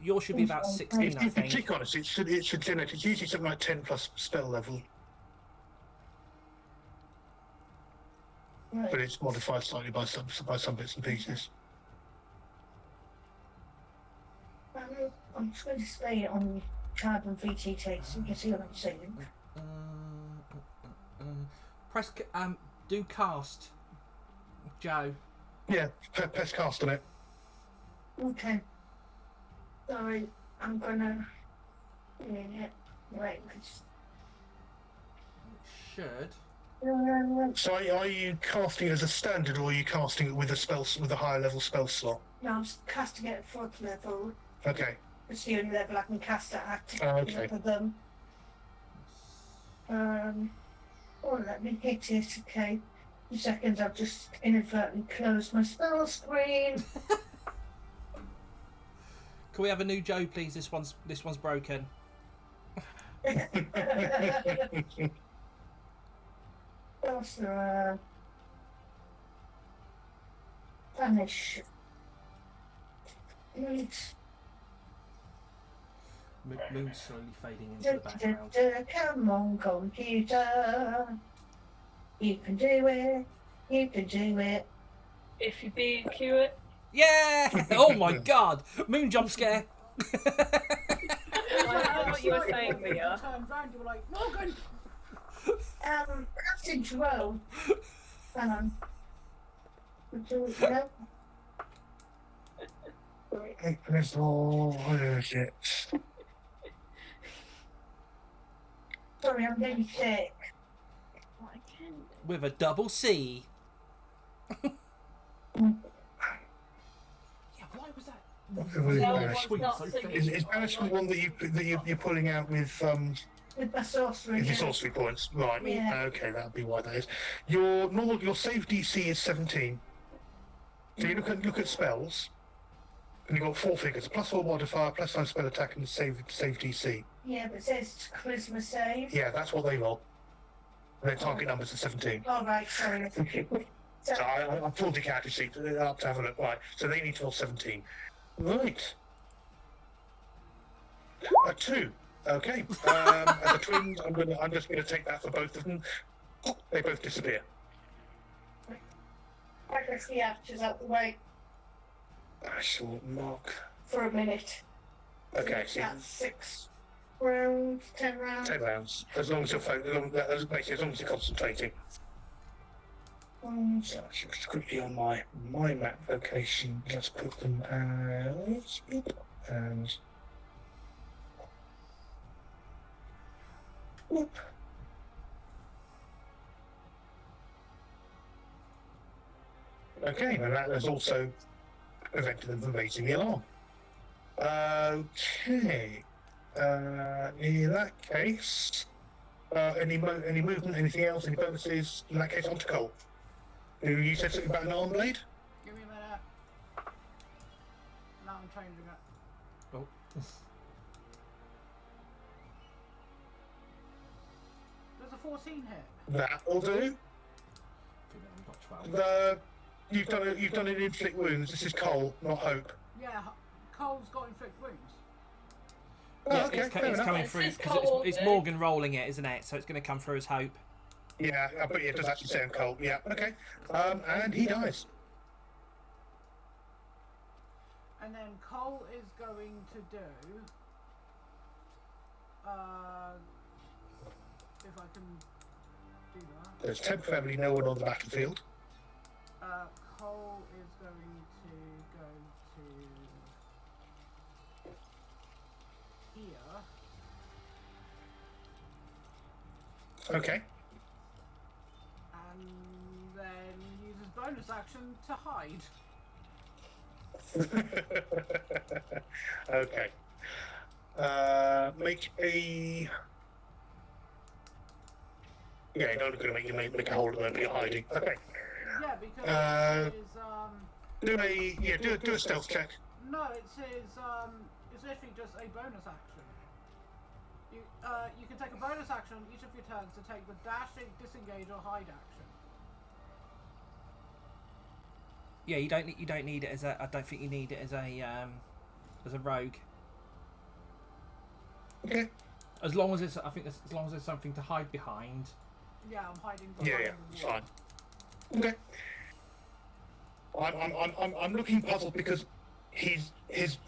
Yours should be about 16, I If you think. click on it, it should generate. It's usually something like 10 plus spell level, but it's modified slightly by some bits and pieces. I'm just going to display it on carbon VT text so you can see what I'm saying. Press. Do cast. Joe. Yeah, press cast on it. Okay. Sorry, I'm gonna. Yeah, right. Should. So are you casting as a standard, or are you casting it with a higher level spell slot? No, I'm just casting it at 4th level. Okay. It's the only level I can cast it at. Okay. For them. Oh, let me hit it. Okay. 2 seconds. I've just inadvertently closed my spell screen. Can we have a new Joe, please? This one's broken. Sorcerer. Vanish. Moon's slowly fading into the background. Come on, computer. You can do it. You can do it. If you be accurate. Yeah! Oh my god! Moon jump scare! I know what you were saying, Mia. Turned round, you were like, Morgan! Captain Jerome. Hang on. Where is it? Sorry, I'm getting sick. With a double C. Yeah, why was that? Is banishment one that you're pulling out with With my sorcery. your sorcery points? Right. Yeah. Okay, that'll be why that is. Your save DC is 17. So you look at spells, and you've got 4 figures: a +4 modifier, +9 spell attack, and save DC. Yeah, but it says charisma save. Yeah, that's what they roll. And their target numbers are 17. Oh, right, sorry. So I pulled the character sheet up to have a look. Right, so they need to roll 17. Right. A 2. Okay. As a twins, I'm just gonna take that for both of them. They both disappear. I guess the archers out the way I shall mark. for a minute. Okay, so That's 6 rounds, 10 rounds. 10 rounds. As long as you're as long as you're concentrating. So I should just quickly on my map location. Let's put them as and. Whoop. Okay, and that has also prevented them from raising the alarm. Okay. In that case, any movement, anything else, any bonuses? In that case, on to Cole. You said something about an arm blade? Give me a minute. Now I'm changing it. Oh. There's a 14 hit. That'll do. I think we've got 12. You've done an inflict wounds. This is Cole, not Hope. Yeah, Cole's got inflict wounds. Oh, Yeah, okay, it's fair enough. coming It through says because Cole, it's yeah. Morgan rolling it, isn't it? So it's going to come through as Hope. Yeah, but it does actually say on Cole. Yeah, okay. And he dies. And then Cole is going to do. If I can do that. There's temporarily no one on the battlefield. Cole is going to go to here. Okay. And then uses bonus action to hide. Okay. Make a. Yeah, you're not going to make a hole at the moment. You're hiding. Okay. Yeah, because it is Do a stealth check. no, it says it's literally just a bonus action. You can take a bonus action on each of your turns to take the dashing, disengage, or hide action. Yeah, you don't need it as a. I don't think you need it as a rogue. Okay. As long as it's, I think, as long as there's something to hide behind. Yeah, I'm hiding behind Yeah, the wall. fine. Okay. I'm looking puzzled because his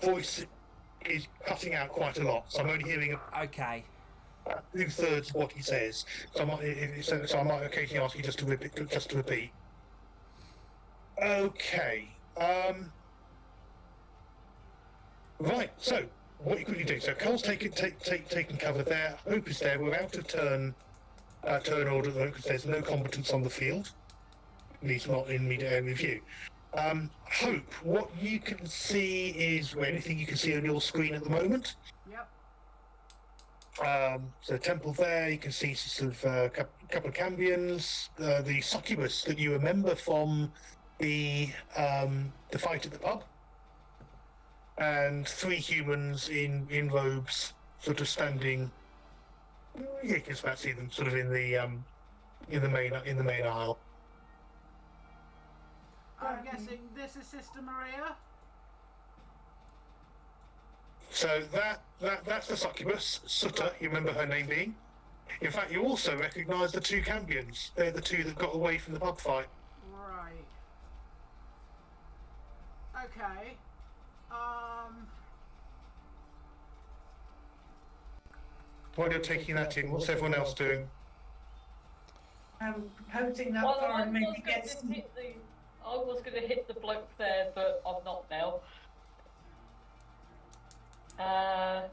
voice is cutting out quite a lot, so I'm only hearing Okay. about 2/3 of what he says. So I might occasionally ask you just to repeat. Okay. Right. So what you quickly do? So Cole's taken cover there. Hope is there. We're out of turn order because there's no combatants on the field. At least not in immediate area view. Hope, what you can see is anything you can see on your screen at the moment. Yep. So temple there, you can see sort of a couple of Cambions, the succubus that you remember from the fight at the pub, and 3 humans in robes, sort of standing. You can about see them sort of in the main aisle. I'm guessing this is Sister Maria. So that's the succubus, Sutta, you remember her name being. In fact, you also recognise the 2 Cambions. They're the 2 that got away from the pub fight. Right. Okay. While you're taking that in, what's everyone else doing? I'm proposing that Well, Thorin maybe gets. I was going to hit the bloke there, but I'm not now. I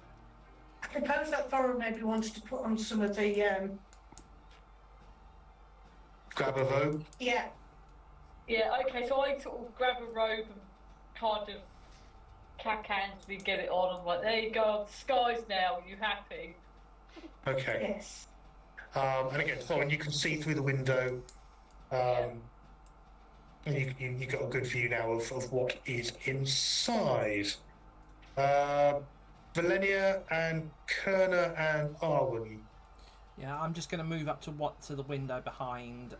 propose that Thorin maybe wants to put on some of the. Grab a vogue. Yeah. Yeah, okay, so I sort of grab a robe and kind of cack-handedly get it on. I'm like, there you go, disguised now, are you happy? Okay. Yes. And again, Thorin, you can see through the window. And you got a good view now of what is inside. Valenia and Kerner and Arwen. Yeah, I'm just going to move up to the window behind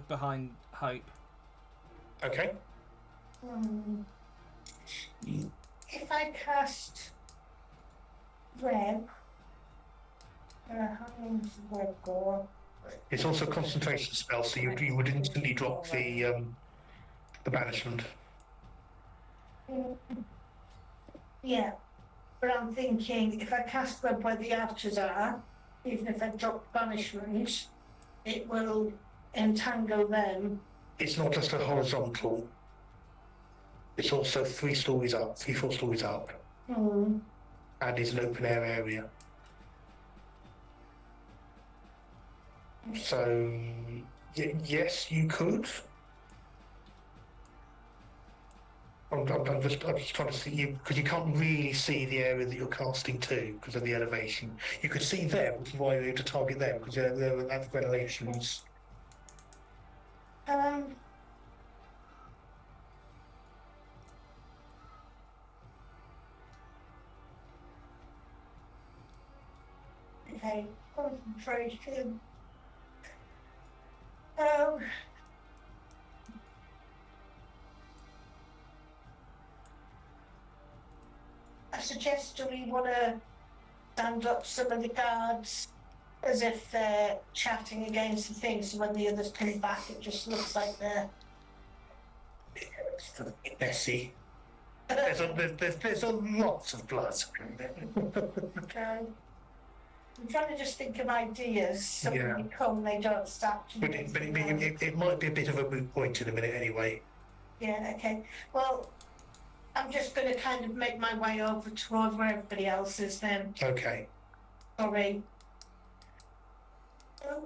behind Hope. Okay. If I cast Web, how long does Web go? It's also a concentration spell, so you would instantly drop the banishment. Yeah, but I'm thinking if I cast Web where the archers are, even if I drop banishment, it will entangle them. It's not just a horizontal. It's also 4 stories up. Hmm. And is an open air area. So, yes, you could. I'm just trying to see you, because you can't really see the area that you're casting to because of the elevation. You could see them, which is why you're able to target them, because they're at the elevations. Okay, concentration. I suggest do we want to stand up some of the guards as if they're chatting against the thing, so when the others come back it just looks like they're Messy. There's a lot of blood. okay. I'm trying to just think of ideas so Yeah. when they come they don't start But it might be a bit of a moot point in a minute anyway. Yeah, okay. Well, I'm just going to kind of make my way over towards where everybody else is then. Okay. Sorry. Oh,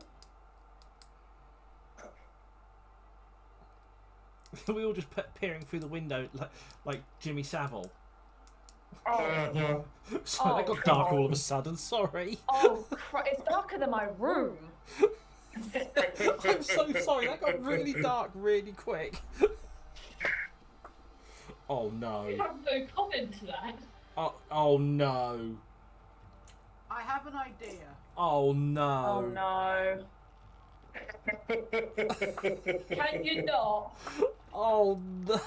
We all just peering through the window like Jimmy Savile. No. Sorry, that got dark all of a sudden. Sorry. Oh, it's darker than my room. I'm so sorry. That got really dark really quick. Oh no. I have no comment to that. Oh no. I have an idea. Oh no. Oh no. Can you not? Oh no.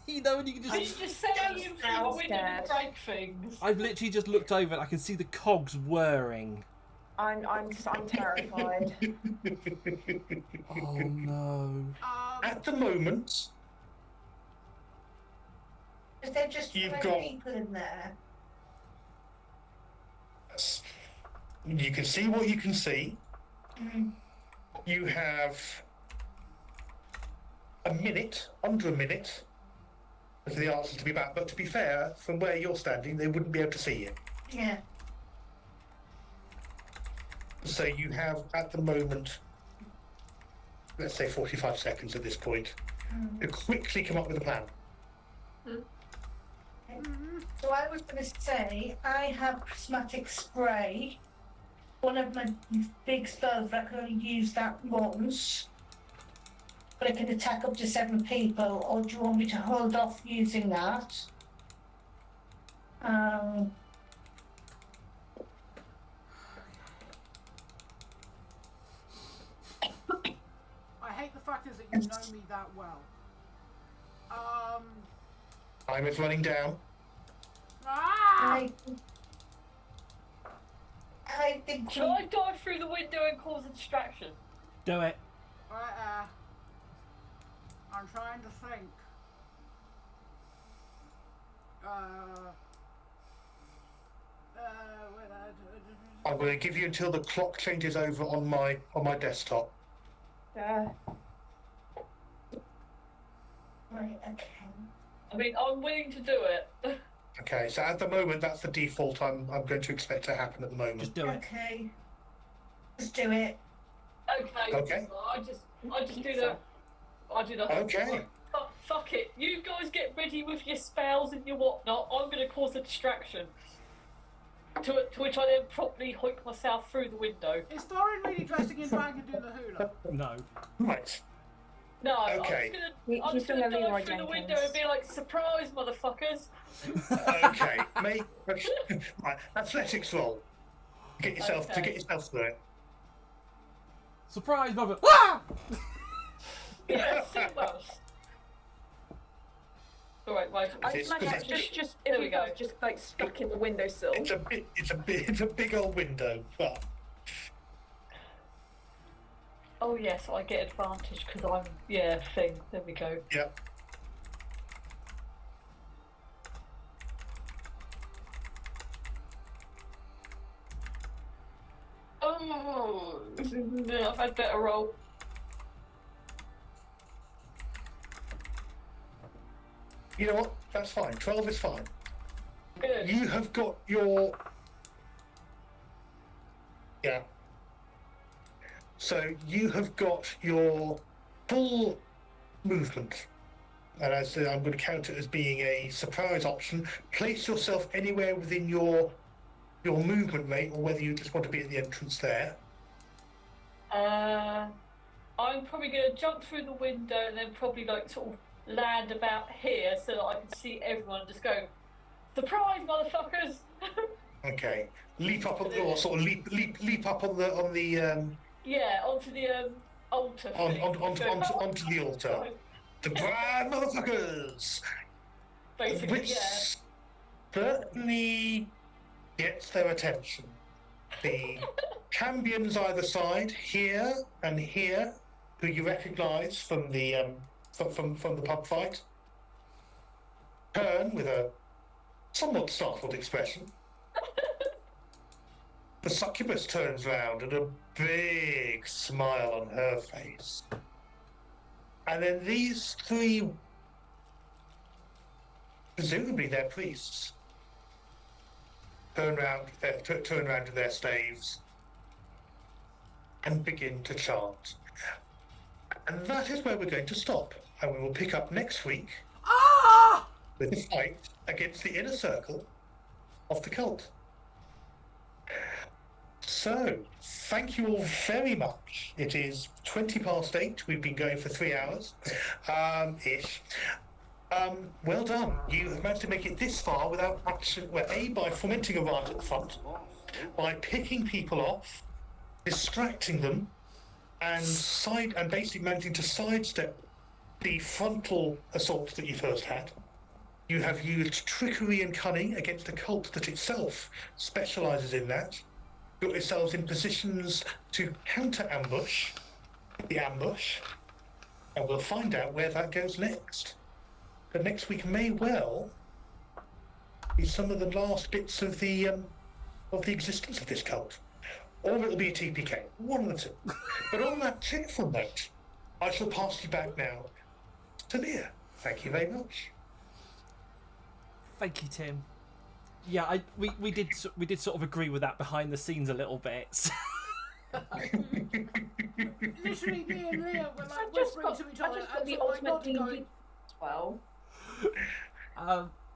You know, when you can Can you just. just say you through the window and break things? I've literally just looked over and I can see the cogs whirring. I'm terrified. Oh no. At the moment, Is there just You've 20 got- people in there? you can see what you can see. Mm. You have a minute, under a minute, for the answers to be back. But to be fair, from where you're standing, they wouldn't be able to see you. Yeah. So you have, at the moment, let's say 45 seconds at this point, to quickly come up with a plan. So I was going to say, I have prismatic spray. One of my big spells that I can only use that once. But it can attack up to 7 people, or do you want me to hold off using that? I hate the fact is that you know me that well. Time is running down. Ah! I think Should I dive through the window and cause a distraction? Do it. I'm trying to think. I'm going to give you until the clock changes over on my desktop. Yeah. Right, okay. I mean, I'm willing to do it. Okay, so at the moment, that's the default I'm going to expect to happen at the moment. Just do it. Okay. Let's do it. Okay. Okay. I just do the. I do the. Okay. Fuck it. You guys get ready with your spells and your whatnot. I'm going to cause a distraction. To which I then properly hoik myself through the window. Is Thorin really dressing in drag and doing the hula? No. Right. No, Okay. I'm He's just gonna doing a Leroy dive through the window Jenkins. and be like, surprise, motherfuckers. Okay. Right. Athletics roll. Get yourself to Okay. get yourself through it. Surprise, mother. Ah! Yeah, almost. Alright, wait. I It's- imagine it's- just There if we we go. go, just like stuck in the windowsill. It's a big old window. But Oh yes, I get advantage because I'm thing. There we go. yeah. Oh, I've had better roll. You know what? That's fine. 12 is fine. Good. You have got your. Yeah. So you have got your full movement. And as I'm going to count it as being a surprise option. Place yourself anywhere within your movement rate, or whether you just want to be at the entrance there. I'm probably gonna jump through the window and then probably like sort of land about here so that I can see everyone and just go, surprise, motherfuckers! Okay. Leap up on, or sort of leap up on the Yeah, onto the altar. thing. onto the altar. The brand motherfuckers. Basically, Which yeah. certainly gets their attention. The Cambions either side, here and here, who you recognise from the from the pub fight, turn with a somewhat startled expression. The succubus turns round and a big smile on her face. And then these three, presumably they're priests, turn round to their staves and begin to chant. And that is where we're going to stop. And we will pick up next week Ah! with the fight against the inner circle of the cult. So, thank you all very much. It is 8:20. We've been going for 3 hours, ish. Well done. You have managed to make it this far without action. Well, A, by fomenting a riot at the front, by picking people off, distracting them, and basically managing to sidestep the frontal assault that you first had. You have used trickery and cunning against a cult that itself specialises in that. Got yourselves in positions to counter-ambush the ambush, and we'll find out where that goes next. But next week may well be some of the last bits of the existence of this cult. Or it'll be a TPK, one of the two. But on that cheerful note, I shall pass you back now to Leah. Thank you very much. Thank you, Tim. Yeah, we did sort of agree with that behind the scenes a little bit. Literally, me and Leah were like just whispering to each I other just got and the told my ultimate God to go. D&D as well.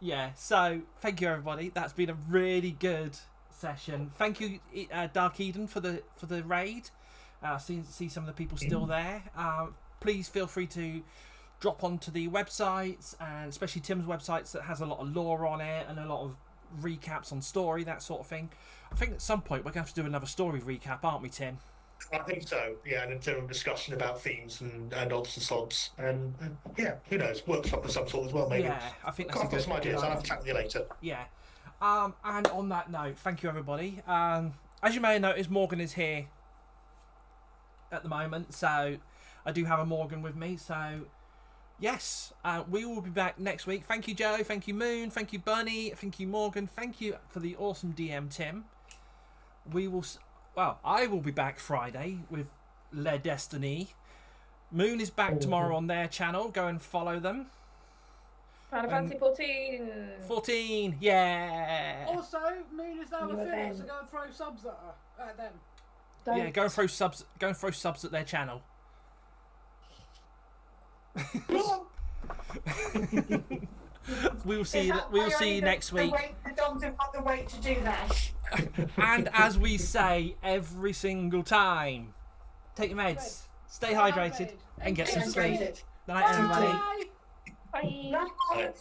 Yeah, so thank you everybody. That's been a really good session. Thank you, Dark Eden, for the raid. See some of the people still there. Please feel free to drop onto the websites, and especially Tim's websites that has a lot of lore on it and a lot of recaps on story, that sort of thing. I think at some point we're going to have to do another story recap, aren't we, Tim? I think so, yeah, and a general discussion about themes and odds and sods. And yeah, who knows, workshop of some sort as well, maybe. Yeah, I think that's I've got some ideas, I'll have to chat with you later. Yeah. And on that note, thank you everybody. As you may have noticed, Morgan is here at the moment, so I do have a Morgan with me, so yes, we will be back next week. Thank you, Joe. Thank you, Moon. Thank you, Bunny. Thank you, Morgan. Thank you for the awesome DM, Tim. I will be back Friday with Le Destiny. Moon is back tomorrow on their channel. Go and follow them. Final Fantasy 14. 14, yeah. Also, Moon is now New a filler, event. so go and throw subs at her, at them. Yeah, go and throw subs. Go and throw subs at their channel. We will see. We will see you next week. The dogs have got the weight to do that. And as we say every single time, take your meds, stay hydrated, and get some sleep. Good night, everybody. Bye. Bye. Bye.